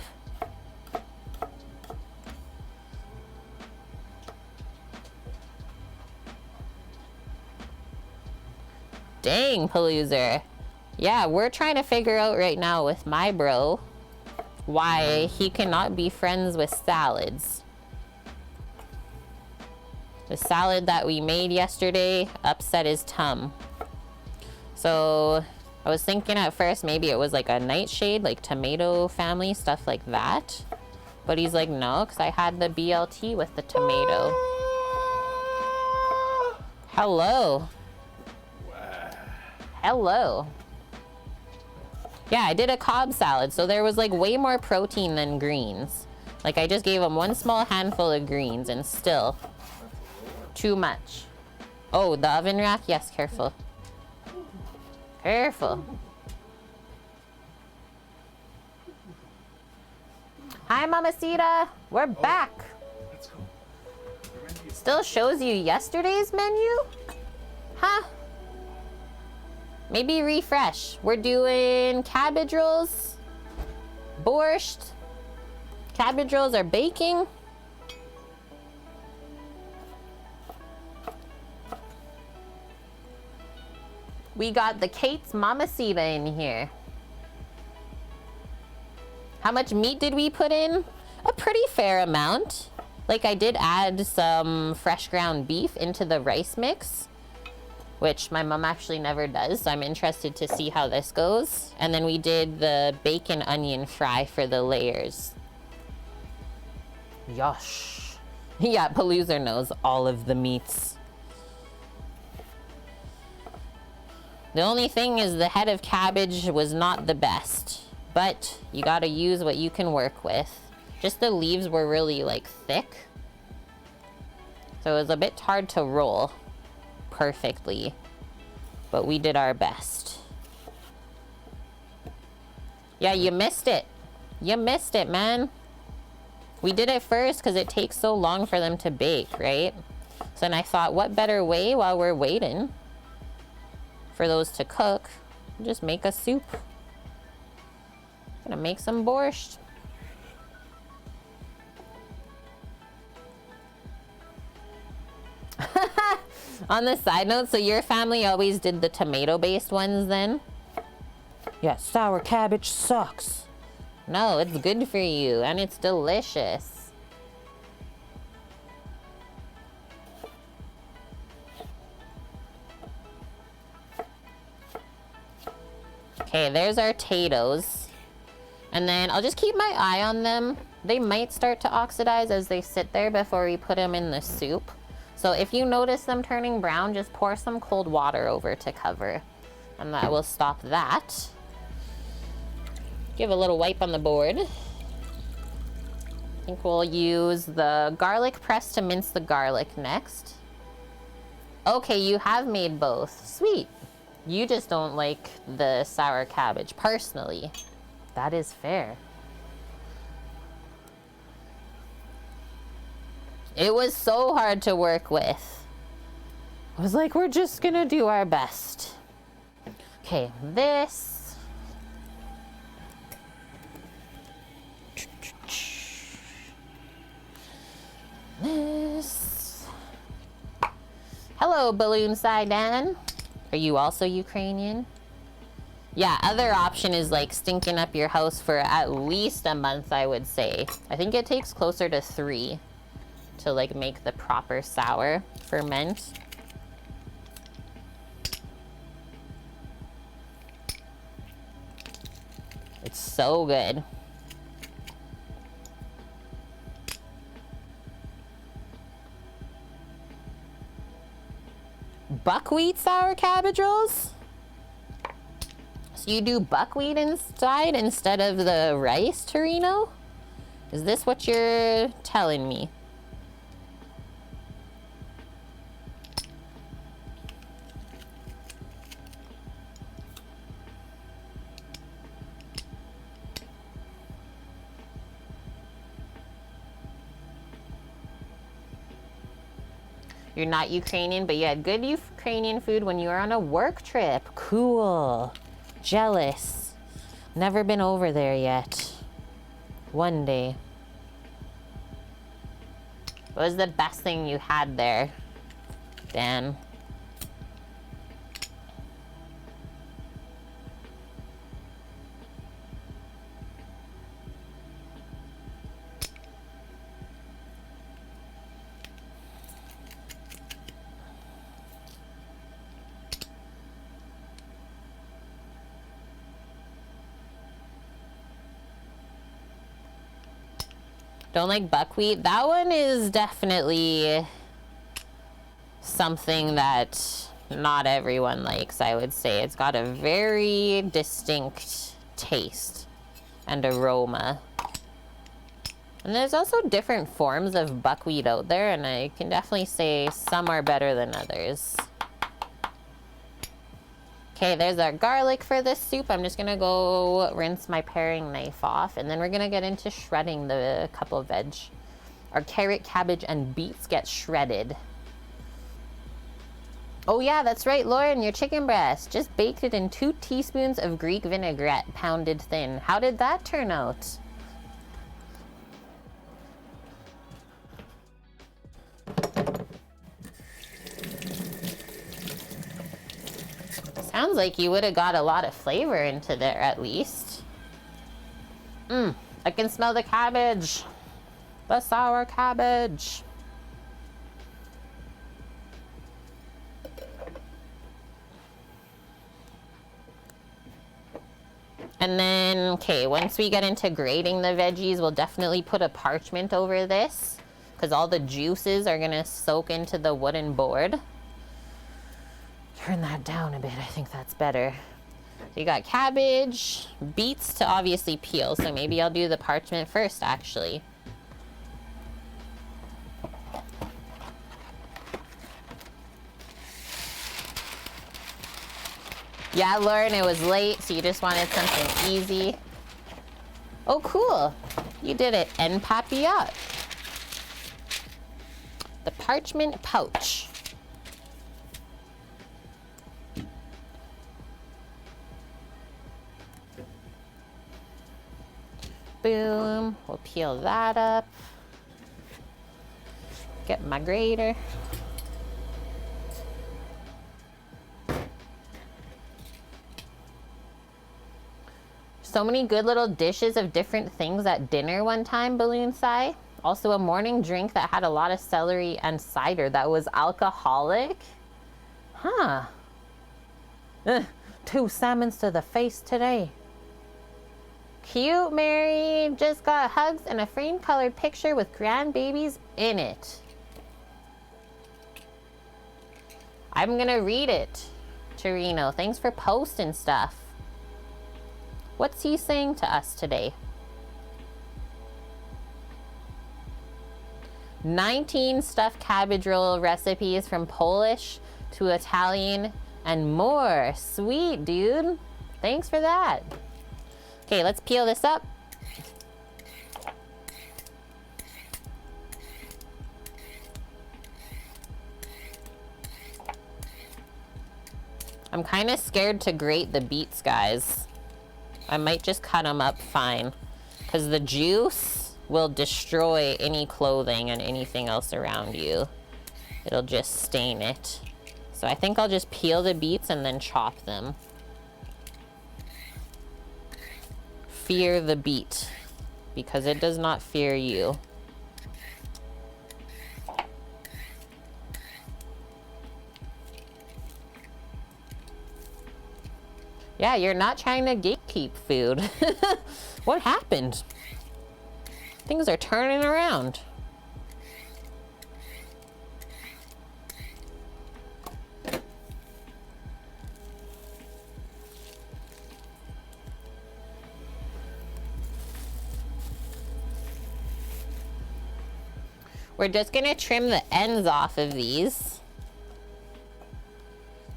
Dang, Paloozer. Yeah, we're trying to figure out right now with my bro why he cannot be friends with salads. The salad that we made yesterday upset his tum. So I was thinking at first maybe it was like a nightshade, like tomato family, stuff like that. But he's like, no, because I had the BLT with the tomato. Hello. Hello. Yeah, I did a Cobb salad, so there was like way more protein than greens. Like I just gave him one small handful of greens and still too much. Oh, the oven rack? Yes, careful. Careful. Hi, Mamacita. We're back. Let's go. Still shows you yesterday's menu? Huh? Maybe refresh. We're doing cabbage rolls, borscht. Cabbage rolls are baking. We got the Kate's Mamacita in here. How much meat did we put in? A pretty fair amount. Like I did add some fresh ground beef into the rice mix, which my mom actually never does, so I'm interested to see how this goes. And then we did the bacon onion fry for the layers. Yosh. Yeah, Paloozer knows all of the meats. The only thing is the head of cabbage was not the best, but you gotta use what you can work with. Just the leaves were really like thick, so it was a bit hard to roll perfectly, but we did our best. Yeah, you missed it. You missed it, man. We did it first because it takes so long for them to bake, right? So then I thought, what better way while we're waiting for those to cook? Just make a soup. Gonna make some borscht. On the side note, so your family always did the tomato-based ones then? Yeah, sour cabbage sucks. No, it's good for you and it's delicious. Okay, there's our potatoes. And then I'll just keep my eye on them. They might start to oxidize as they sit there before we put them in the soup. So if you notice them turning brown, just pour some cold water over to cover. And that will stop that. Give a little wipe on the board. I think we'll use the garlic press to mince the garlic next. Okay, you have made both. Sweet. You just don't like the sour cabbage personally. That is fair. It was so hard to work with. I was like, we're just gonna do our best. Okay, this. This. Hello, Balloon Sidan. Are you also Ukrainian? Yeah, other option is like stinking up your house for at least a month, I would say. I think it takes closer to 3 to like make the proper sour ferment. It's so good. Buckwheat sour cabbage rolls? So you do buckwheat inside instead of the rice, Torino? Is this what you're telling me? You're not Ukrainian, but you had good Ukrainian food when you were on a work trip. Cool. Jealous. Never been over there yet. One day. What was the best thing you had there, Dan? Don't like buckwheat? That one is definitely something that not everyone likes, I would say. It's got a very distinct taste and aroma. And there's also different forms of buckwheat out there, and I can definitely say some are better than others. Okay, there's our garlic for this soup. I'm just gonna go rinse my paring knife off, and then we're gonna get into shredding the couple of veg. Our carrot, cabbage, and beets get shredded. Oh yeah, that's right, Lauren, your chicken breast. Just baked it in 2 teaspoons of Greek vinaigrette, pounded thin. How did that turn out? Sounds like you would have got a lot of flavor into there at least. I can smell the cabbage. The sour cabbage. And then, okay, once we get into grating the veggies, we'll definitely put a parchment over this because all the juices are gonna soak into the wooden board. Turn that down a bit, I think that's better. So you got cabbage, beets to obviously peel, so maybe I'll do the parchment first, actually. Yeah, Lauren, it was late, so you just wanted something easy. Oh, cool. You did it en papillote. The parchment pouch. Boom. We'll peel that up. Get my grater. So many good little dishes of different things at dinner one time, Balloon Sai. Also a morning drink that had a lot of celery and cider that was alcoholic. Huh. 2 salmons to the face today. Cute, Mary. Just got hugs and a frame colored picture with grandbabies in it. I'm gonna read it, Torino. Thanks for posting stuff. What's he saying to us today? 19 stuffed cabbage roll recipes from Polish to Italian and more. Sweet, dude. Thanks for that. Okay, let's peel this up. I'm kind of scared to grate the beets, guys. I might just cut them up fine, because the juice will destroy any clothing and anything else around you. It'll just stain it. So I think I'll just peel the beets and then chop them. Fear the beet, because it does not fear you. Yeah, you're not trying to gatekeep food. What happened? Things are turning around. We're just gonna trim the ends off of these,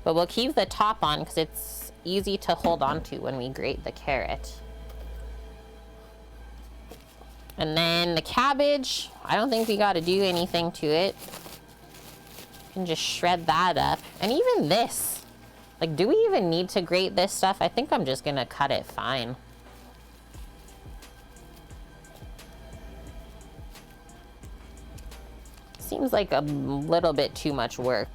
but we'll keep the top on because it's easy to hold on to when we grate the carrot. And then the cabbage, I don't think we got to do anything to it. Can just shred that up. And even this. Like, do we even need to grate this stuff? I think I'm just gonna cut it fine. Seems like a little bit too much work.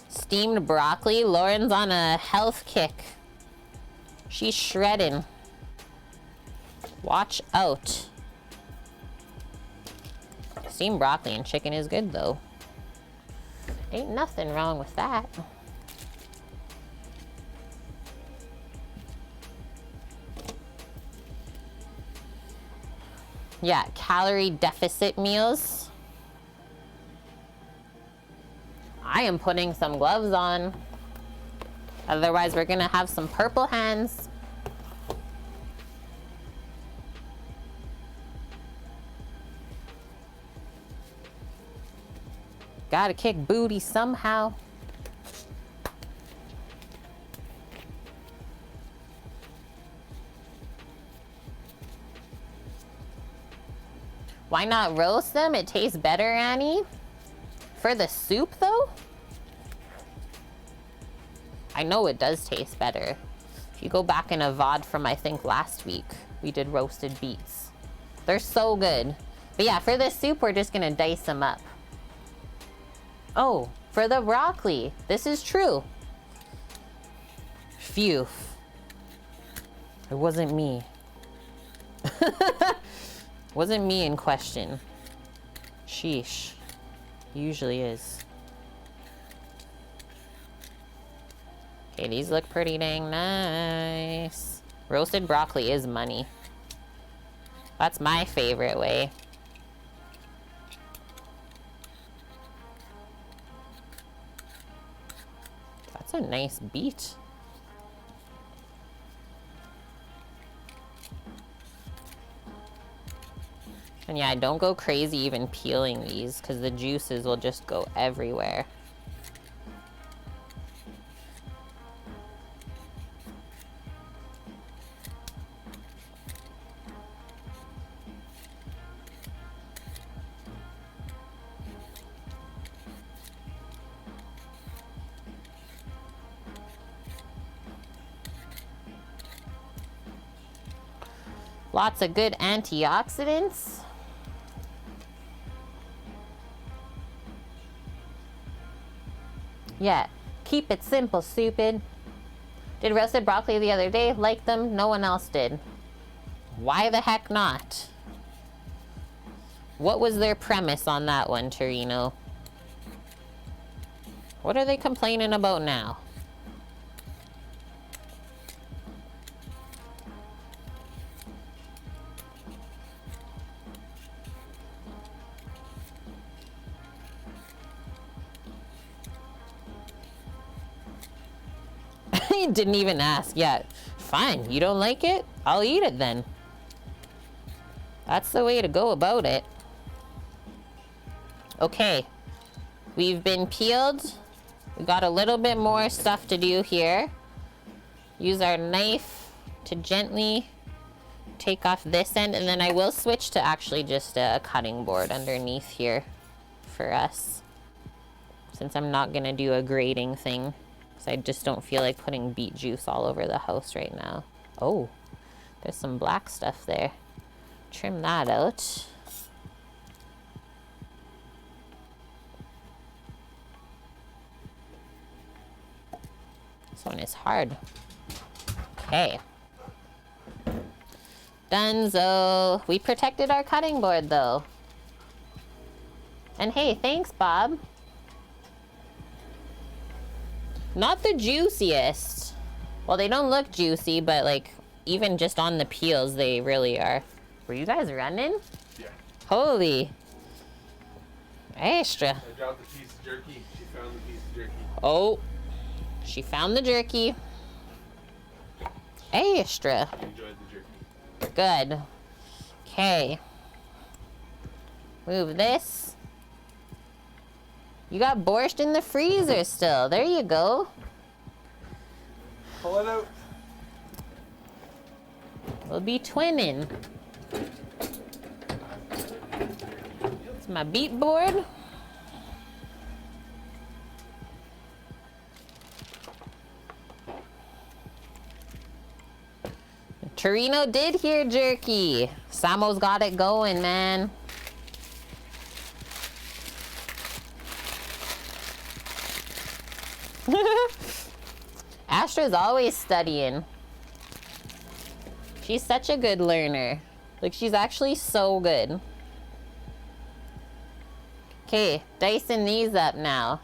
Steamed broccoli. Lauren's on a health kick. She's shredding. Watch out. Steamed broccoli and chicken is good though. Ain't nothing wrong with that. Yeah, calorie deficit meals. I am putting some gloves on. Otherwise, we're gonna have some purple hands. Gotta kick booty somehow. Why not roast them? It tastes better, Annie. For the soup, though? I know it does taste better. If you go back in a VOD from, I think, last week, we did roasted beets. They're so good. But yeah, for the soup, we're just gonna dice them up. Oh, for the broccoli. This is true. Phew. It wasn't me. Wasn't me in question. Sheesh. Usually is. Okay, these look pretty dang nice. Roasted broccoli is money. That's my favorite way. That's a nice beet. And yeah, don't go crazy even peeling these because the juices will just go everywhere. Lots of good antioxidants. Yeah, keep it simple, stupid. Did roasted broccoli the other day, liked them, no one else did. Why the heck not? What was their premise on that one, Torino? What are they complaining about now? Didn't even ask. Yeah, fine. You don't like it? I'll eat it then. That's the way to go about it. Okay. We've been peeled. We got a little bit more stuff to do here. Use our knife to gently take off this end, and then I will switch to actually just a cutting board underneath here for us, since I'm not gonna do a grating thing. I just don't feel like putting beet juice all over the house right now. Oh, there's some black stuff there. Trim that out. This one is hard. Okay. Dunzo. We protected our cutting board though. And hey, thanks, Bob. Not the juiciest. Well, they don't look juicy, but like, even just on the peels, they really are. Were you guys running? Yeah. Holy. Extra. I dropped the piece of jerky. She found the piece of jerky. Oh. She found the jerky. Extra. She enjoyed the jerky. Good. Okay. Move this. You got borscht in the freezer still. There you go. Pull it out. We'll be twinning. It's my beat board. Torino did hear jerky. Samo's got it going, man. Astra's always studying. She's such a good learner. Like, she's actually so good. Okay, dicing these up now.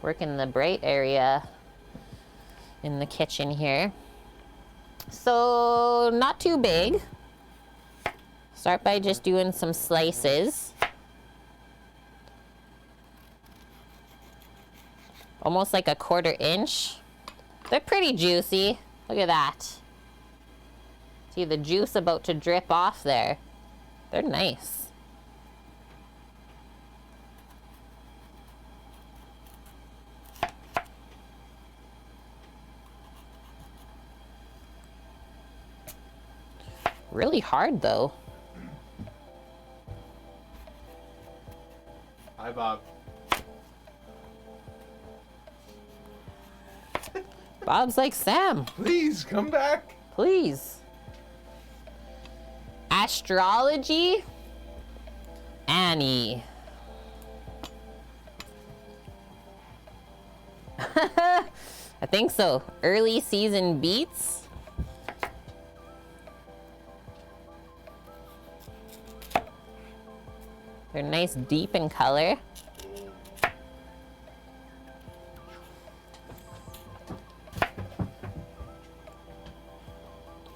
Working the bright area in the kitchen here. So, not too big. Start by just doing some slices. Almost like a 1/4 inch. They're pretty juicy. Look at that. See the juice about to drip off there. They're nice. Really hard though. Hi, Bob. Bob's like, Sam. Please come back. Please. Astrology. Annie. I think so. Early season beets. They're nice deep in color.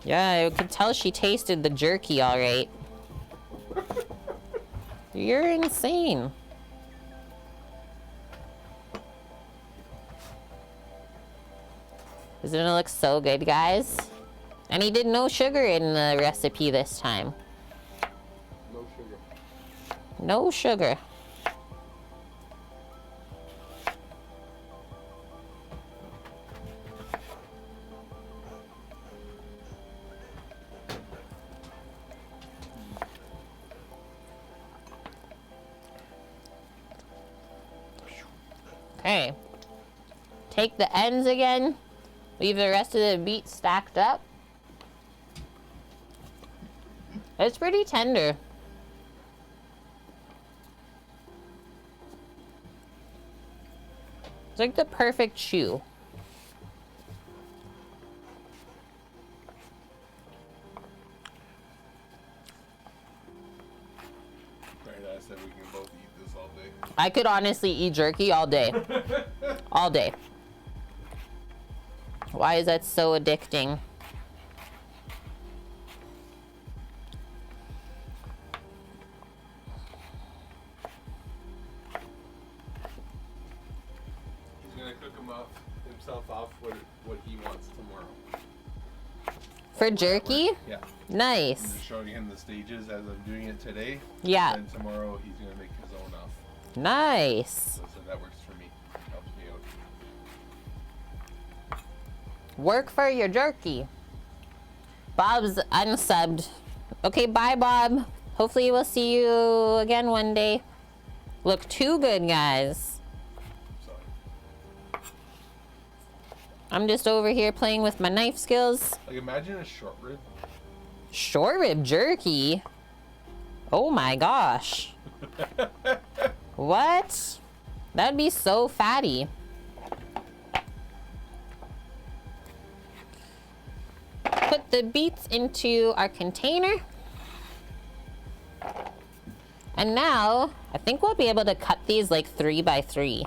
Yeah, I could tell she tasted the jerky all right. You're insane. Isn't it look so good, guys? And he did no sugar in the recipe this time. No sugar. No sugar. Okay. Take the ends again. Leave the rest of the beet stacked up. It's pretty tender. It's like the perfect chew. Right, I said we can both eat this all day. I could honestly eat jerky all day. All day. Why is that so addicting? He's gonna cook himself off what he wants tomorrow. For jerky? Yeah. Nice. I'm just showing him the stages as I'm doing it today. Yeah. And tomorrow he's gonna make his own off. Nice. So that works for me. Helps me out. Work for your jerky. Bob's unsubbed. Okay, bye, Bob. Hopefully we'll see you again one day. Look too good, guys. Sorry. I'm just over here playing with my knife skills. Like, imagine a short rib. Short rib jerky? Oh my gosh. What? That'd be so fatty. Put the beets into our container. And now, I think we'll be able to cut these like 3 by 3.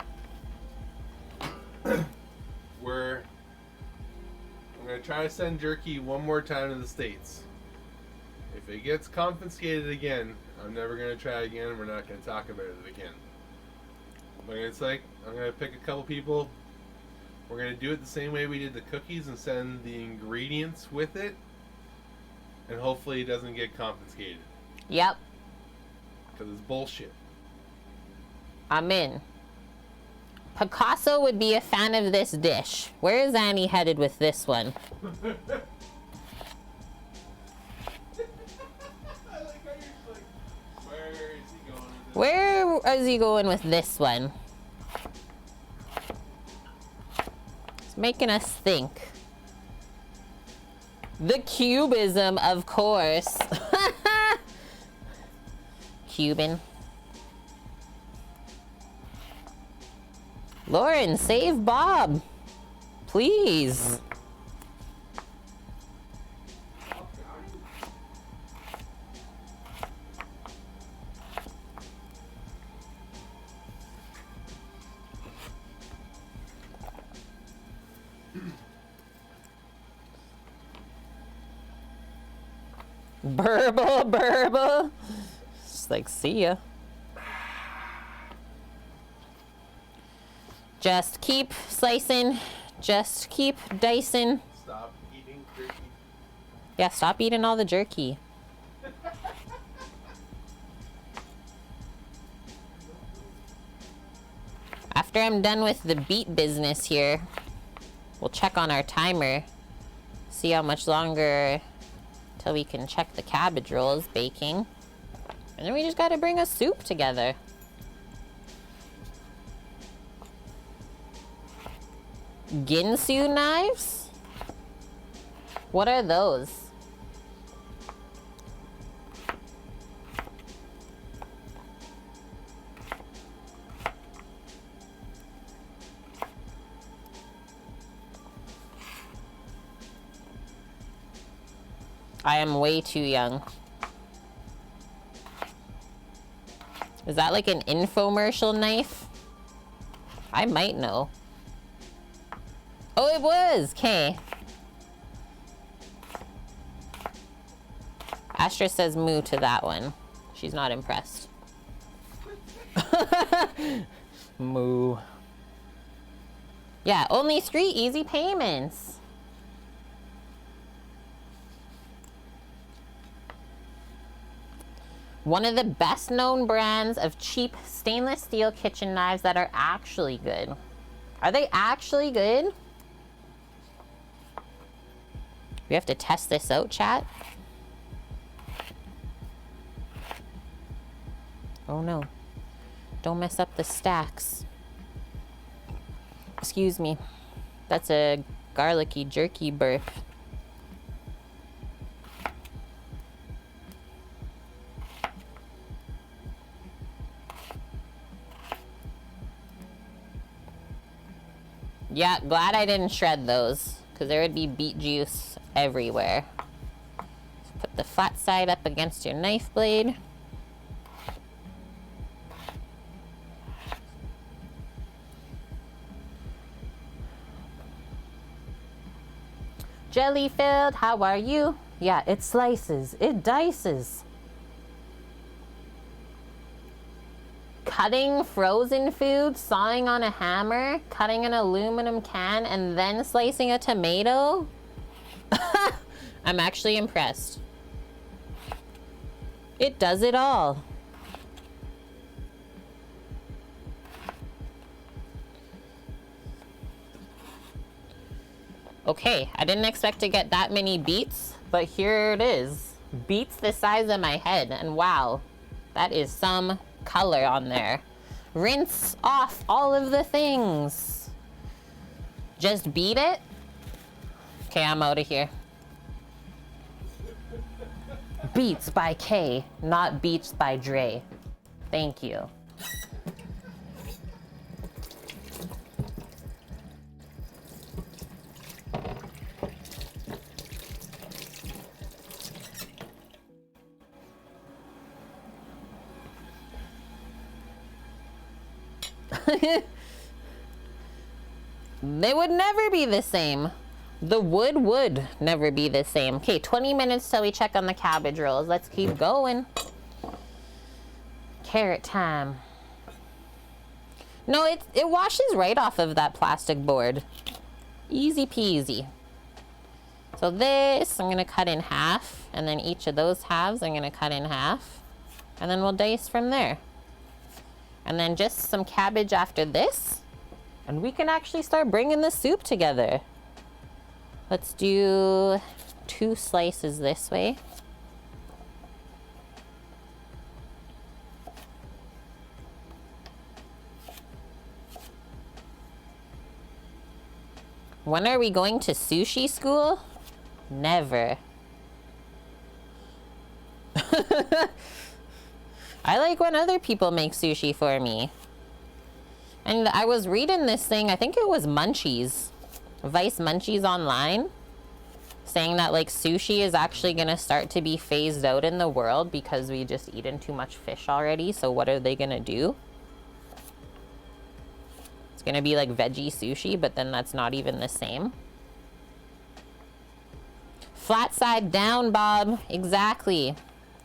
I'm gonna try to send jerky one more time to the States. If it gets confiscated again, I'm never gonna try again. We're not gonna talk about it again. But it's like, I'm gonna pick a couple people. We're gonna do it the same way we did the cookies and send the ingredients with it. And hopefully it doesn't get confiscated. Yep. Because it's bullshit. I'm in. Picasso would be a fan of this dish. Where is Annie headed with this one? Where is he going with this one? It's making us think. The cubism, of course. Cuban. Lauren, save Bob. Please. Burble. Just like, see ya. Just keep slicing. Just keep dicing. Stop eating jerky. Yeah, stop eating all the jerky. After I'm done with the beet business here, we'll check on our timer. See how much longer till we can check the cabbage rolls baking. And then we just gotta bring a soup together. Ginsu knives? What are those? I am way too young. Is that like an infomercial knife? I might know. Oh, it was! Okay. Astra says moo to that one. She's not impressed. Moo. Yeah, only 3 easy payments. One of the best known brands of cheap stainless steel kitchen knives that are actually good. Are they actually good? We have to test this out, chat. Oh no. Don't mess up the stacks. Excuse me. That's a garlicky jerky burp. Yeah, glad I didn't shred those, because there would be beet juice everywhere. So put the flat side up against your knife blade. Jelly-filled, how are you? Yeah, it slices, it dices. Cutting frozen food, sawing on a hammer, cutting an aluminum can, and then slicing a tomato? I'm actually impressed. It does it all. Okay, I didn't expect to get that many beets, but here it is. Beets the size of my head, and wow, that is some color on there. Rinse off all of the things. Just beat it. Okay, I'm out of here. Beats by K, not Beats by Dre. Thank you. They would never be the same. The wood would never be the same. Okay, 20 minutes till we check on the cabbage rolls. Let's keep going. Carrot time. No, it washes right off of that plastic board. Easy peasy. So this I'm gonna cut in half, and then each of those halves I'm gonna cut in half, and then we'll dice from there. And then just some cabbage after this. And we can actually start bringing the soup together. Let's do 2 slices this way. When are we going to sushi school? Never. I like when other people make sushi for me. And I was reading this thing, I think it was Munchies, Vice Munchies online, saying that like sushi is actually gonna start to be phased out in the world because we just eaten too much fish already. So what are they gonna do? It's gonna be like veggie sushi, but then that's not even the same. Flat side down, Bob. Exactly.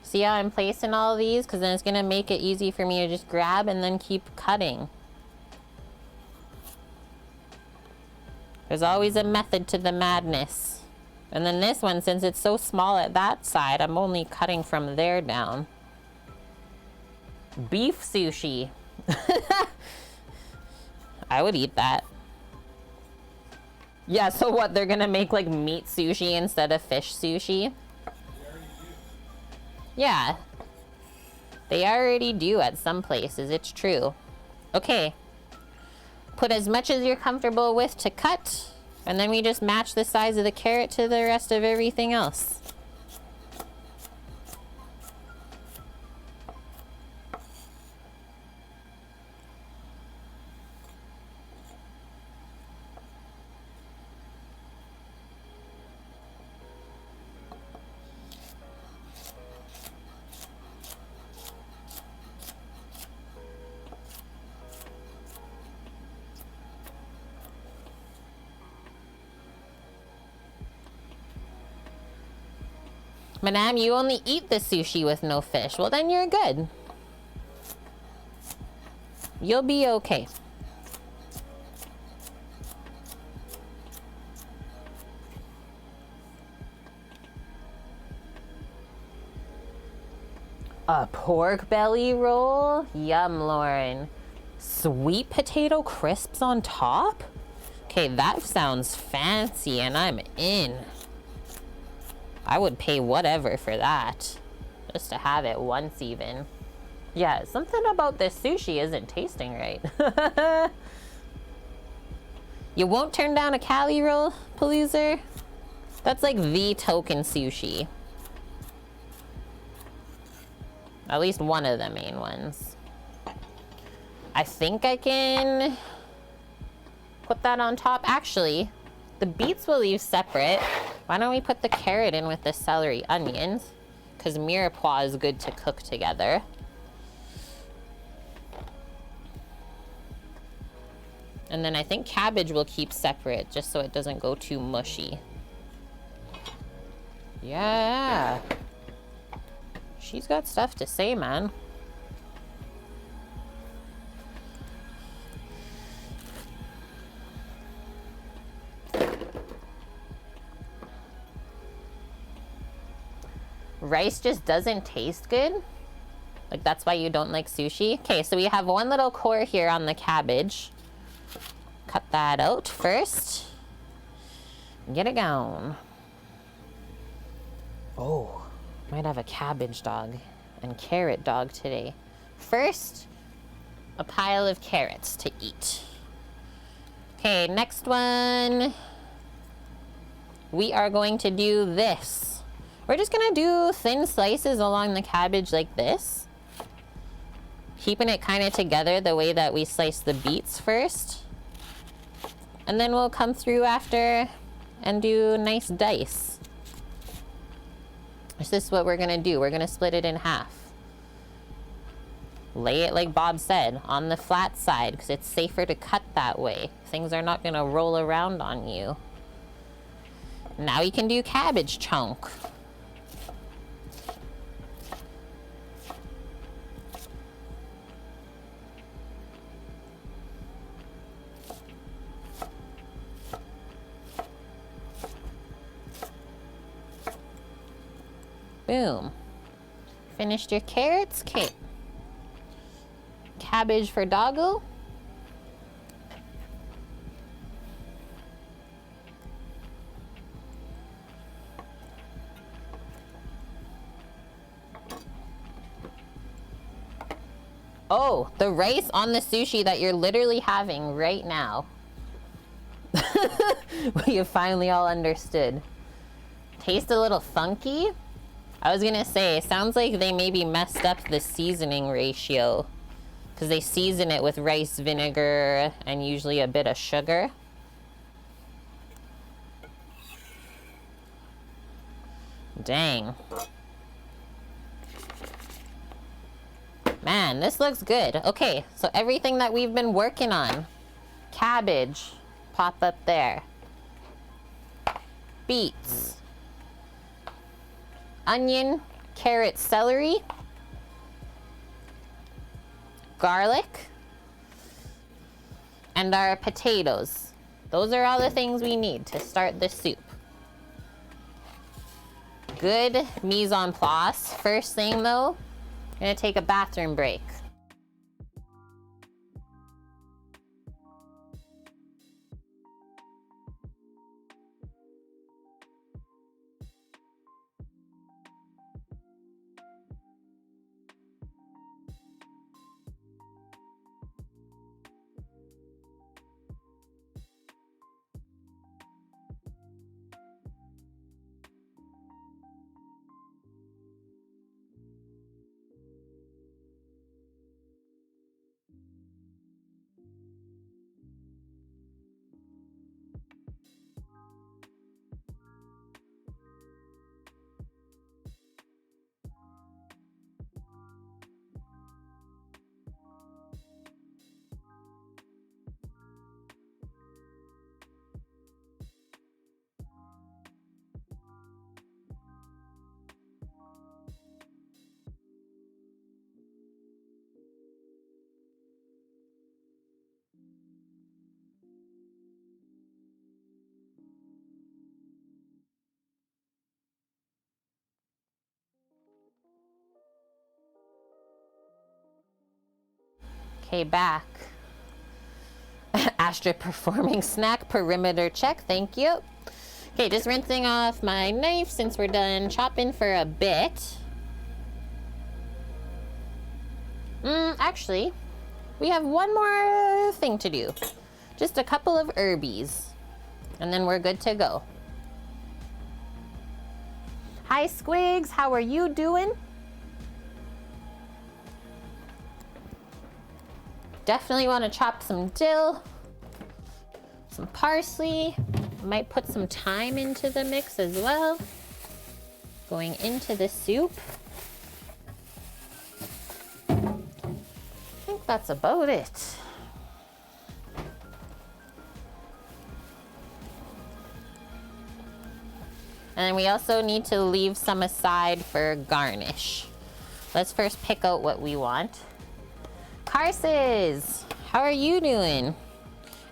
See how I'm placing all of these? Because then it's gonna make it easy for me to just grab and then keep cutting. There's always a method to the madness. And then this one, since it's so small at that side, I'm only cutting from there down. Beef sushi. I would eat that. Yeah, so what? They're gonna make like meat sushi instead of fish sushi? Yeah. They already do at some places, it's true. Okay. Put as much as you're comfortable with to cut, and then we just match the size of the carrot to the rest of everything else. Madame, you only eat the sushi with no fish. Well, then you're good. You'll be okay. A pork belly roll? Yum, Lauren. Sweet potato crisps on top? Okay, that sounds fancy and I'm in. I would pay whatever for that. Just to have it once even. Yeah, something about this sushi isn't tasting right. You won't turn down a Cali roll, Paloozer? That's like the token sushi. At least one of the main ones. I think I can put that on top. Actually, the beets we'll leave separate. Why don't we put the carrot in with the celery onions? Because mirepoix is good to cook together. And then I think cabbage will keep separate just so it doesn't go too mushy. Yeah. She's got stuff to say, man. Rice just doesn't taste good? Like that's why you don't like sushi? Okay, so we have one little core here on the cabbage. Cut that out first. Get it going. Oh, might have a cabbage dog and carrot dog today. First, a pile of carrots to eat. Okay, next one. We are going to do this. We're just gonna do thin slices along the cabbage like this. Keeping it kind of together the way that we slice the beets first. And then we'll come through after and do nice dice. This is what we're gonna do. We're gonna split it in half. Lay it like Bob said, on the flat side, because it's safer to cut that way. Things are not gonna roll around on you. Now we can do cabbage chunk. Boom. Finished your carrots? Okay. Cabbage for doggo. Oh, the rice on the sushi that you're literally having right now. We have finally all understood. Tastes a little funky. I was gonna say, it sounds like they maybe messed up the seasoning ratio, because they season it with rice vinegar and usually a bit of sugar. Dang. Man, this looks good. Okay, so everything that we've been working on. Cabbage, pop up there. Beets. Onion, carrot, celery. Garlic. And our potatoes. Those are all the things we need to start the soup. Good mise en place. First thing though, I'm gonna take a bathroom break. Okay, back. Astra performing snack perimeter check, thank you. Okay, just rinsing off my knife since we're done chopping for a bit. Actually, we have one more thing to do. Just a couple of herbies, and then we're good to go. Hi, Squigs, how are you doing? Definitely want to chop some dill, some parsley. Might put some thyme into the mix as well. Going into the soup. I think that's about it. And then we also need to leave some aside for garnish. Let's first pick out what we want. Carses, how are you doing?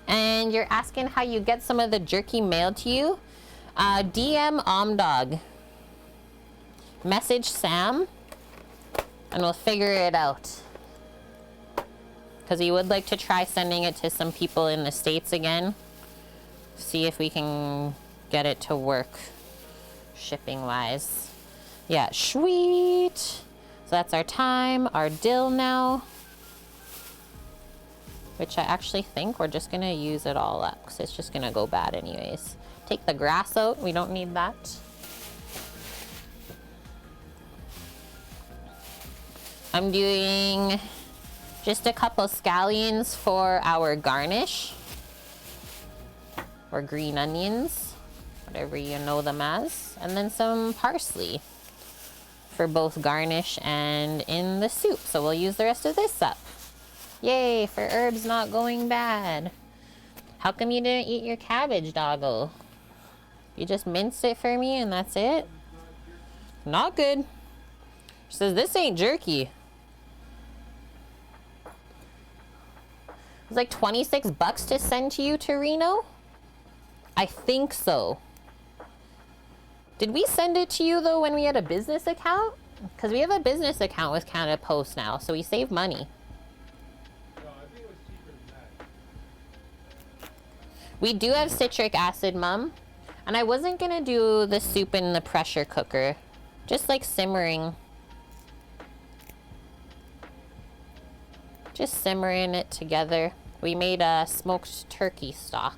And you're asking how you get some of the jerky mailed to you? DM Omdog. Message Sam, and we'll figure it out. Because he would like to try sending it to some people in the States again. See if we can get it to work shipping-wise. Yeah, sweet. So that's our thyme, our dill now. Which I actually think we're just gonna use it all up because it's just gonna go bad anyways. Take the grass out, we don't need that. I'm doing just a couple scallions for our garnish. Or green onions, whatever you know them as. And then some parsley for both garnish and in the soup. So we'll use the rest of this up. Yay, for herbs not going bad. How come you didn't eat your cabbage, doggo? You just minced it for me and that's it? Not good. She says, this ain't jerky. It was like 26 bucks to send to you, Torino? I think so. Did we send it to you though when we had a business account? Because we have a business account with Canada Post now, so we save money. We do have citric acid, Mum. And I wasn't gonna do the soup in the pressure cooker. Just like simmering. Just simmering it together. We made a smoked turkey stock.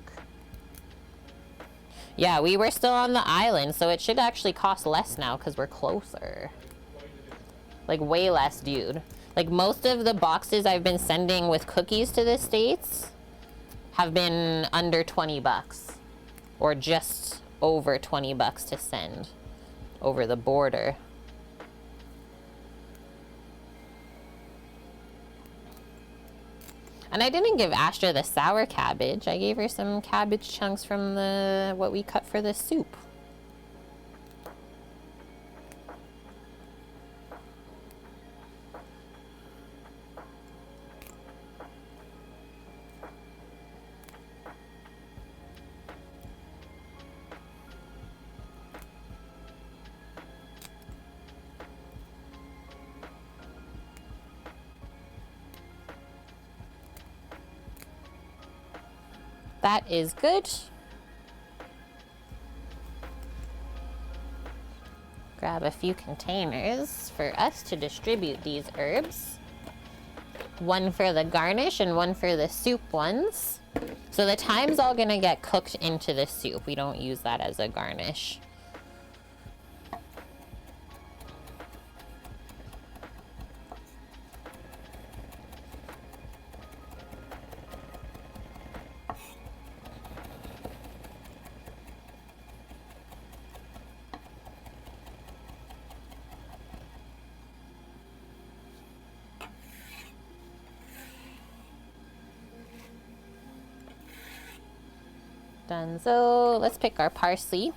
Yeah, we were still on the island, so it should actually cost less now because we're closer. Like, way less, dude. Like, most of the boxes I've been sending with cookies to the States have been under 20 bucks. Or just over 20 bucks to send over the border. And I didn't give Astra the sour cabbage. I gave her some cabbage chunks from the what we cut for the soup. That is good. Grab a few containers for us to distribute these herbs. One for the garnish and one for the soup ones. So the thyme's all gonna get cooked into the soup. We don't use that as a garnish. Dunzo. Let's pick our parsley.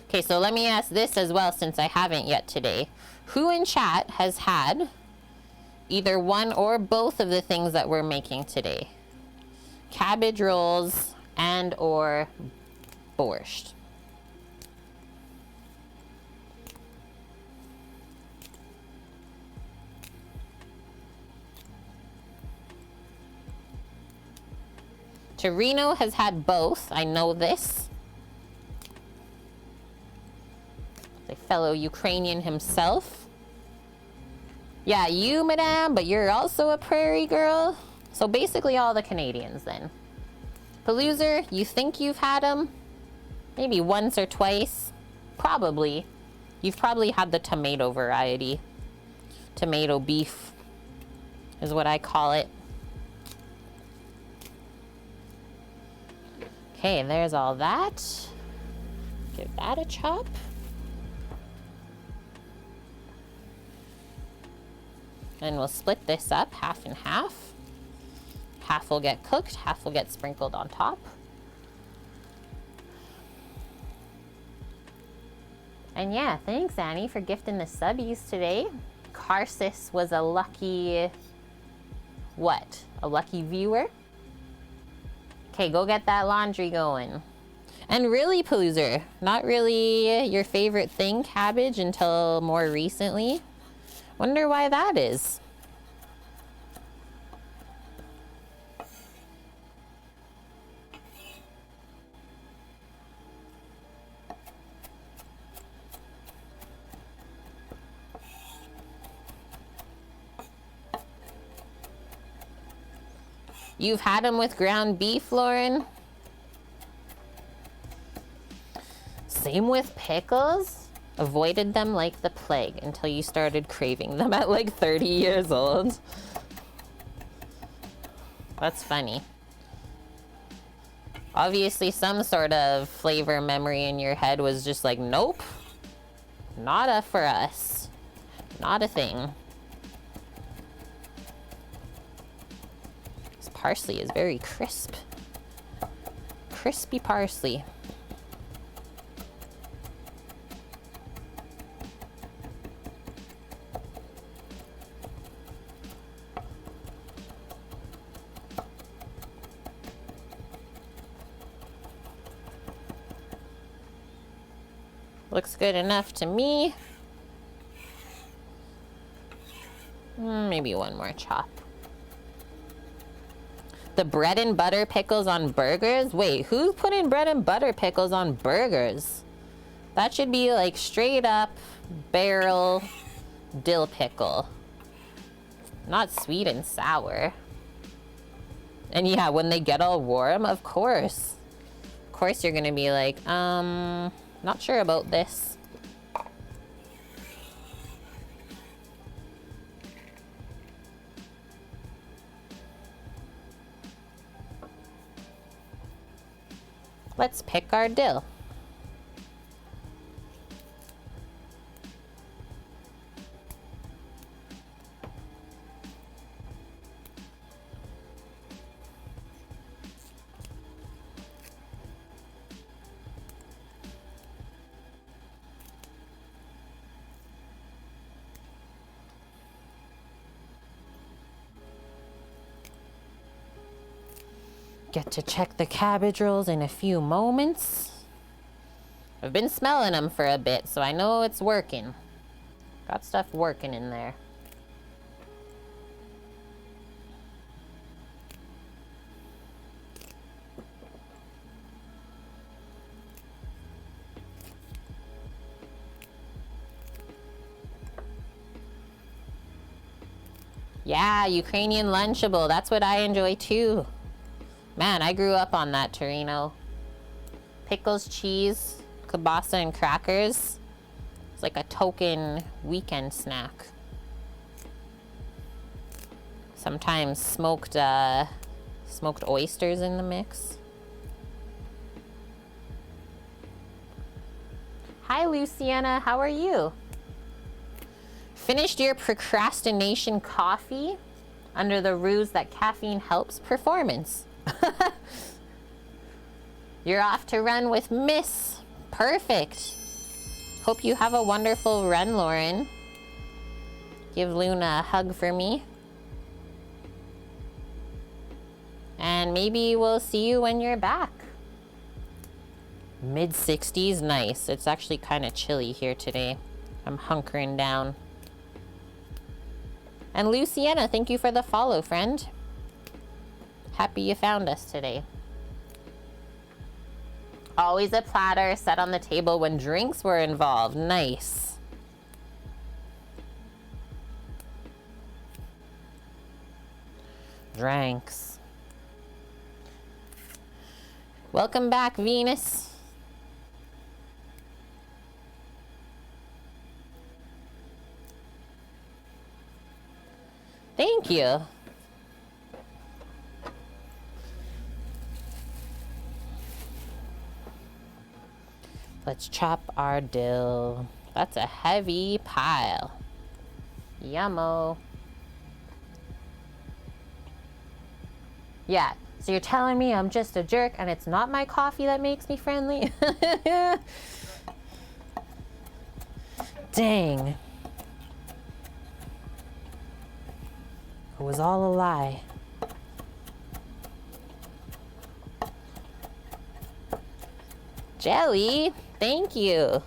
Okay, so let me ask this as well since I haven't yet today. Who in chat has had either one or both of the things that we're making today? Cabbage rolls and or borscht. Torino has had both. I know this. A fellow Ukrainian himself. Yeah, you, madame, but you're also a prairie girl. So basically all the Canadians then. Paloozer, you think you've had them? Maybe once or twice. Probably. You've probably had the tomato variety. Tomato beef is what I call it. Okay, there's all that. Give that a chop. And we'll split this up half and half. Half will get cooked, half will get sprinkled on top. And yeah, thanks Annie for gifting the subbies today. Carsis was a lucky, what? A lucky viewer? Okay, go get that laundry going. And really, Paloozer, not really your favorite thing, cabbage, until more recently. Wonder why that is. You've had them with ground beef, Lauren? Same with pickles. Avoided them like the plague until you started craving them at like 30 years old. That's funny. Obviously some sort of flavor memory in your head was just like, nope, not a for us. Not a thing. This parsley is very crisp. Crispy parsley. Looks good enough to me. Maybe one more chop. The bread and butter pickles on burgers? Wait, who's putting bread and butter pickles on burgers? That should be like straight up barrel dill pickle. Not sweet and sour. And yeah, when they get all warm, of course. Of course you're gonna be like, not sure about this. Let's pick our dill. Get to check the cabbage rolls in a few moments. I've been smelling them for a bit, so I know it's working. Got stuff working in there. Yeah, Ukrainian Lunchable. That's what I enjoy too. Man, I grew up on that, Torino. Pickles, cheese, kielbasa, and crackers. It's like a token weekend snack. Sometimes smoked oysters in the mix. Hi, Luciana. How are you? Finished your procrastination coffee under the ruse that caffeine helps performance. You're off to run with Miss. Perfect. Hope you have a wonderful run, Lauren. Give Luna a hug for me. And maybe we'll see you when you're back. Mid-60s, nice. It's actually kind of chilly here today. I'm hunkering down. And Luciana, thank you for the follow, friend. Happy you found us today. Always a platter set on the table when drinks were involved. Nice. Drinks. Welcome back, Venus. Thank you. Let's chop our dill. That's a heavy pile. Yummo. Yeah, so you're telling me I'm just a jerk and it's not my coffee that makes me friendly? Dang. It was all a lie. Jelly, thank you.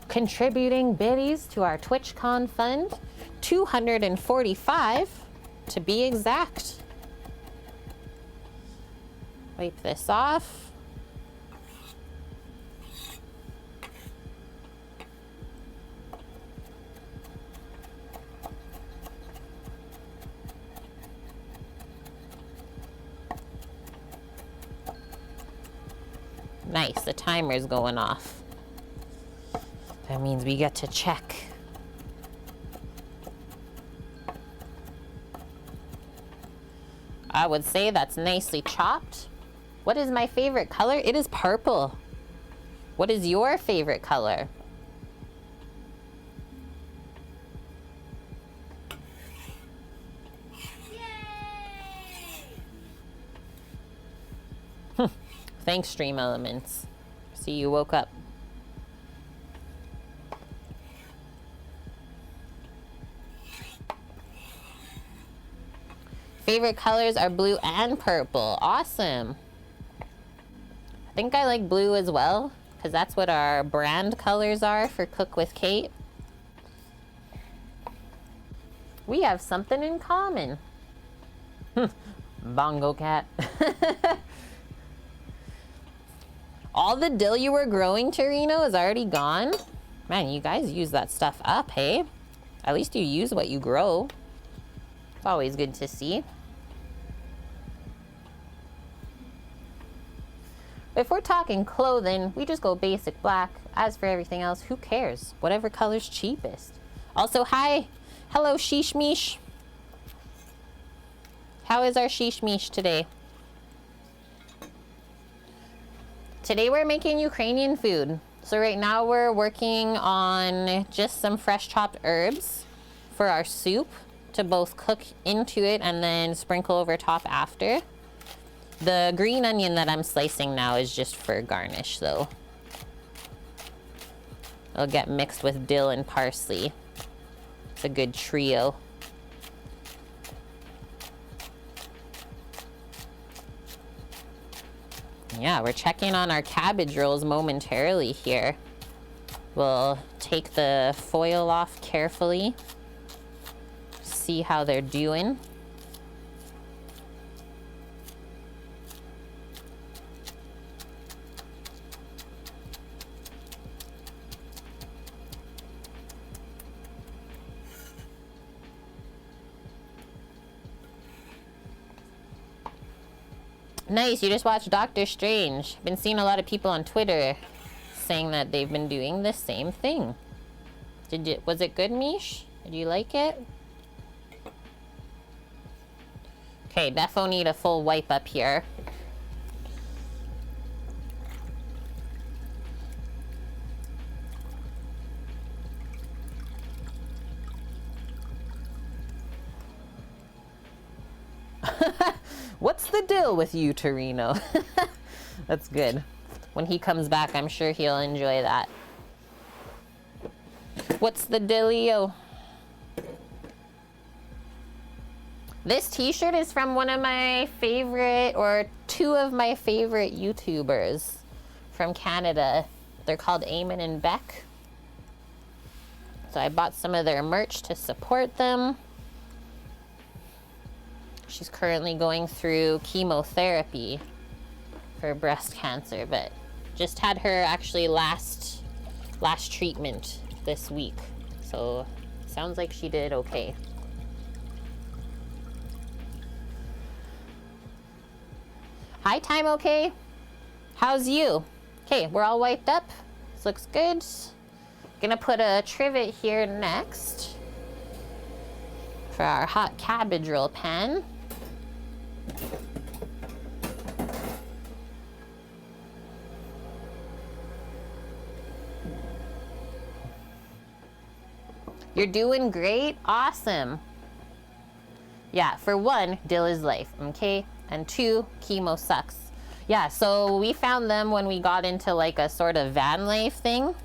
Contributing biddies to our TwitchCon fund, 245 to be exact. Wipe this off. Nice, the timer's going off. That means we get to check. I would say that's nicely chopped. What is my favorite color? It is purple. What is your favorite color? Thanks, Stream Elements. See, you woke up. Favorite colors are blue and purple. Awesome. I think I like blue as well, because that's what our brand colors are for Cook with Kate. We have something in common. Bongo cat. All the dill you were growing, Torino, is already gone. Man, you guys use that stuff up, hey? At least you use what you grow. It's always good to see. If we're talking clothing, we just go basic black. As for everything else, who cares? Whatever color's cheapest. Also, hi. Hello, Sheesh Meesh. How is our Sheesh Meesh today? Today we're making Ukrainian food. So right now we're working on just some fresh chopped herbs for our soup to both cook into it and then sprinkle over top after. The green onion that I'm slicing now is just for garnish though. It'll get mixed with dill and parsley. It's a good trio. Yeah, we're checking on our cabbage rolls momentarily here. We'll take the foil off carefully. See how they're doing. Nice, you just watched Doctor Strange. Been seeing a lot of people on Twitter saying that they've been doing the same thing. Was it good, Mish? Did you like it? Okay, defo need a full wipe up here. What's the deal with you, Torino? That's good. When he comes back, I'm sure he'll enjoy that. What's the dealio? This t-shirt is from one of my favorite, or two of my favorite YouTubers from Canada. They're called Eamon and Beck. So I bought some of their merch to support them. She's currently going through chemotherapy for breast cancer, but just had her actually last treatment this week. So sounds like she did okay. Hi, Time okay? How's you? Okay, we're all wiped up. This looks good. Gonna put a trivet here next for our hot cabbage roll pan. You're doing great? Awesome. Yeah, for one, dill is life, okay? And two, chemo sucks. Yeah, so we found them when we got into like a sort of van life thing.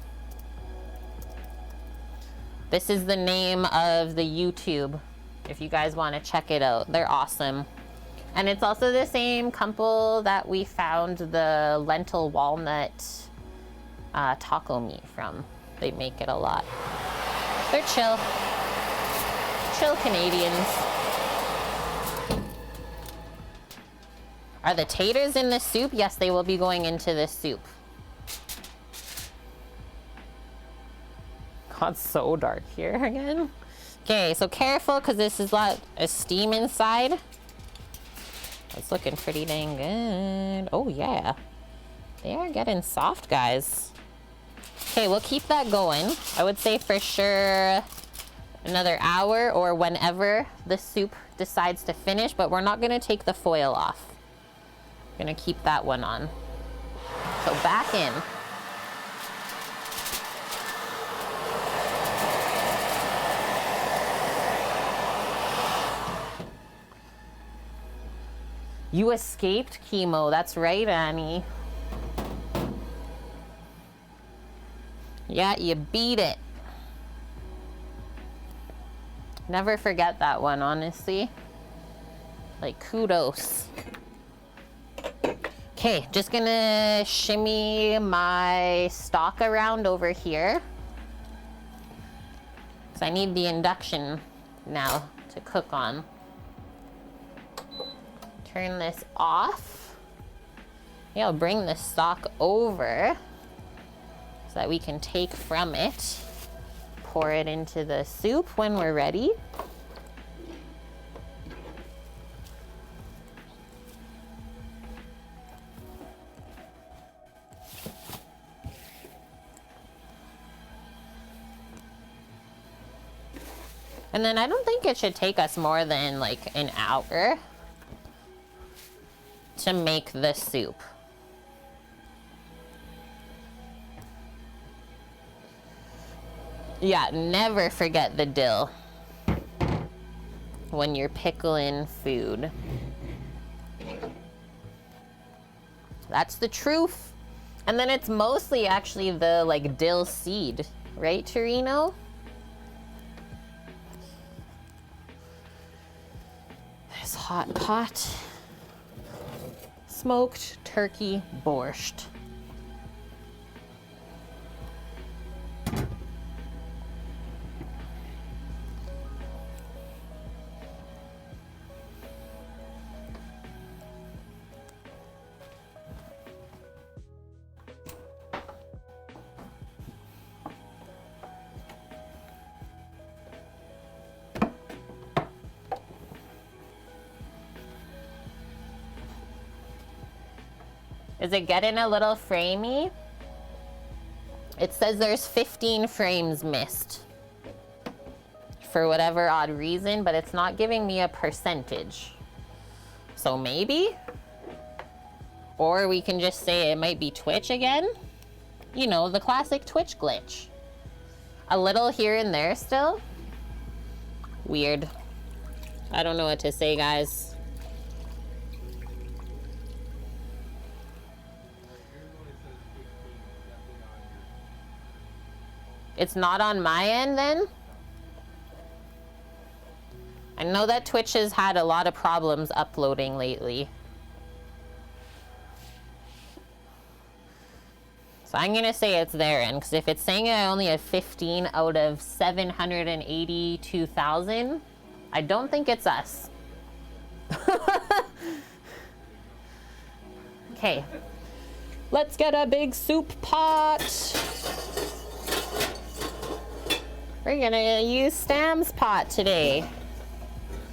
This is the name of the YouTube, if you guys want to check it out. They're awesome. And it's also the same couple that we found the lentil walnut taco meat from. They make it a lot. They're chill. Chill Canadians. Are the taters in this soup? Yes, they will be going into this soup. God, so dark here again. Okay, so careful because this is a lot of steam inside. It's looking pretty dang good. Oh yeah, they are getting soft, guys. Okay, we'll keep that going. I would say for sure another hour or whenever the soup decides to finish, but we're not gonna take the foil off. Gonna keep that one on. So back in. You escaped chemo. That's right, Annie. Yeah, you beat it. Never forget that one, honestly. Like, kudos. Okay, just gonna shimmy my stock around over here. So I need the induction now to cook on. Turn this off. Yeah, I'll bring the stock over so that we can take from it, pour it into the soup when we're ready. And then I don't think it should take us more than like an hour to make the soup. Yeah, never forget the dill when you're pickling food. That's the truth. And then it's mostly actually the like dill seed, right, Torino? There's hot pot. Smoked turkey borscht. Is it getting a little framey? It says there's 15 frames missed for whatever odd reason, but it's not giving me a percentage. So maybe? Or we can just say it might be Twitch again. You know, the classic Twitch glitch. A little here and there still. Weird. I don't know what to say, guys. It's not on my end then? I know that Twitch has had a lot of problems uploading lately. So I'm gonna say it's their end, because if it's saying I only have 15 out of 782,000, I don't think it's us. Okay, let's get a big soup pot. We're gonna use Stam's pot today.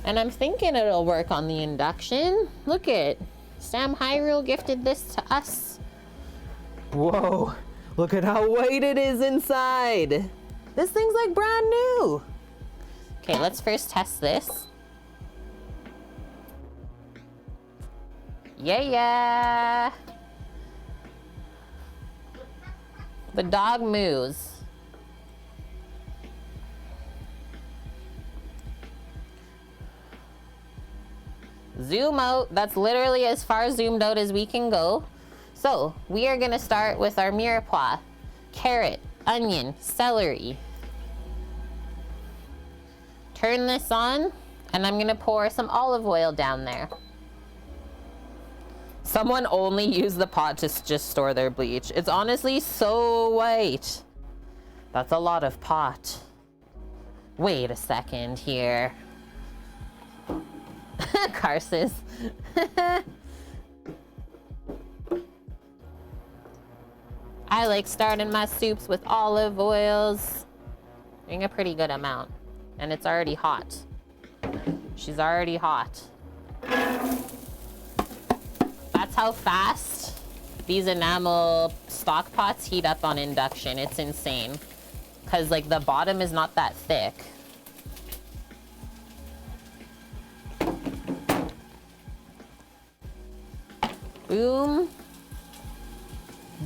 And I'm thinking it'll work on the induction. Look it. Sam Hyrule gifted this to us. Whoa, look at how white it is inside. This thing's like brand new. Okay, let's first test this. Yeah. The dog moves. Zoom out. That's literally as far zoomed out as we can go. So we are gonna start with our mirepoix. Carrot, onion, celery. Turn this on, and I'm gonna pour some olive oil down there. Someone only used the pot to just store their bleach. It's honestly so white. That's a lot of pot. Wait a second here. Carsis. I like starting my soups with olive oils. Doing a pretty good amount. And it's already hot. She's already hot. That's how fast these enamel stock pots heat up on induction. It's insane. Because like the bottom is not that thick. Boom.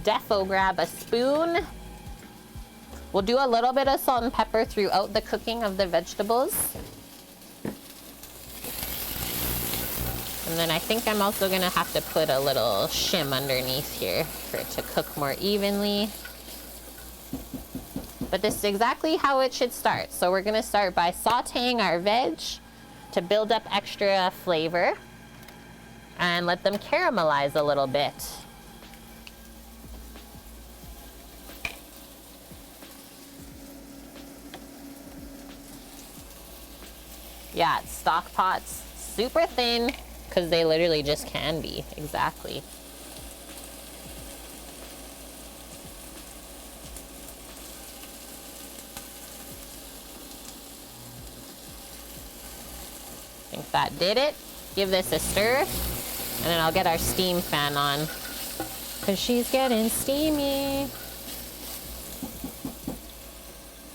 Defo grab a spoon. We'll do a little bit of salt and pepper throughout the cooking of the vegetables. And then I think I'm also gonna have to put a little shim underneath here for it to cook more evenly. But this is exactly how it should start. So we're gonna start by sauteing our veg to build up extra flavor and let them caramelize a little bit. Yeah, stock pots, super thin, because they literally just can be, exactly. I think that did it. Give this a stir, and then I'll get our steam fan on, because she's getting steamy.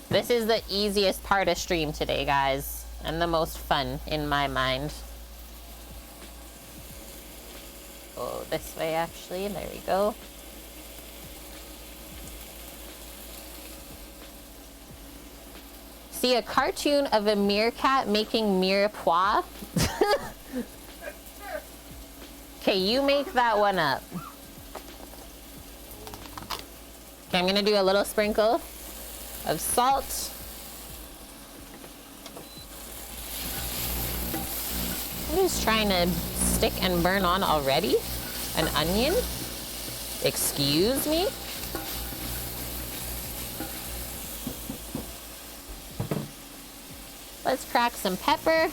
This is the easiest part of stream today, guys, and the most fun in my mind. Go this way, actually. There we go. See a cartoon of a meerkat making mirepoix? Okay, you make that one up. Okay, I'm gonna do a little sprinkle of salt. I'm just trying to stick and burn on already. An onion? Excuse me? Let's crack some pepper.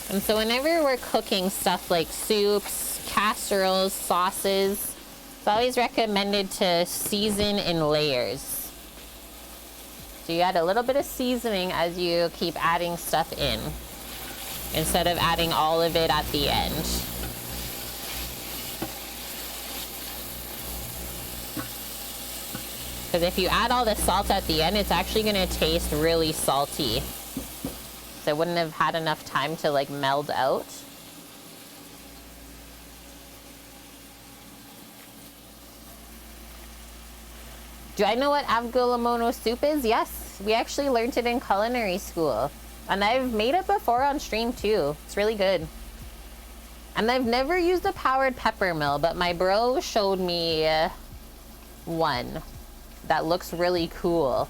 And so whenever we're cooking stuff like soups, casseroles, sauces, it's always recommended to season in layers. So you add a little bit of seasoning as you keep adding stuff in, instead of adding all of it at the end. Because if you add all the salt at the end, it's actually going to taste really salty. So it wouldn't have had enough time to like meld out. Do I know what avgolemono soup is? Yes, we actually learned it in culinary school. And I've made it before on stream too. It's really good. And I've never used a powered pepper mill, but my bro showed me one that looks really cool.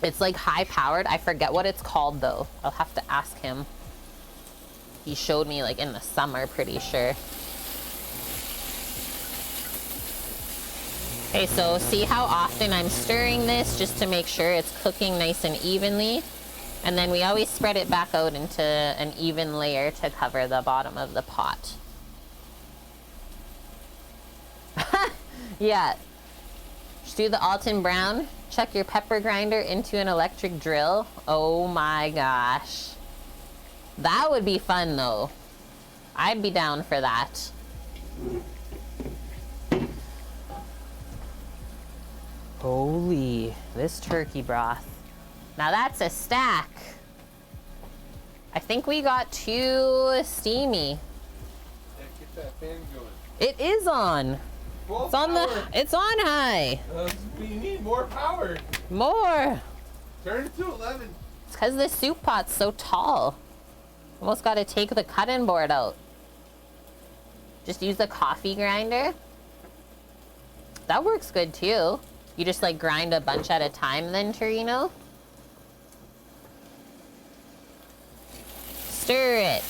It's like high powered. I forget what it's called though. I'll have to ask him. He showed me like in the summer, pretty sure. Okay, so see how often I'm stirring this just to make sure it's cooking nice and evenly. And then we always spread it back out into an even layer to cover the bottom of the pot. Yeah. Just do the Alton Brown. Chuck your pepper grinder into an electric drill. Oh my gosh. That would be fun though. I'd be down for that. Holy, this turkey broth. Now that's a stack. I think we got too steamy. Yeah, get that fan going. It is on. It's on it's on high. We need more power. More. Turn it to 11. It's because the soup pot's so tall. Almost got to take the cutting board out. Just use the coffee grinder. That works good too. You just like grind a bunch at a time then, Torino. Stir it.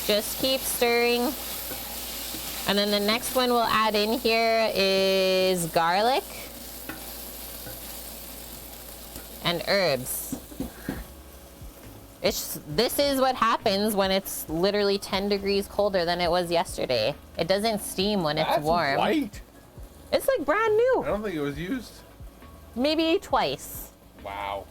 Just keep stirring. And then the next one we'll add in here is garlic and herbs. This is what happens when it's literally 10 degrees colder than it was yesterday. It doesn't steam when it's warm. That's white. It's like brand new. I don't think it was used. Maybe twice. Wow.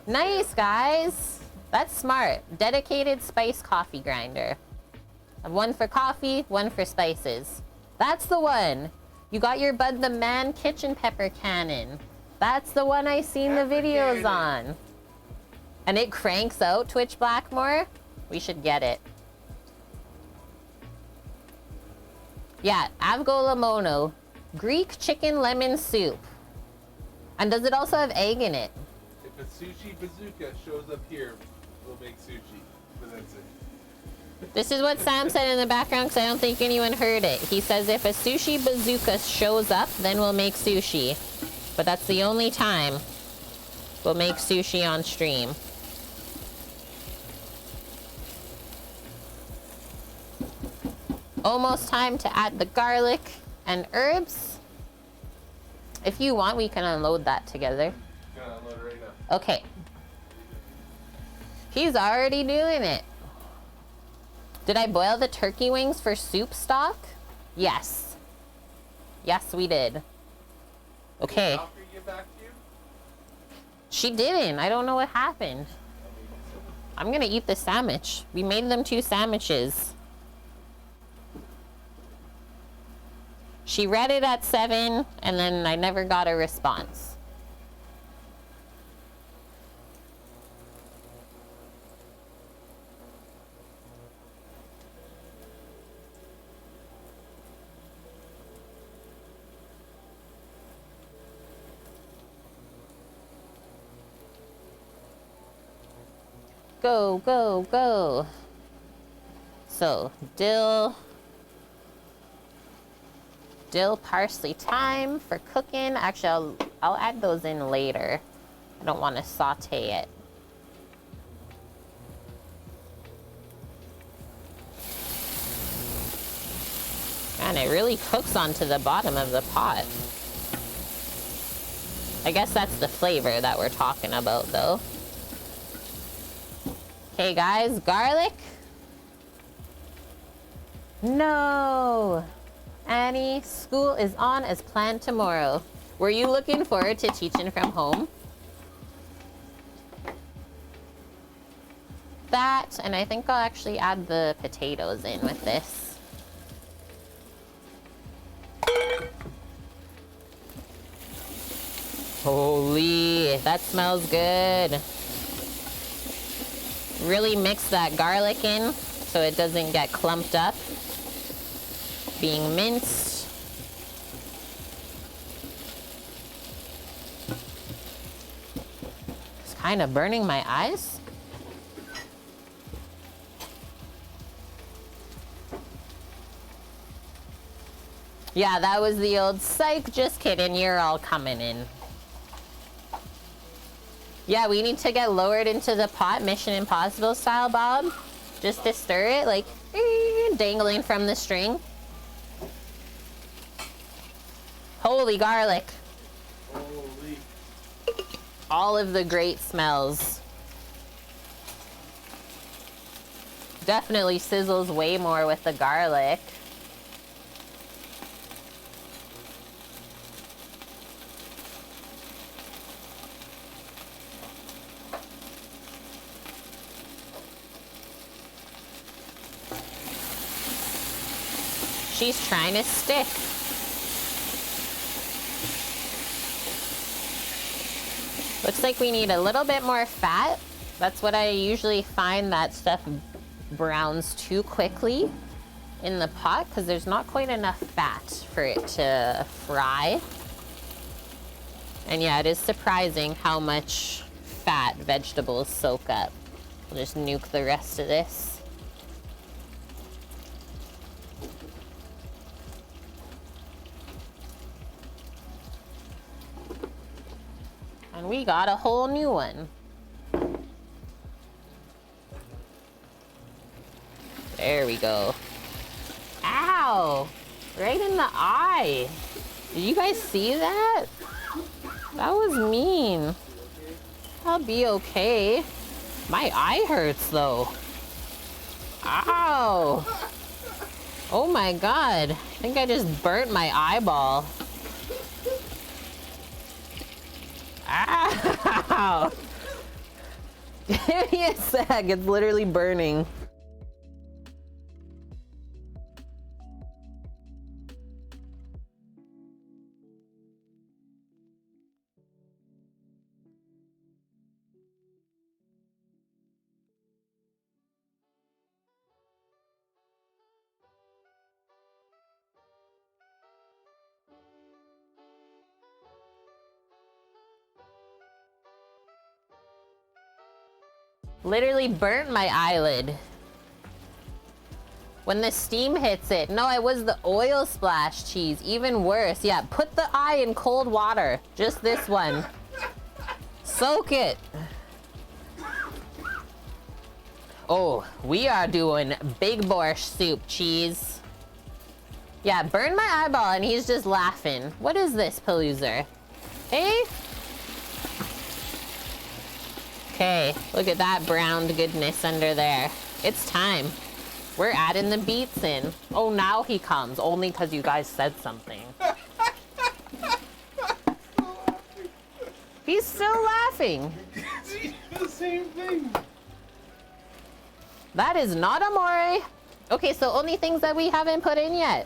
Nice, guys. That's smart. Dedicated spice coffee grinder. One for coffee, one for spices. That's the one. You got your Bud the Man kitchen pepper cannon. That's the one I seen the videos on. And it cranks out, Twitch Blackmore. We should get it. Yeah, avgolemono. Greek chicken lemon soup. And does it also have egg in it? If a sushi bazooka shows up here, we'll make sushi. But that's it. This is what Sam said in the background because I don't think anyone heard it. He says if a sushi bazooka shows up, then we'll make sushi. But that's the only time we'll make sushi on stream. Almost time to add the garlic and herbs. If you want, we can unload that together. I'm gonna unload it right now. Okay. He's already doing it. Did I boil the turkey wings for soup stock? Yes. Yes, we did. Okay. Did the doctor get back to you? She didn't. I don't know what happened. I'm gonna eat the sandwich. We made them 2 sandwiches. She read it at 7, and then I never got a response. Go, go, go. So, dill, parsley, thyme for cooking. Actually, I'll add those in later. I don't want to saute it. Man, it really cooks onto the bottom of the pot. I guess that's the flavor that we're talking about, though. Okay, guys, garlic. No. Annie, school is on as planned tomorrow. Were you looking forward to teaching from home? That, and I think I'll actually add the potatoes in with this. Holy, that smells good. Really mix that garlic in so it doesn't get clumped up. Being minced. It's kind of burning my eyes. Yeah, that was the old psych. Just kidding, you're all coming in. Yeah, we need to get lowered into the pot, Mission Impossible style, Bob. Just to stir it, like, dangling from the string. Holy garlic. Holy. All of the great smells. Definitely sizzles way more with the garlic. She's trying to stick. Looks like we need a little bit more fat. That's what I usually find, that stuff browns too quickly in the pot because there's not quite enough fat for it to fry. And yeah, it is surprising how much fat vegetables soak up. We'll just nuke the rest of this. And we got a whole new one. There we go. Ow! Right in the eye. Did you guys see that? That was mean. I'll be okay. My eye hurts though. Ow! Oh my god. I think I just burnt my eyeball. Ow! Give me a sec, it's literally burning. Literally burnt my eyelid. When the steam hits it. No, it was the oil splash cheese. Even worse. Yeah, put the eye in cold water. Just this one. Soak it. Oh, we are doing big borscht soup cheese. Yeah, burn my eyeball and he's just laughing. What is this, Paloozer? Hey? Okay, look at that browned goodness under there. It's time. We're adding the beets in. Oh, now he comes. Only because you guys said something. He's still laughing. He did the same thing. That is not amore. Okay, so only things that we haven't put in yet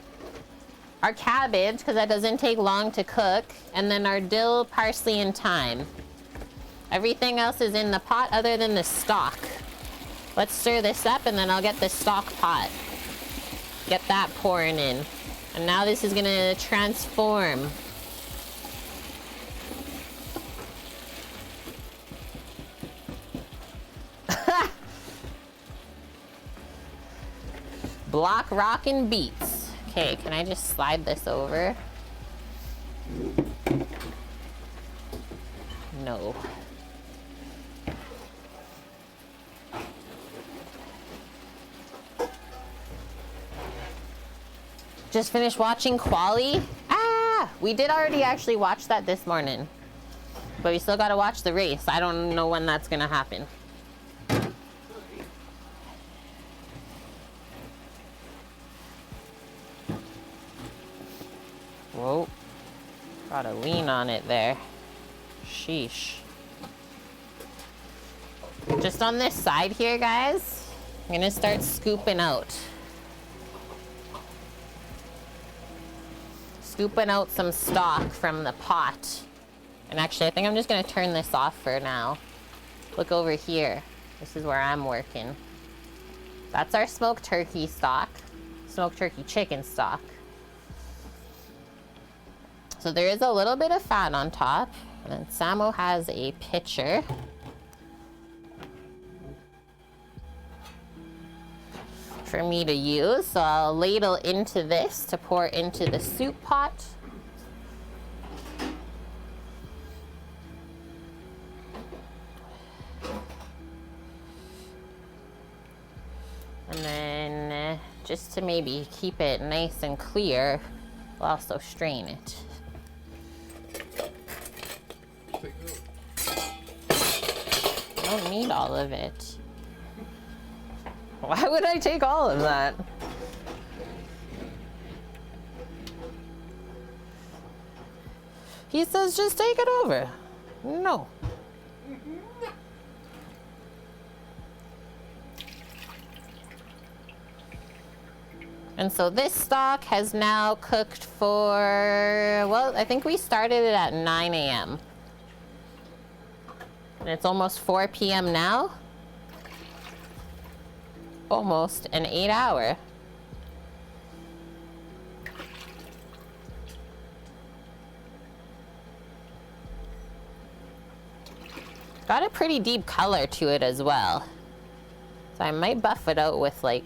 are cabbage, because that doesn't take long to cook, and then our dill, parsley, and thyme. Everything else is in the pot other than the stock. Let's stir this up, and then I'll get the stock pot. Get that pouring in. And now this is gonna transform. Block, rock, and beets. Okay, can I just slide this over? No. Just finished watching Quali. Ah, we did already actually watch that this morning. But we still gotta watch the race. I don't know when that's gonna happen. Whoa. Gotta lean on it there. Sheesh. Just on this side here, guys, I'm gonna start scooping out. Scooping out some stock from the pot. And actually, I think I'm just gonna turn this off for now. Look over here. This is where I'm working. That's our smoked turkey stock. Smoked turkey chicken stock. So there is a little bit of fat on top. And then Samo has a pitcher. For me to use. So I'll ladle into this to pour into the soup pot. And then just to maybe keep it nice and clear, we'll also strain it. I don't need all of it. Why would I take all of that? He says just take it over. No. And so this stock has now cooked for, well, I think we started it at 9 a.m. And it's almost 4 p.m. now. Almost an 8-hour. Got a pretty deep color to it as well. So I might buff it out with like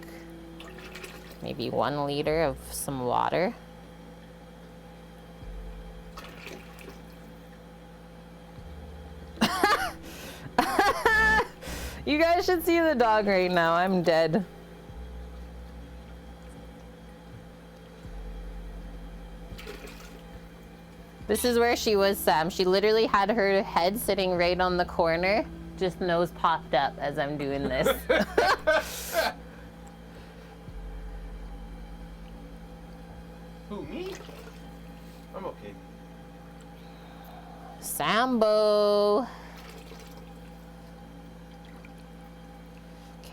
maybe 1 liter of some water. You guys should see the dog right now. I'm dead. This is where she was, Sam. She literally had her head sitting right on the corner. Just nose popped up as I'm doing this. Who, me? I'm okay. Sambo.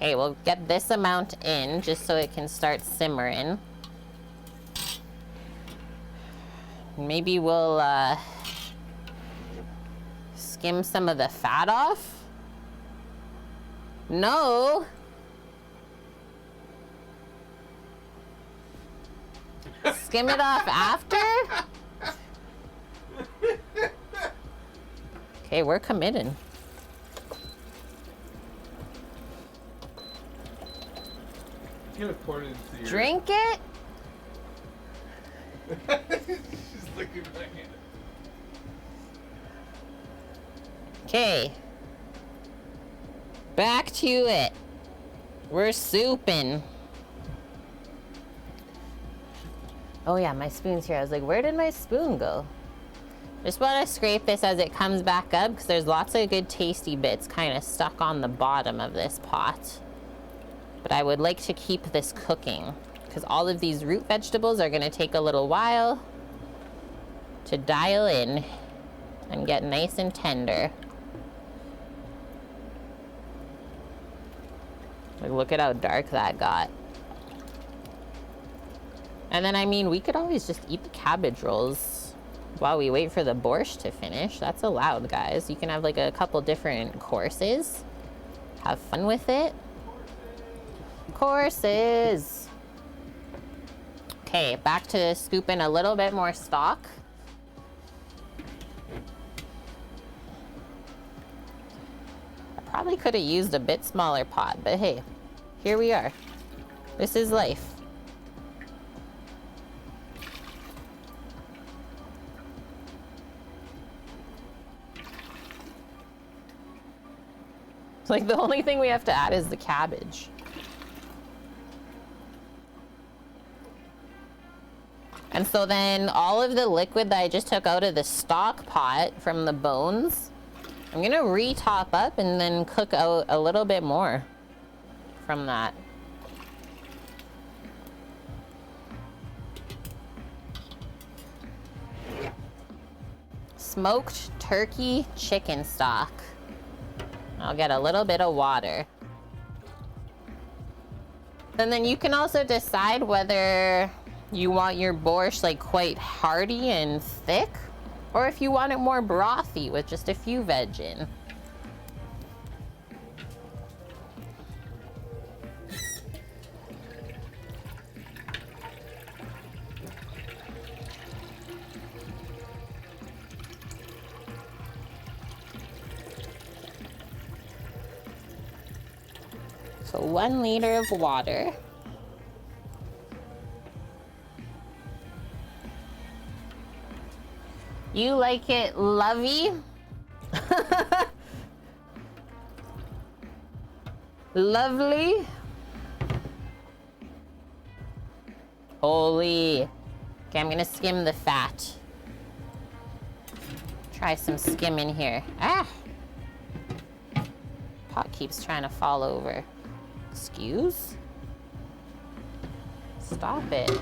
Okay, we'll get this amount in just so it can start simmering. Maybe we'll skim some of the fat off. No. Skim it off after? Okay, we're committed. Gonna pour it into your... Drink it? She's looking back at it. Okay. Back to it. We're souping. Oh yeah, my spoon's here. I was like, where did my spoon go? Just want to scrape this as it comes back up because there's lots of good tasty bits kind of stuck on the bottom of this pot. But I would like to keep this cooking because all of these root vegetables are going to take a little while to dial in and get nice and tender. Like, look at how dark that got. And then, I mean, we could always just eat the cabbage rolls while we wait for the borscht to finish. That's allowed, guys. You can have like a couple different courses. Have fun with it. Courses. Okay, back to scooping a little bit more stock. I probably could have used a bit smaller pot, but hey, here we are. This is life. Like, the only thing we have to add is the cabbage. And so then all of the liquid that I just took out of the stock pot from the bones, I'm gonna re-top up and then cook out a little bit more from that. Smoked turkey chicken stock. I'll get a little bit of water. And then you can also decide whether you want your borscht like quite hearty and thick, or if you want it more brothy with just a few veg in. So 1 liter of water. You like it lovey? Lovely? Holy. Okay, I'm gonna skim the fat. Try some skimming here. Ah! Pot keeps trying to fall over. Excuse? Stop it.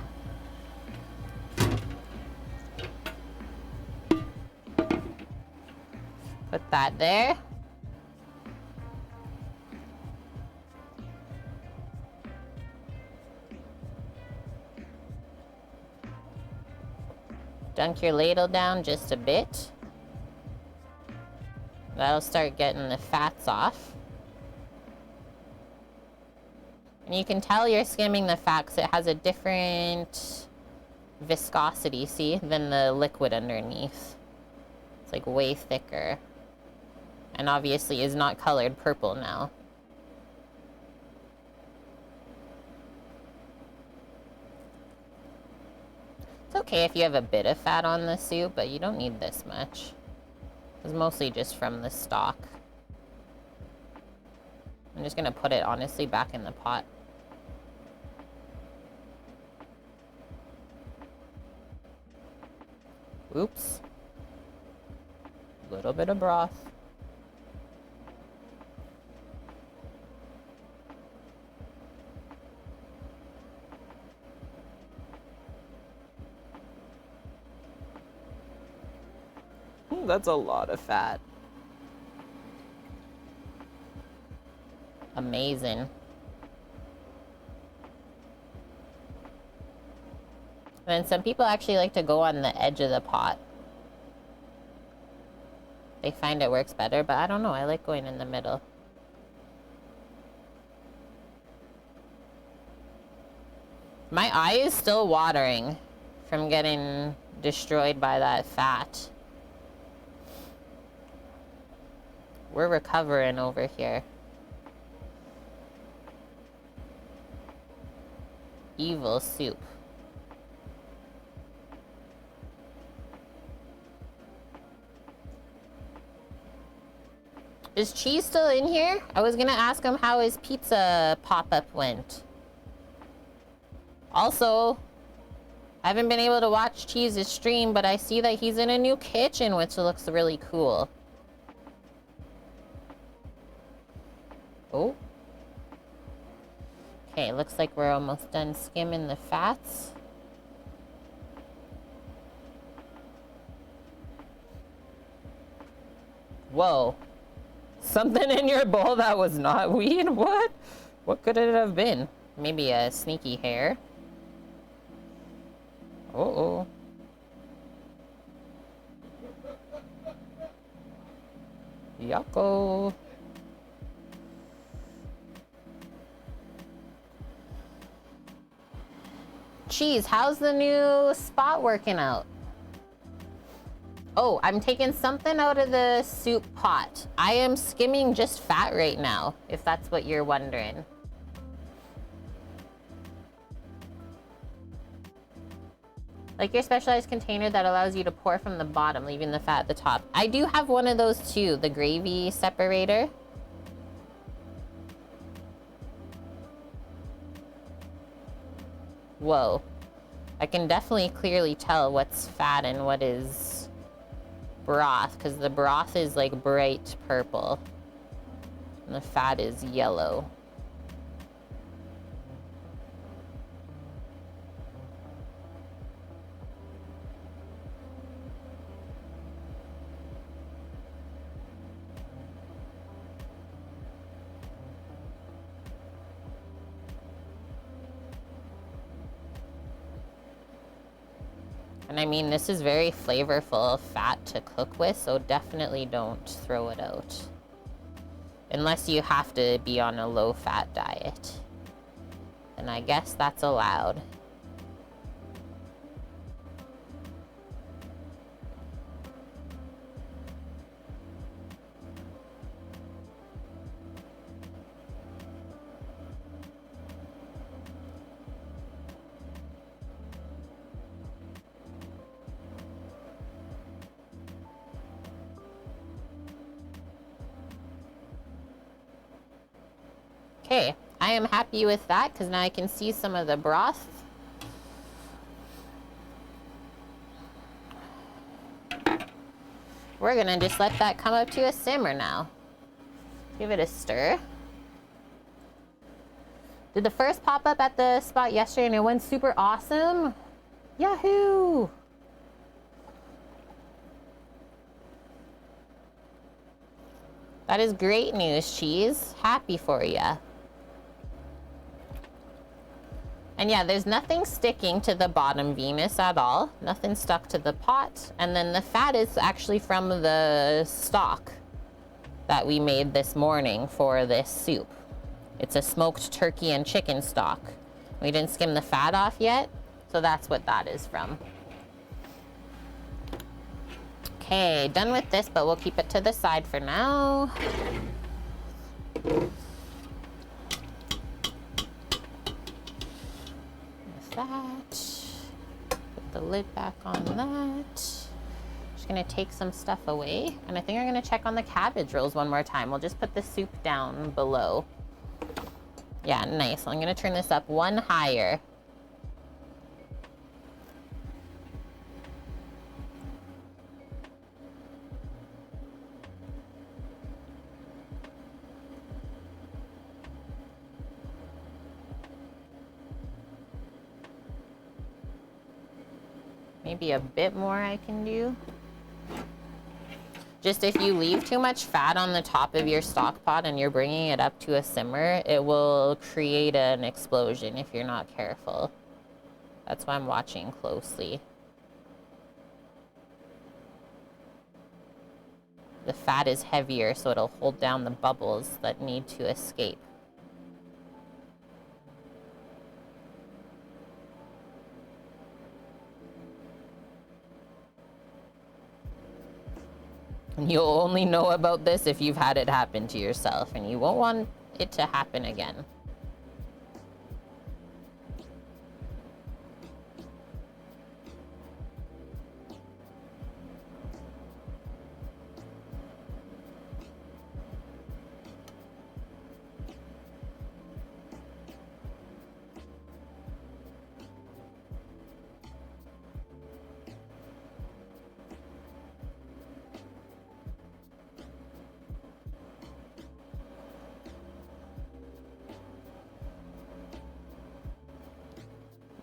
Put that there. Dunk your ladle down just a bit. That'll start getting the fats off. And you can tell you're skimming the fat because it has a different viscosity, see, than the liquid underneath. It's like way thicker. And obviously is not colored purple now. It's okay if you have a bit of fat on the soup, but you don't need this much. It's mostly just from the stock. I'm just gonna put it honestly back in the pot. Oops. A little bit of broth. That's a lot of fat. Amazing. And some people actually like to go on the edge of the pot. They find it works better, but I don't know. I like going in the middle. My eye is still watering from getting destroyed by that fat. We're recovering over here. Evil soup. Is Cheese still in here? I was gonna ask him how his pizza pop-up went. Also, I haven't been able to watch Cheese's stream, but I see that he's in a new kitchen, which looks really cool. Oh. Okay, looks like we're almost done skimming the fats. Whoa. Something in your bowl that was not weed? What? What could it have been? Maybe a sneaky hair? Uh-oh. Yucko. Cheese, how's the new spot working out? Oh, I'm taking something out of the soup pot. I am skimming just fat right now, if that's what you're wondering. Like your specialized container that allows you to pour from the bottom, leaving the fat at the top. I do have one of those too, the gravy separator. Whoa. I can definitely clearly tell what's fat and what is broth, because the broth is like bright purple and the fat is yellow. And I mean, this is very flavorful fat to cook with, so definitely don't throw it out. Unless you have to be on a low-fat diet. And I guess that's allowed. Okay, I am happy with that because now I can see some of the broth. We're gonna just let that come up to a simmer now. Give it a stir. Did the first pop up at the spot yesterday and it went super awesome? Yahoo! That is great news, Cheese. Happy for ya. And yeah, there's nothing sticking to the bottom Venus at all. Nothing stuck to the pot. And then the fat is actually from the stock that we made this morning for this soup. It's a smoked turkey and chicken stock. We didn't skim the fat off yet, so that's what that is from. Okay, done with this, but we'll keep it to the side for now. That. Put the lid back on that. Just gonna take some stuff away. And I think I'm gonna check on the cabbage rolls one more time. We'll just put the soup down below. Yeah, nice. I'm gonna turn this up one higher. Maybe a bit more I can do. Just if you leave too much fat on the top of your stock pot and you're bringing it up to a simmer, it will create an explosion if you're not careful. That's why I'm watching closely. The fat is heavier, so it'll hold down the bubbles that need to escape. And you'll only know about this if you've had it happen to yourself, and you won't want it to happen again.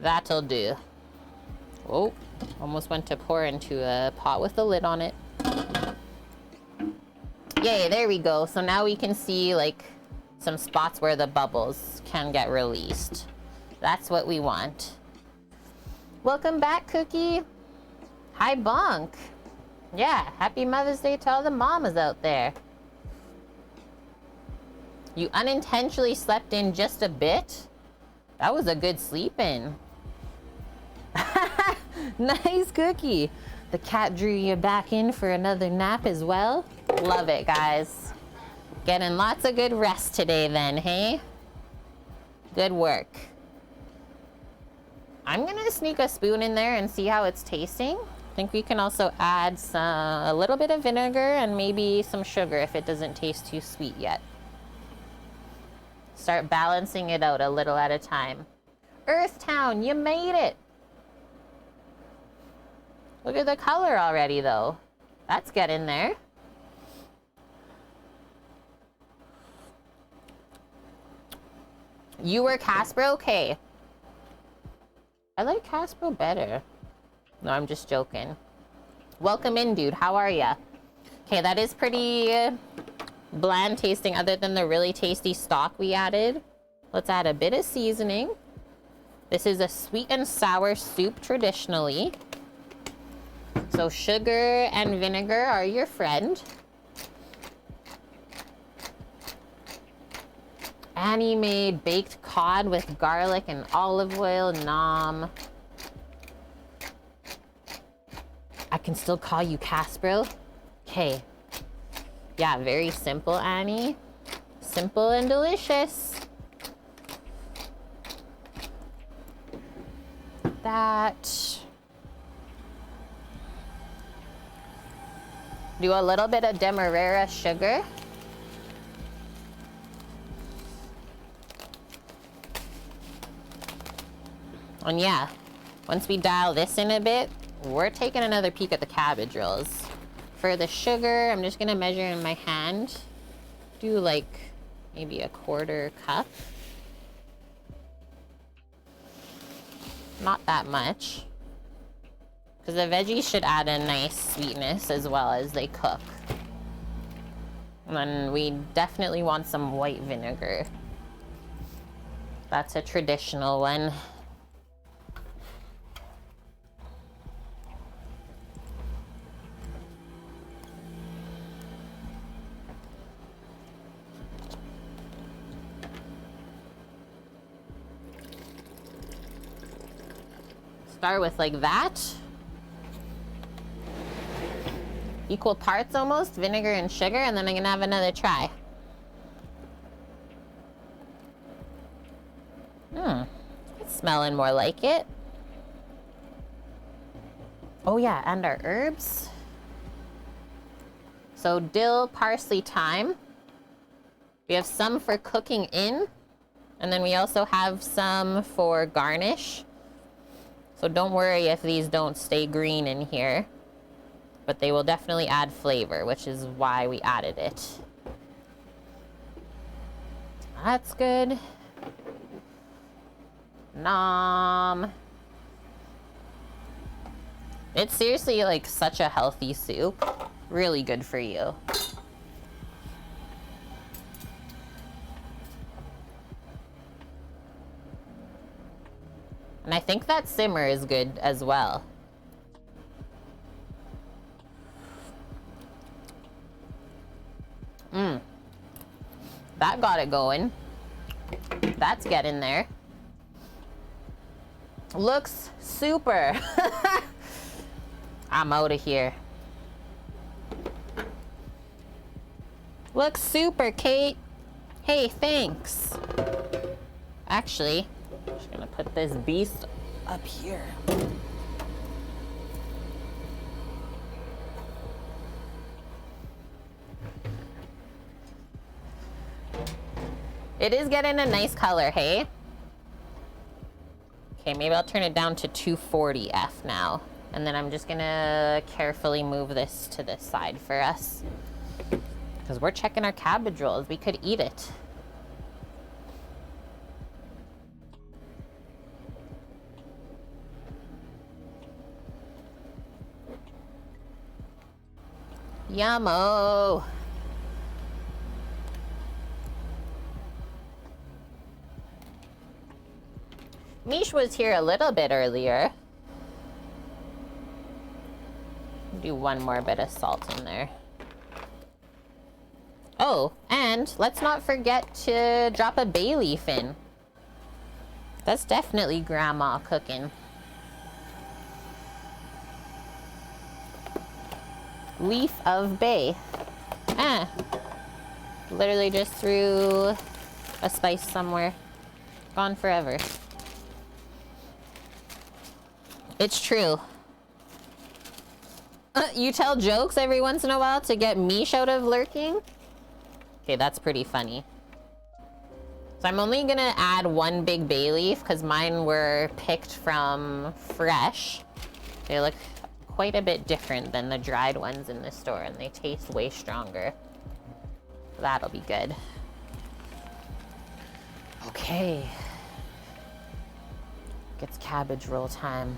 That'll do. Oh, almost went to pour into a pot with the lid on it. Yay, there we go. So now we can see like some spots where the bubbles can get released. That's what we want. Welcome back, Cookie. Hi, Bonk. Yeah, happy Mother's Day to all the mamas out there. You unintentionally slept in just a bit? That was a good sleep in. Nice, Cookie. The cat drew you back in for another nap as well. Love it, guys. Getting lots of good rest today then, hey? Good work. I'm gonna sneak a spoon in there and see how it's tasting. I think we can also add a little bit of vinegar and maybe some sugar if it doesn't taste too sweet yet. Start balancing it out a little at a time. Earthtown, you made it! Look at the color already, though. That's getting there. You were Casper? Okay. I like Casper better. No, I'm just joking. Welcome in, dude. How are ya? Okay, that is pretty bland tasting other than the really tasty stock we added. Let's add a bit of seasoning. This is a sweet and sour soup traditionally. So sugar and vinegar are your friend. Annie made baked cod with garlic and olive oil. Nom. I can still call you Caspro. Okay. Yeah, very simple, Annie. Simple and delicious. That. Do a little bit of Demerara sugar. And yeah, once we dial this in a bit, we're taking another peek at the cabbage rolls. For the sugar, I'm just gonna measure in my hand. Do like maybe a 1/4 cup. Not that much. Because the veggies should add a nice sweetness as well as they cook. And then we definitely want some white vinegar. That's a traditional one. Start with like that. Equal parts almost, vinegar and sugar, and then I'm gonna have another try. It's smelling more like it. Oh yeah, and our herbs. So dill, parsley, thyme. We have some for cooking in, and then we also have some for garnish. So don't worry if these don't stay green in here, but they will definitely add flavor, which is why we added it. That's good. Nom. It's seriously like such a healthy soup. Really good for you. And I think that simmer is good as well. That got it going. That's getting there. Looks super. I'm out of here. Looks super, Kate. Hey, thanks. Actually, I'm just gonna put this beast up here. It is getting a nice color, hey? Okay, maybe I'll turn it down to 240 F now. And then I'm just gonna carefully move this to this side for us. Because we're checking our cabbage rolls. We could eat it. Yummo. Mish was here a little bit earlier. Do one more bit of salt in there. Oh, and let's not forget to drop a bay leaf in. That's definitely grandma cooking. Leaf of bay. Literally just threw a spice somewhere. Gone forever. It's true. You tell jokes every once in a while to get Mish out of lurking? Okay, that's pretty funny. So I'm only gonna add one big bay leaf because mine were picked from fresh. They look quite a bit different than the dried ones in the store, and they taste way stronger. That'll be good. Okay. It's cabbage roll time.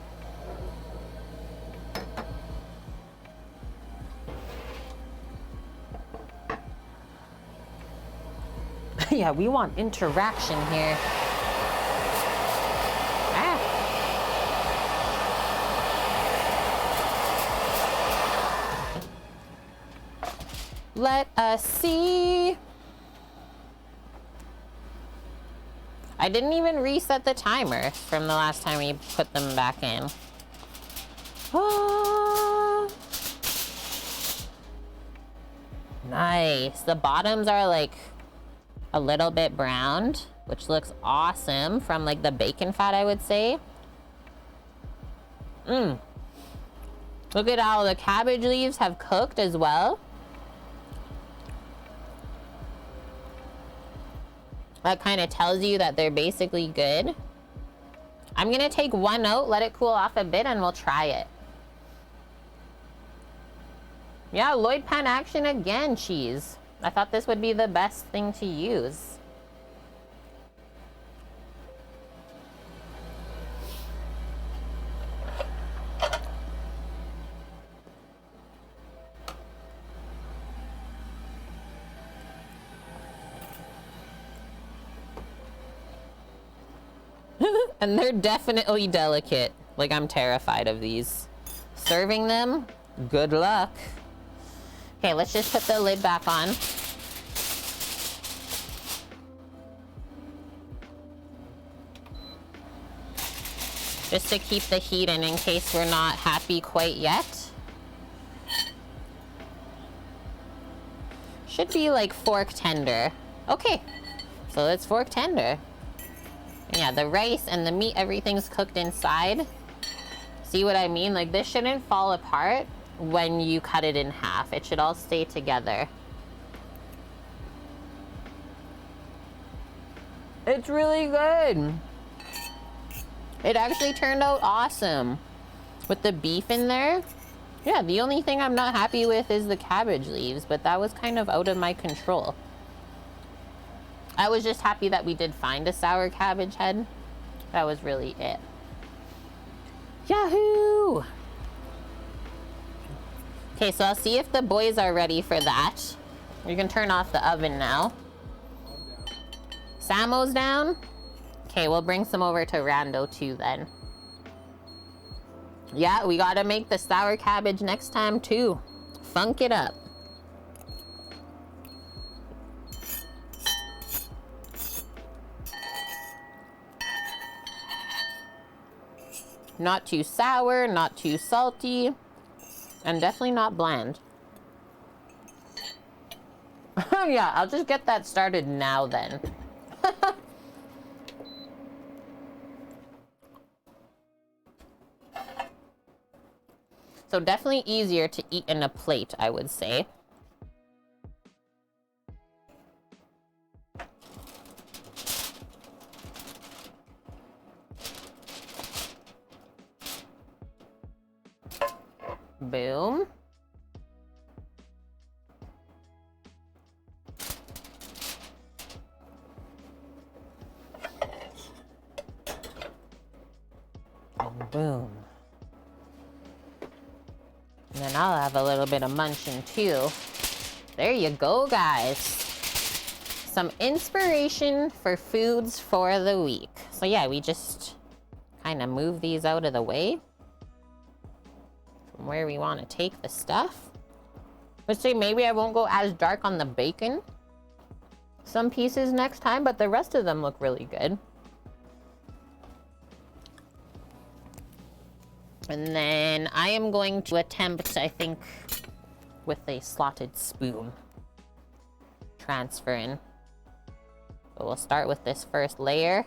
Yeah, we want interaction here. Let us see. I didn't even reset the timer from the last time we put them back in. Ah. Nice. The bottoms are like a little bit browned, which looks awesome from like the bacon fat, I would say. Look at how the cabbage leaves have cooked as well. That kind of tells you that they're basically good. I'm gonna take one out, let it cool off a bit, and we'll try it. Yeah, Lloyd pan action again, cheese. I thought this would be the best thing to use. And they're definitely delicate. Like, I'm terrified of these. Serving them, good luck. Okay, let's just put the lid back on. Just to keep the heat in case we're not happy quite yet. Should be like fork tender. Okay, so it's fork tender. Yeah, the rice and the meat, everything's cooked inside. See what I mean? Like, this shouldn't fall apart when you cut it in half. It should all stay together. It's really good. It actually turned out awesome. With the beef in there. Yeah, the only thing I'm not happy with is the cabbage leaves, but that was kind of out of my control. I was just happy that we did find a sour cabbage head. That was really it. Yahoo! Okay, so I'll see if the boys are ready for that. You can turn off the oven now. Samo's down? Okay, we'll bring some over to Rando too then. Yeah, we gotta make the sour cabbage next time too. Funk it up. Not too sour, not too salty, and definitely not bland. Yeah, I'll just get that started now then. So definitely easier to eat in a plate, I would say. Boom. And boom. And then I'll have a little bit of munching too. There you go, guys. Some inspiration for foods for the week. So yeah, we just kind of move these out of the way from where we want to take the stuff. Let's say maybe I won't go as dark on the bacon. Some pieces next time, but the rest of them look really good. And then I am going to attempt, I think, with a slotted spoon, transfer in. So we'll start with this first layer.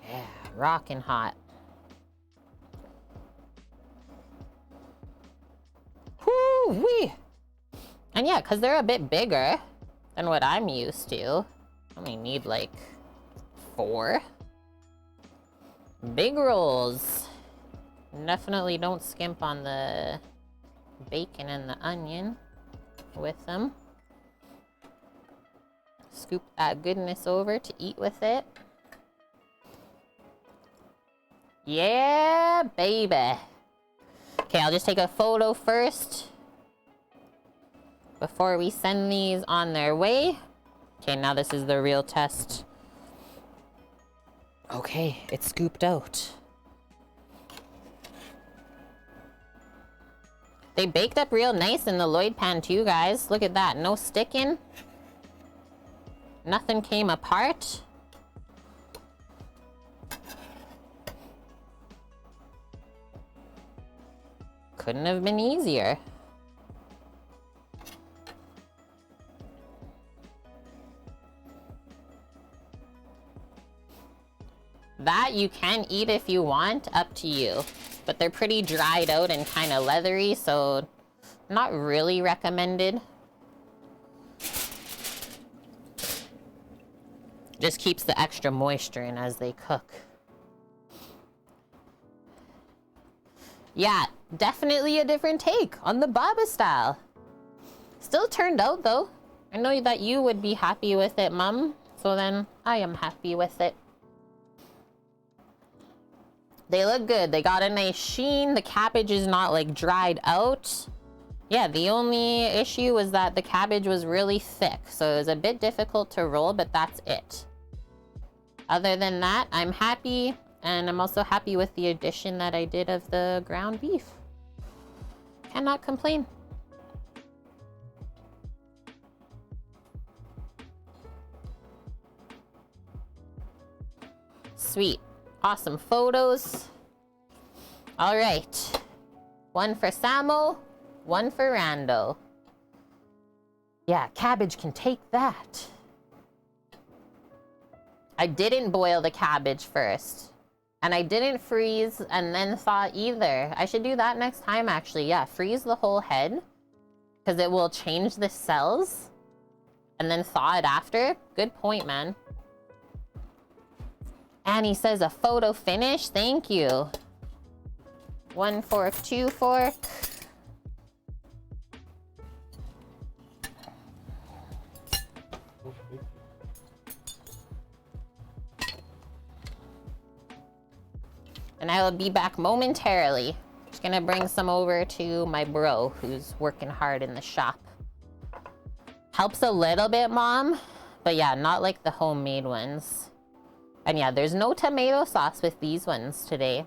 Yeah, rockin' hot. Whoo-wee! And yeah, because they're a bit bigger than what I'm used to. I only need like 4. Big rolls. Definitely don't skimp on the bacon and the onion with them. Scoop that goodness over to eat with it. Yeah, baby. Okay, I'll just take a photo first before we send these on their way. Okay, now this is the real test. Okay, it's scooped out. They baked up real nice in the Lloyd pan too, guys. Look at that, no sticking. Nothing came apart. Couldn't have been easier. That you can eat if you want, up to you. But they're pretty dried out and kind of leathery, so not really recommended. Just keeps the extra moisture in as they cook. Yeah, definitely a different take on the Baba style. Still turned out though. I know that you would be happy with it, Mum. So then I am happy with it. They look good. They got a nice sheen. The cabbage is not like dried out. Yeah, the only issue was that the cabbage was really thick. So it was a bit difficult to roll, but that's it. Other than that, I'm happy. And I'm also happy with the addition that I did of the ground beef. Cannot complain. Sweet. Awesome photos. All right. One for Samo, one for Rando. Yeah, cabbage can take that. I didn't boil the cabbage first. And I didn't freeze and then thaw either. I should do that next time, actually. Yeah, freeze the whole head, because it will change the cells. And then thaw it after. Good point, man. Annie says a photo finish. Thank you. 1 fork, 2 fork. And I will be back momentarily. Just gonna bring some over to my bro who's working hard in the shop. Helps a little bit, Mom. But yeah, not like the homemade ones. And yeah, there's no tomato sauce with these ones today.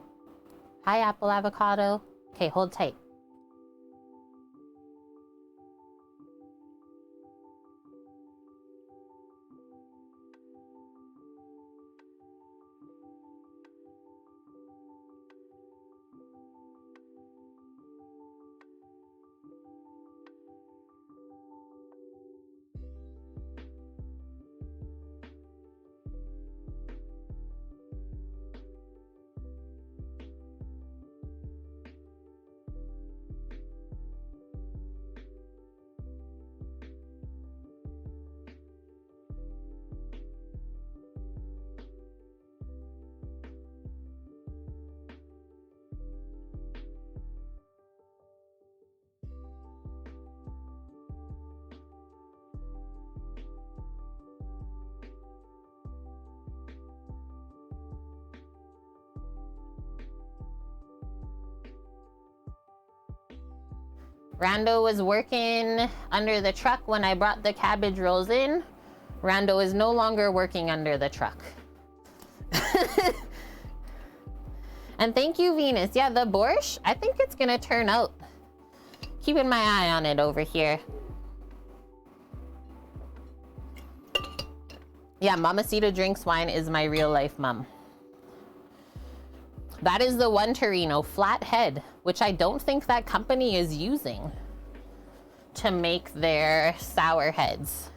Hi, Apple Avocado. Okay, hold tight. Rando was working under the truck when I brought the cabbage rolls in. Rando is no longer working under the truck. And thank you, Venus. Yeah, the borscht, I think it's gonna turn out. Keeping my eye on it over here. Yeah, Mamacita Drinks Wine is my real life mom. That is the one Torino flathead, which I don't think that company is using to make their sour heads.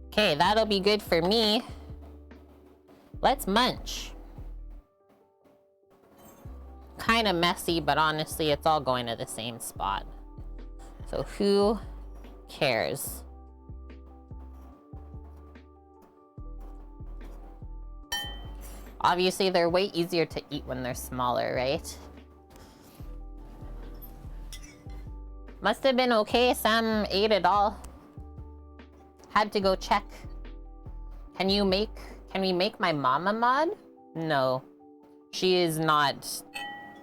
Okay, that'll be good for me. Let's munch. Kind of messy, but honestly, it's all going to the same spot. So who cares? Obviously, they're way easier to eat when they're smaller, right? Must have been okay. Sam ate it all. Had to go check. Can we make my mama mod? No. She is not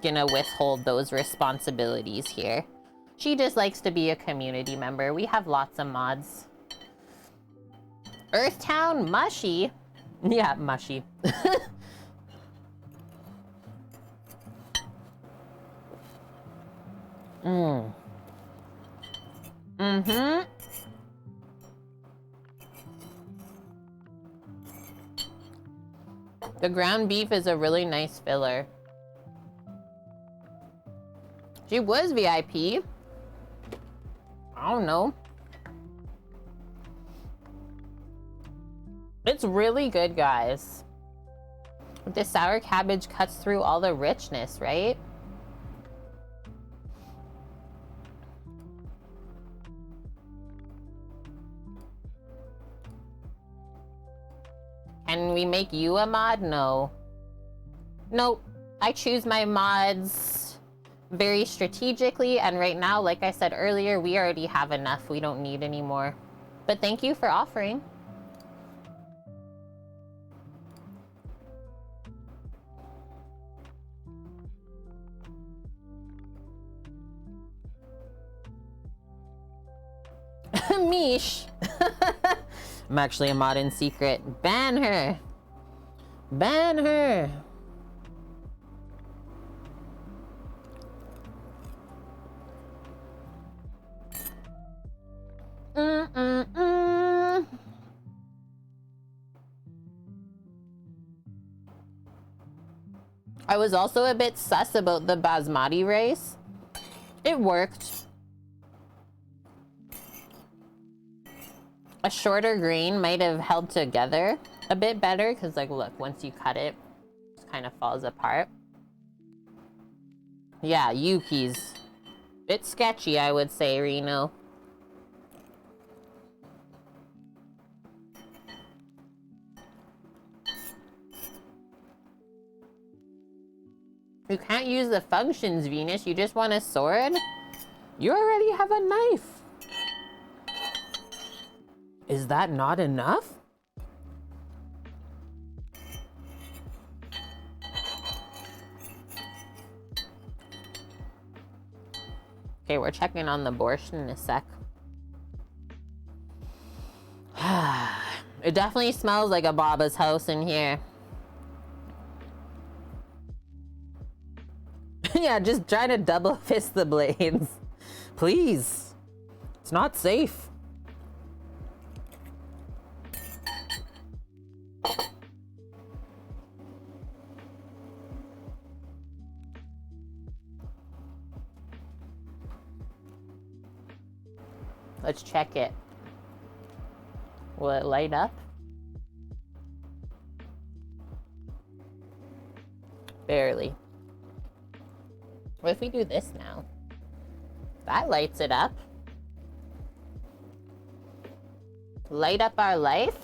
gonna withhold those responsibilities here. She just likes to be a community member. We have lots of mods. Earthtown mushy. Yeah, mushy. The ground beef is a really nice filler. She was VIP. I don't know. It's really good, guys. The sour cabbage cuts through all the richness, right? Can we make you a mod? No. Nope. I choose my mods very strategically, and right now, like I said earlier, we already have enough. We don't need any more. But thank you for offering. Mish. I'm actually a mod in secret. Ban her. Ban her. I was also a bit sus about the basmati rice. It worked. A shorter grain might have held together a bit better because, like, look, once you cut it, it kind of falls apart. Yeah, Yuki's. Bit sketchy, I would say, Reno. You can't use the functions, Venus. You just want a sword? You already have a knife. Is that not enough? Okay, we're checking on the borscht in a sec. It definitely smells like a Baba's house in here. Yeah, just trying to double fist the blades. Please. It's not safe. Let's check it. Will it light up? Barely. What if we do this now? That lights it up. Light up our life.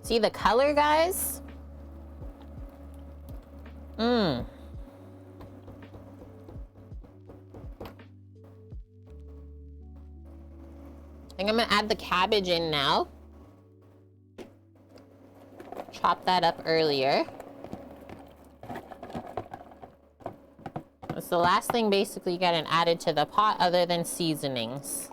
See the color, guys? I think I'm gonna add the cabbage in now. chop that up earlier. It's the last thing basically getting added to the pot other than seasonings.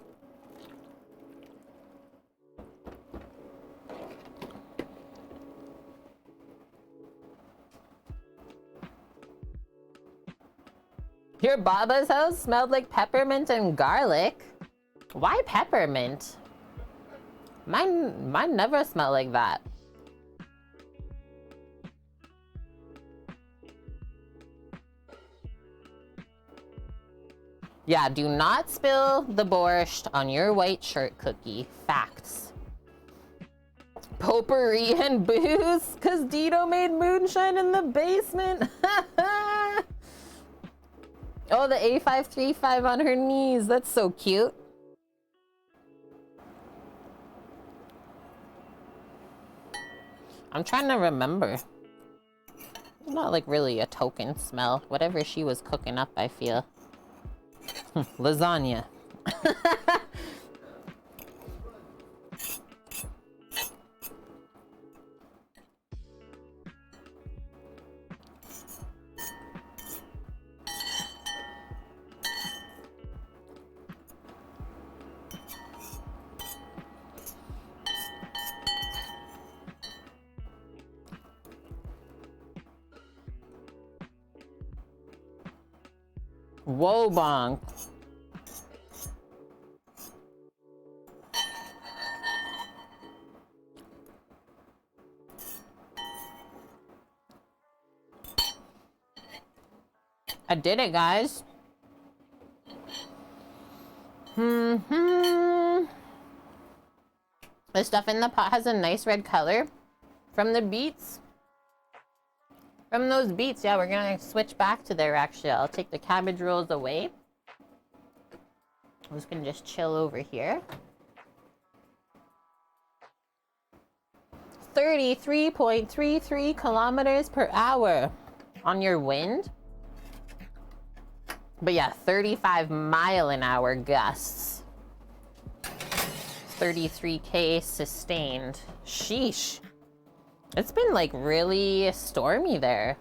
Your Baba's house smelled like peppermint and garlic. Why peppermint? Mine never smelled like that. Yeah, do not spill the borscht on your white shirt cookie. Facts. Potpourri and booze, because Dito made moonshine in the basement. Oh, the A535 on her knees. That's so cute. I'm trying to remember. Not like really a token smell. Whatever she was cooking up, I feel. Lasagna. Whoa, bonk. I did it, guys. The stuff in the pot has a nice red color from the beets. From those beets, yeah, we're gonna switch back to there actually. I'll take the cabbage rolls away. I'm just gonna just chill over here. 33.33 kilometers per hour on your wind. But yeah, 35-mile-an-hour gusts. 33K sustained. Sheesh. It's been like really stormy there.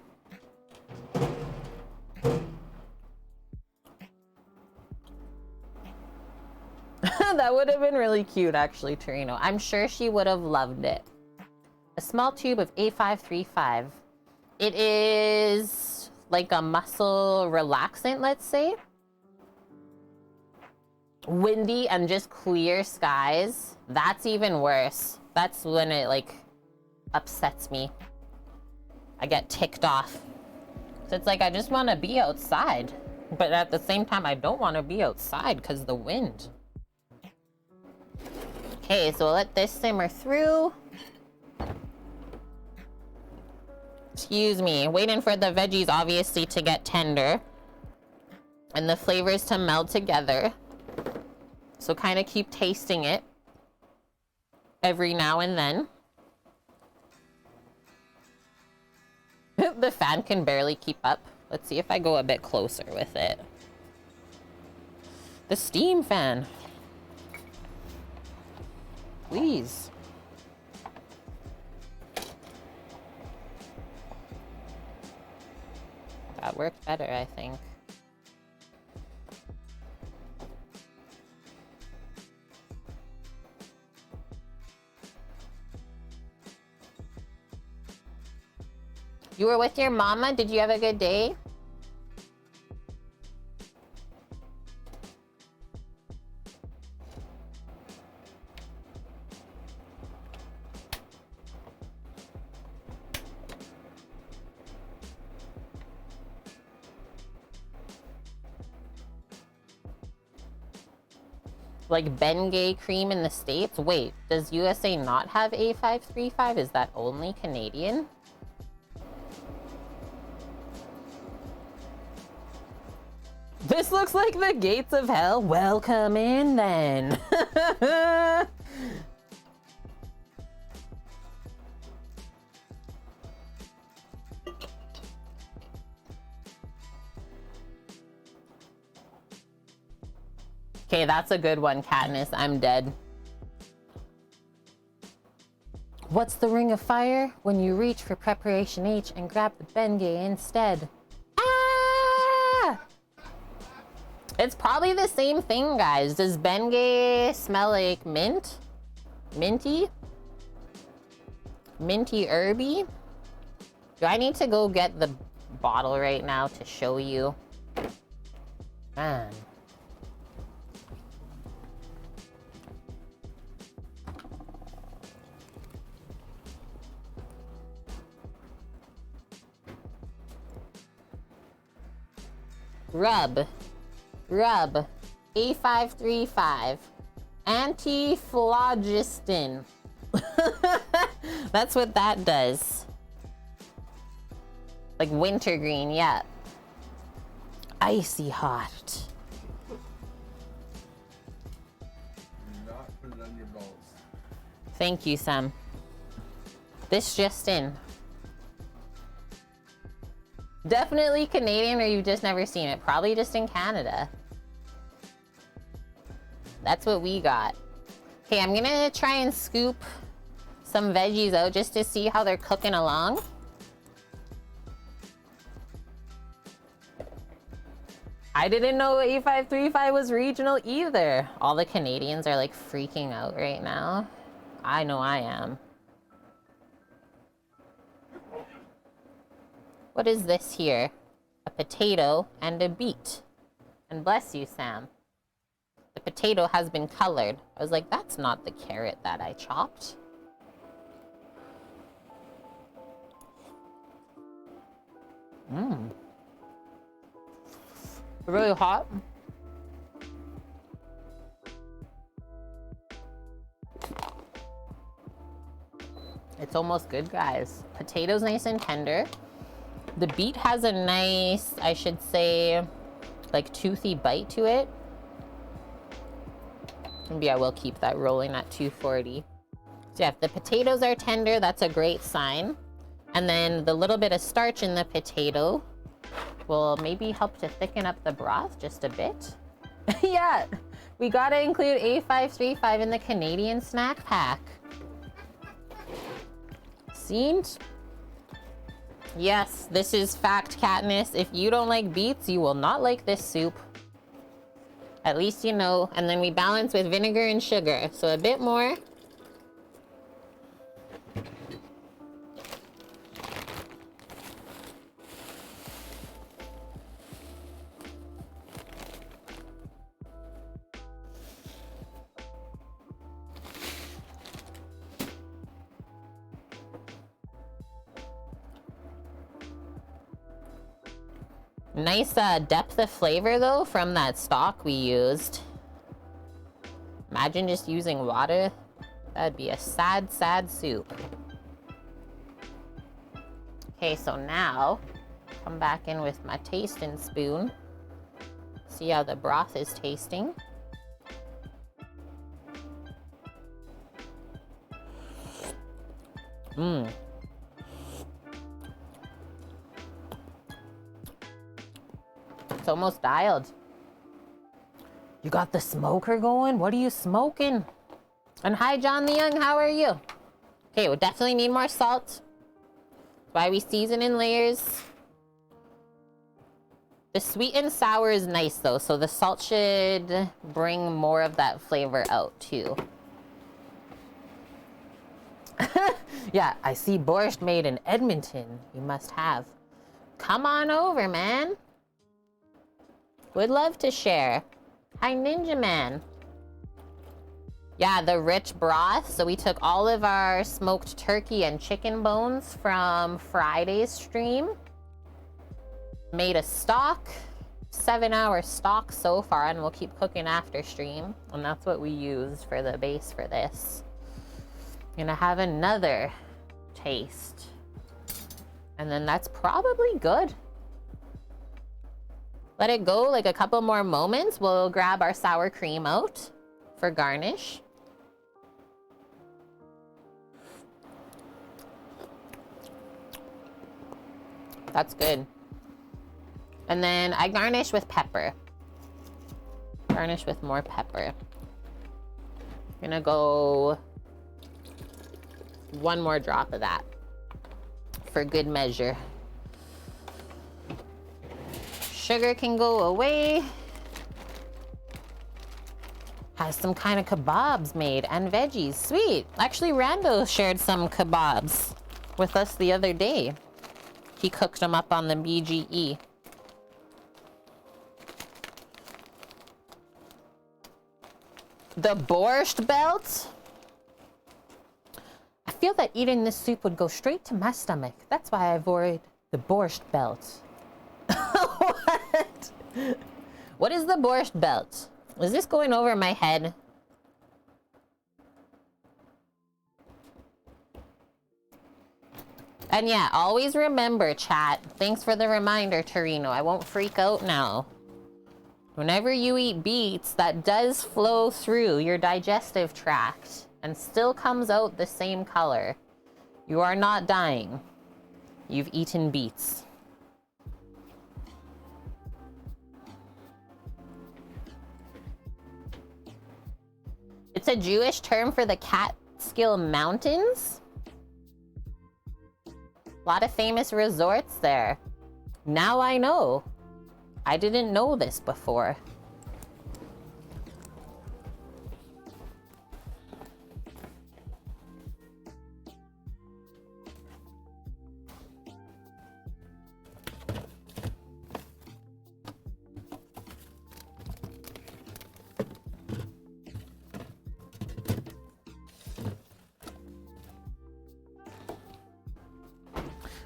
That would have been really cute, actually, Torino. I'm sure she would have loved it. A small tube of A535. It is like a muscle relaxant, let's say. Windy and just clear skies. That's even worse. That's when it like upsets me. I get ticked off. So it's like I just want to be outside. But at the same time, I don't want to be outside because of the wind. Okay, so we'll let this simmer through. Excuse me, waiting for the veggies obviously to get tender and the flavors to meld together. So kind of keep tasting it every now and then. The fan can barely keep up. Let's see if I go a bit closer with it. The steam fan. Please. That worked better, I think. You were with your mama? Did you have a good day? Like Bengay cream in the States? Wait, does USA not have A535? Is that only Canadian? This looks like the gates of hell. Welcome in then. Okay, that's a good one, Katniss. I'm dead. What's the ring of fire? When you reach for preparation H and grab the Bengay instead. Ah! It's probably the same thing, guys. Does Bengay smell like mint? Minty? Minty herby? Do I need to go get the bottle right now to show you? Man. Rub. A535. Anti-phlogiston. That's what that does. Like wintergreen, yeah. Icy hot. Do not put it on your balls. Thank you, Sam. This just in. Definitely Canadian, or you've just never seen it. Probably just in Canada. That's what we got. Okay, I'm gonna try and scoop some veggies out just to see how they're cooking along. I didn't know A535 was regional either. All the Canadians are like freaking out right now. I know I am. What is this here? A potato and a beet. And bless you, Sam. The potato has been colored. I was like, that's not the carrot that I chopped. Mmm. Really hot. It's almost good, guys. Potato's nice and tender. The beet has a nice, I should say, like toothy bite to it. Maybe I will keep that rolling at 240. So yeah, if the potatoes are tender, that's a great sign. And then the little bit of starch in the potato will maybe help to thicken up the broth just a bit. Yeah, we gotta include A535 in the Canadian snack pack. Seen? Yes, this is fact, Katniss. If you don't like beets, you will not like this soup. At least you know. And then we balance with vinegar and sugar. So a bit more. Nice depth of flavor though from that stock we used. Imagine just using water. That'd be a sad, sad soup. Okay, so now come back in with my tasting spoon. See how the broth is tasting. Mmm. It's almost dialed. You got the smoker going? What are you smoking? And hi, John the Young, how are you? Okay, we'll definitely need more salt. That's why we season in layers. The sweet and sour is nice though, so the salt should bring more of that flavor out too. Yeah, I see borscht made in Edmonton. You must have. Come on over, man. Would love to share. Hi, Ninja Man. Yeah, the rich broth. So we took all of our smoked turkey and chicken bones from Friday's stream. Made a stock. 7-hour stock so far, and we'll keep cooking after stream. And that's what we used for the base for this. Gonna have another taste. And then that's probably good. Let it go like a couple more moments. We'll grab our sour cream out for garnish. That's good. And then I garnish with pepper. Garnish with more pepper. Gonna go one more drop of that for good measure. Sugar can go away. Has some kind of kebabs made and veggies. Sweet. Actually, Rando shared some kebabs with us the other day. He cooked them up on the BGE. The Borscht belt? I feel that eating this soup would go straight to my stomach. That's why I avoid the Borscht belt. What? What is the Borscht belt? Is this going over my head? And yeah, always remember, chat. Thanks for the reminder, Torino. I won't freak out now. Whenever you eat beets, that does flow through your digestive tract and still comes out the same color. You are not dying. You've eaten beets. It's a Jewish term for the Catskill Mountains. A lot of famous resorts there. Now I know. I didn't know this before.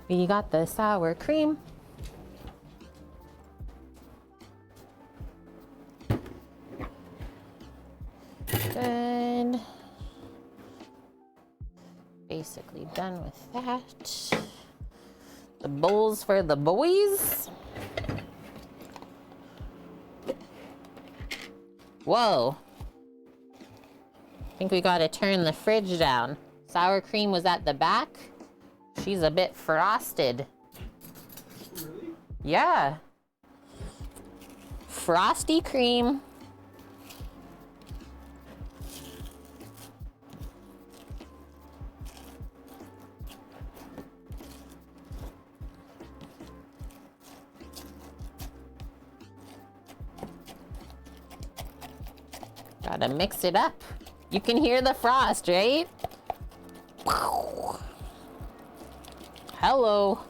We got the sour cream. Good. Basically done with that. The bowls for the boys. Whoa. I think we gotta turn the fridge down. Sour cream was at the back. She's a bit frosted. Really? Yeah. Frosty cream. Gotta mix it up. You can hear the frost, right? Hello.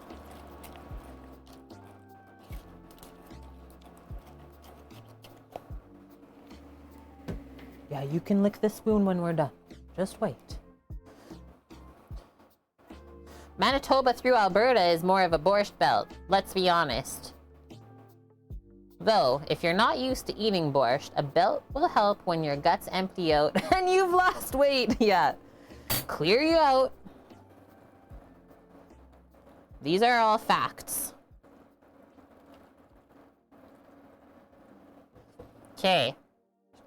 Yeah, you can lick the spoon when we're done. Just wait. Manitoba through Alberta is more of a borscht belt, let's be honest. Though, if you're not used to eating borscht, a belt will help when your guts empty out and you've lost weight. Yeah. Clear you out. These are all facts. Okay.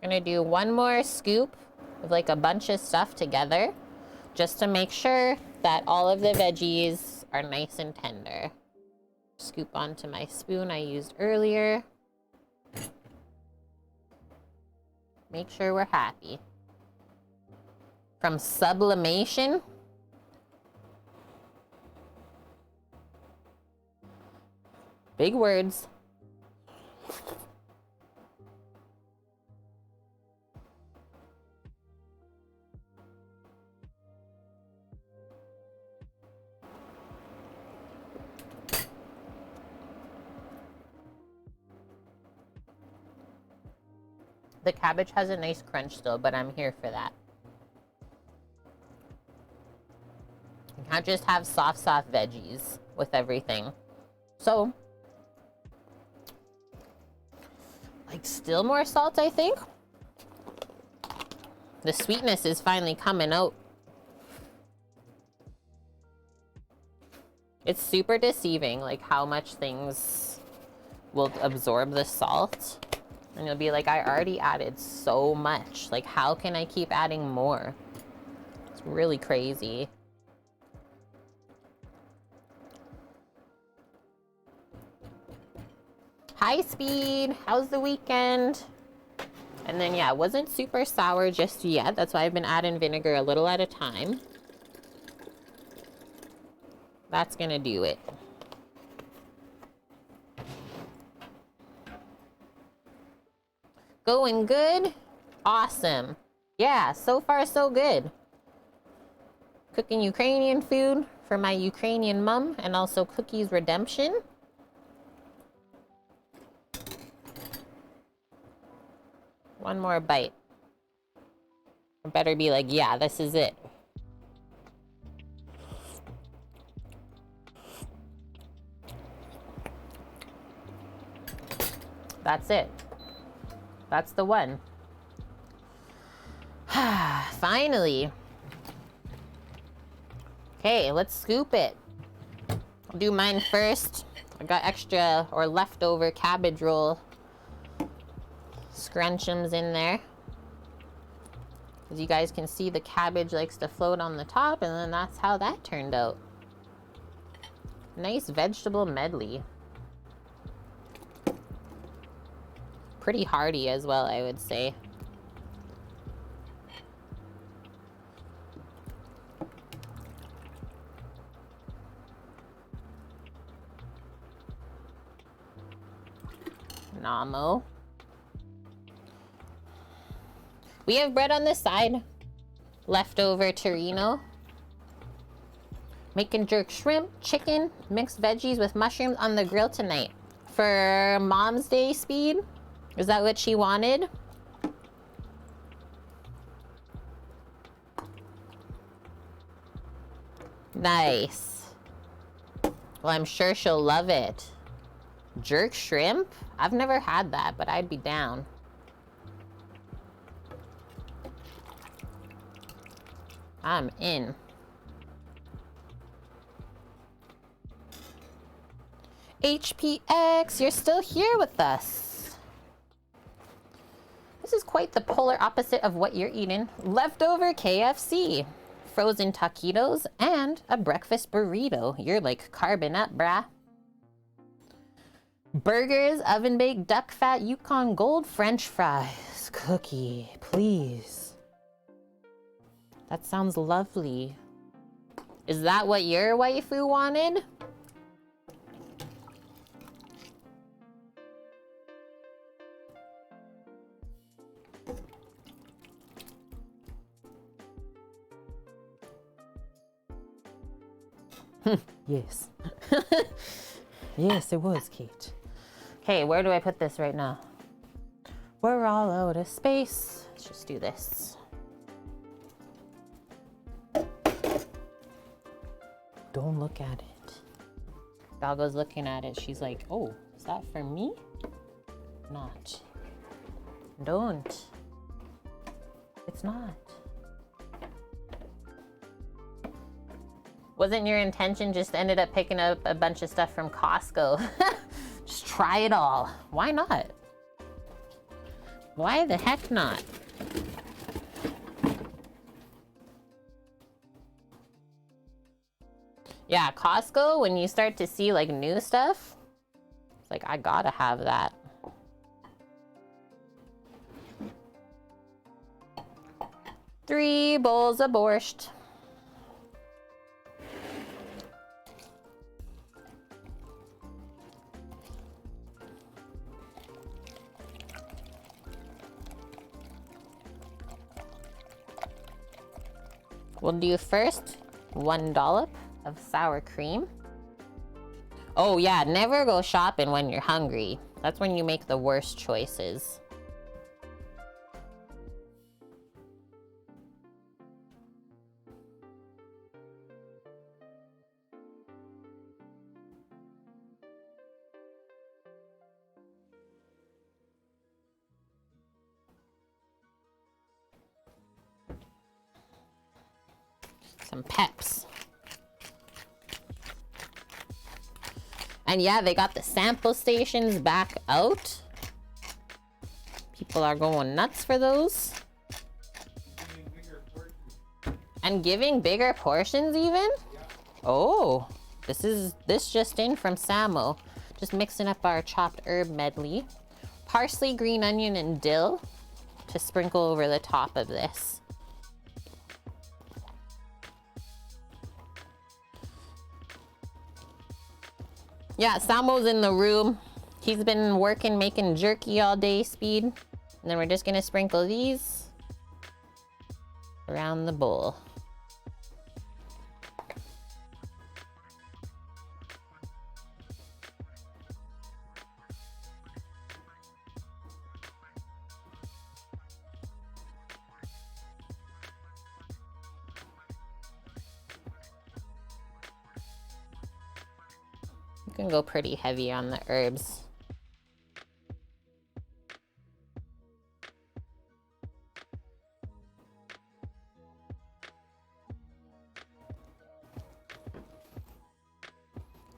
Gonna do one more scoop of like a bunch of stuff together just to make sure that all of the veggies are nice and tender. Scoop onto my spoon I used earlier. Make sure we're happy. From sublimation. Big words. The cabbage has a nice crunch still, but I'm here for that. You can't just have soft veggies with everything. So, like still more salt, I think. The sweetness is finally coming out. It's super deceiving, like how much things will absorb the salt. And you'll be like, I already added so much. Like, how can I keep adding more? It's really crazy. Hi, Speed. How's the weekend? And then, yeah, it wasn't super sour just yet. That's why I've been adding vinegar a little at a time. That's gonna do it. Going good? Awesome. Yeah, so far so good. Cooking Ukrainian food for my Ukrainian mom and also Cookies Redemption. One more bite. I better be like, yeah, this is it. That's it. That's the one. Finally. Okay, let's scoop it. I'll do mine first. I got extra or leftover cabbage roll scrunchums in there. As you guys can see, the cabbage likes to float on the top, and then that's how that turned out. Nice vegetable medley. Pretty hearty as well, I would say. Namo. We have bread on this side. Leftover Torino. Making jerk shrimp, chicken, mixed veggies with mushrooms on the grill tonight. For Mom's Day speed? Is that what she wanted? Nice. Well, I'm sure she'll love it. Jerk shrimp? I've never had that, but I'd be down. I'm in. HPX, you're still here with us. This is quite the polar opposite of what you're eating. Leftover KFC, frozen taquitos, and a breakfast burrito. You're like carbon up, brah. Burgers, oven-baked duck fat, Yukon Gold, French fries. Cookie, please. That sounds lovely. Is that what your waifu wanted? Yes. Yes, it was, Kate. Okay, where do I put this right now? We're all out of space. Let's just do this. Don't look at it. Doggo's looking at it. She's like, oh, is that for me? Not. Don't. It's not. Wasn't your intention, just ended up picking up a bunch of stuff from Costco. Just try it all. Why not? Why the heck not? Yeah, Costco, when you start to see like new stuff, it's like, I gotta have that. Three bowls of borscht. We'll do first 1 dollop of sour cream. Oh yeah, never go shopping when you're hungry. That's when you make the worst choices. Some peps. And yeah, they got the sample stations back out. People are going nuts for those. And giving bigger portions even? Yeah. Oh, this just in from Samo. Just mixing up our chopped herb medley. Parsley, green onion, and dill to sprinkle over the top of this. Yeah, Samo's in the room. He's been working making jerky all day, Speed. And then we're just gonna sprinkle these around the bowl. You can go pretty heavy on the herbs.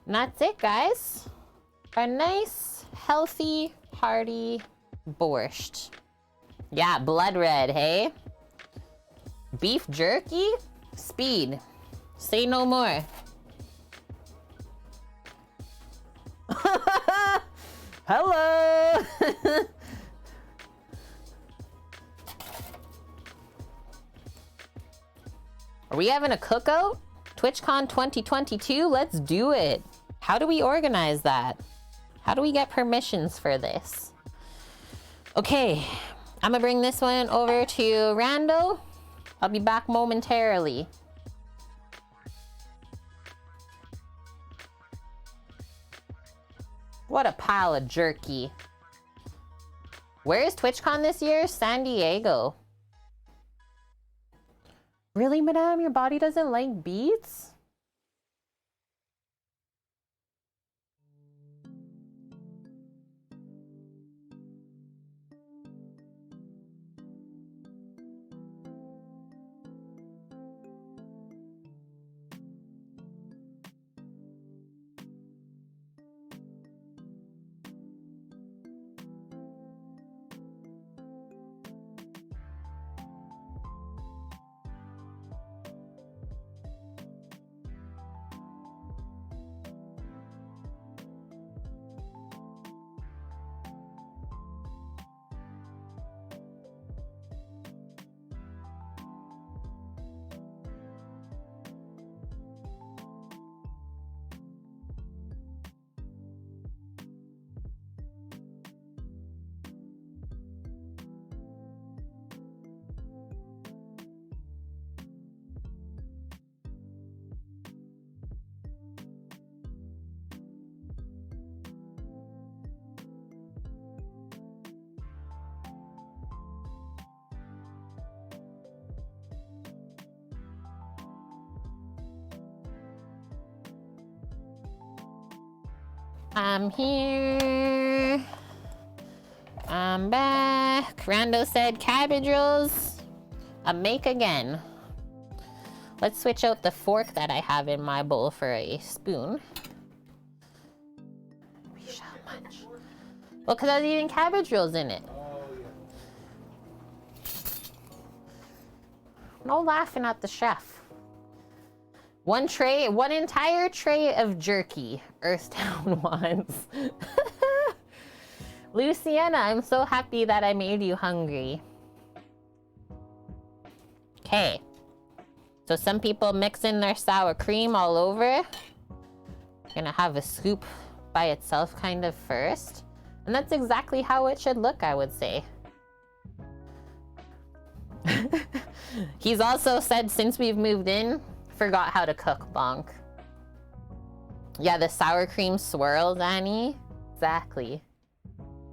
And that's it, guys. A nice, healthy, hearty borscht. Yeah, blood red, hey? Beef jerky? Speed. Say no more. Hello! Are we having a cookout? TwitchCon 2022? Let's do it. How do we organize that? How do we get permissions for this? Okay, I'm gonna bring this one over to Rando. I'll be back momentarily. What a pile of jerky. Where is TwitchCon this year? San Diego. Really, madame? Your body doesn't like beets? I'm here. I'm back. Rando said cabbage rolls. A make again. Let's switch out the fork that I have in my bowl for a spoon. We shall munch. Well, because I was eating cabbage rolls in it. No laughing at the chef. One entire tray of jerky Earthtown wants. Luciana, I'm so happy that I made you hungry. Okay. So some people mix in their sour cream all over. Gonna have a scoop by itself kind of first. And that's exactly how it should look, I would say. He's also said since we've moved in, forgot how to cook, bonk. Yeah, the sour cream swirls, Annie. Exactly.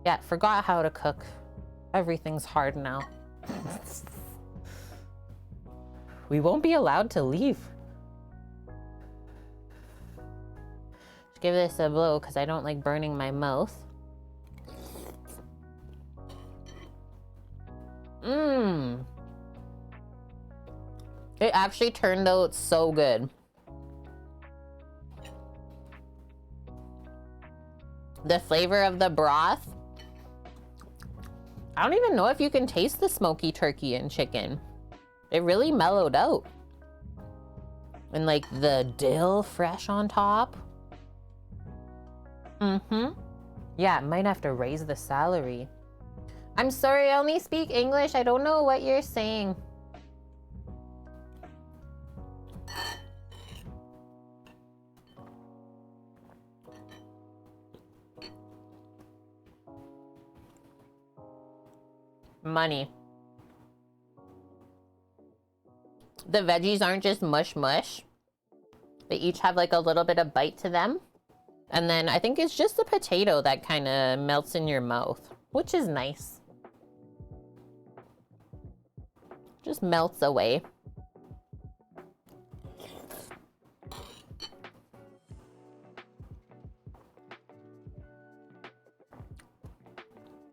Yeah, forgot how to cook. Everything's hard now. We won't be allowed to leave. Just give this a blow because I don't like burning my mouth. Mmm. It actually turned out so good. The flavor of the broth. I don't even know if you can taste the smoky turkey and chicken. It really mellowed out. And like the dill fresh on top. Mm-hmm. Yeah, I might have to raise the celery. I'm sorry, I only speak English. I don't know what you're saying. Money. The veggies aren't just mush mush. They each have like a little bit of bite to them. And then I think it's just the potato that kind of melts in your mouth, which is nice. Just melts away.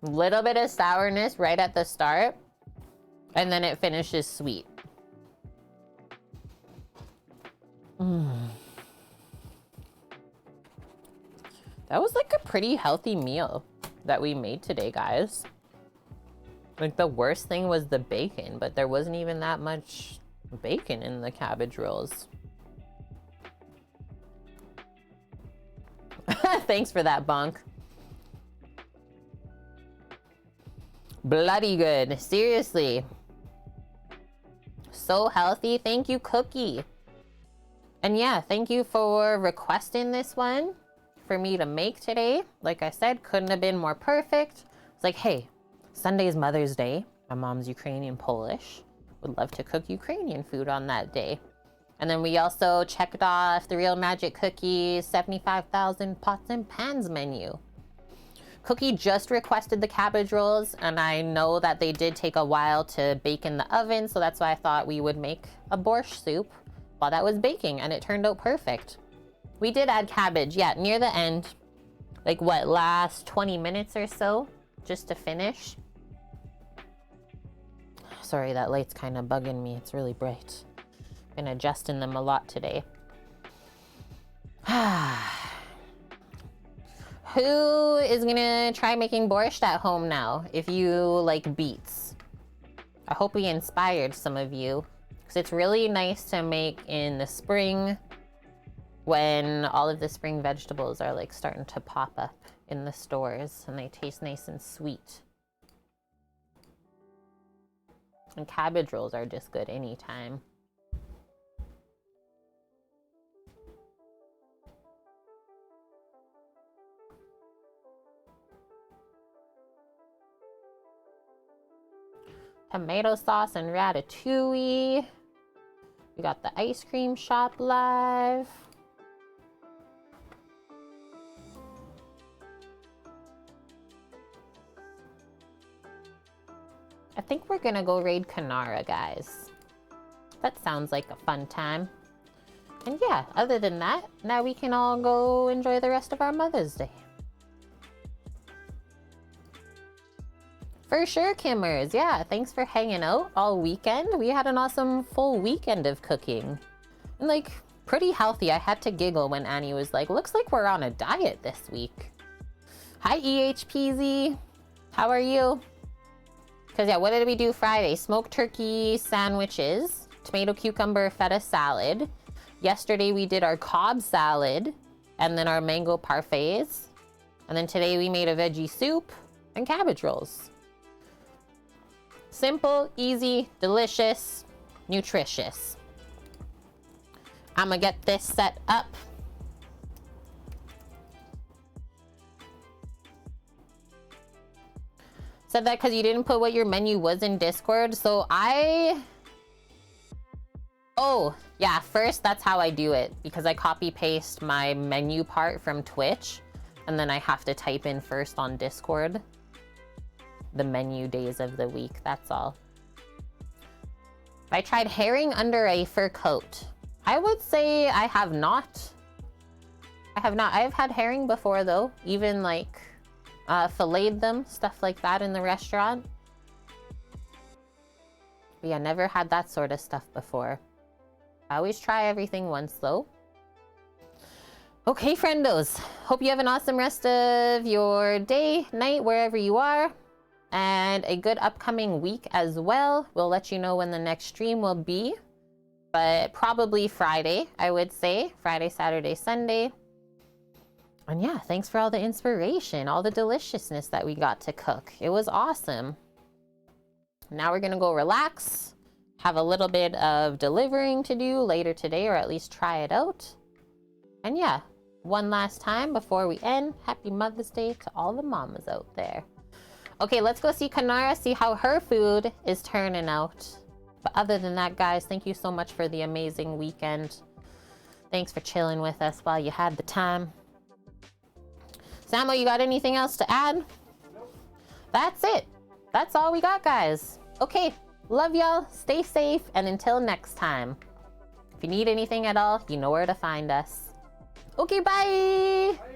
Little bit of sourness right at the start, and then it finishes sweet. That was like a pretty healthy meal that we made today, guys. Like the worst thing was the bacon, but there wasn't even that much bacon in the cabbage rolls. Thanks for that, Bonk. Bloody good. Seriously. So healthy. Thank you, Cookie. And yeah, thank you for requesting this one for me to make today. Like I said, couldn't have been more perfect. It's like, hey, Sunday's Mother's Day. My mom's Ukrainian Polish. Would love to cook Ukrainian food on that day. And then we also checked off the Real Magic Cookies 75,000 pots and pans menu. Cookie just requested the cabbage rolls, and I know that they did take a while to bake in the oven, so that's why I thought we would make a borscht soup while that was baking, and it turned out perfect. We did add cabbage, yeah, near the end. Like what, last 20 minutes or so, just to finish. Sorry, that light's kind of bugging me. It's really bright. Been adjusting them a lot today. Who is gonna try making borscht at home now if you like beets? I hope we inspired some of you, because it's really nice to make in the spring when all of the spring vegetables are like starting to pop up in the stores and they taste nice and sweet. And cabbage rolls are just good anytime. Tomato sauce and ratatouille. We got the ice cream shop live. I think we're gonna go raid Kanara, guys. That sounds like a fun time. And yeah, other than that, now we can all go enjoy the rest of our Mother's Day. For sure, Kimmers. Yeah, thanks for hanging out all weekend. We had an awesome full weekend of cooking. And like, pretty healthy. I had to giggle when Annie was like, looks like we're on a diet this week. Hi, EHPZ. How are you? Because yeah, what did we do Friday? Smoked turkey sandwiches, tomato cucumber feta salad. Yesterday we did our Cobb salad and then our mango parfaits. And then today we made a veggie soup and cabbage rolls. Simple, easy, delicious, nutritious. I'm gonna get this set up. Said that because you didn't put what your menu was in Discord. So oh yeah, first that's how I do it, because I copy paste my menu part from Twitch and then I have to type in first on Discord the menu days of the week. That's all. I tried herring under a fur coat. I would say I have not. I've had herring before though, even like filleted them, stuff like that in the restaurant. But yeah, never had that sort of stuff before. I always try everything once though. Okay, friendos. Hope you have an awesome rest of your day, night, wherever you are. And a good upcoming week as well. We'll let you know when the next stream will be. But probably Friday, I would say. Friday, Saturday, Sunday. And yeah, thanks for all the inspiration, all the deliciousness that we got to cook. It was awesome. Now we're gonna go relax, have a little bit of delivering to do later today, or at least try it out. And yeah, one last time before we end, happy Mother's Day to all the mamas out there. Okay, let's go see Kanara, see how her food is turning out. But other than that, guys, thank you so much for the amazing weekend. Thanks for chilling with us while you had the time. Samo, you got anything else to add? Nope. That's it. That's all we got, guys. Okay, love y'all. Stay safe, and until next time. If you need anything at all, you know where to find us. Okay, bye. Bye.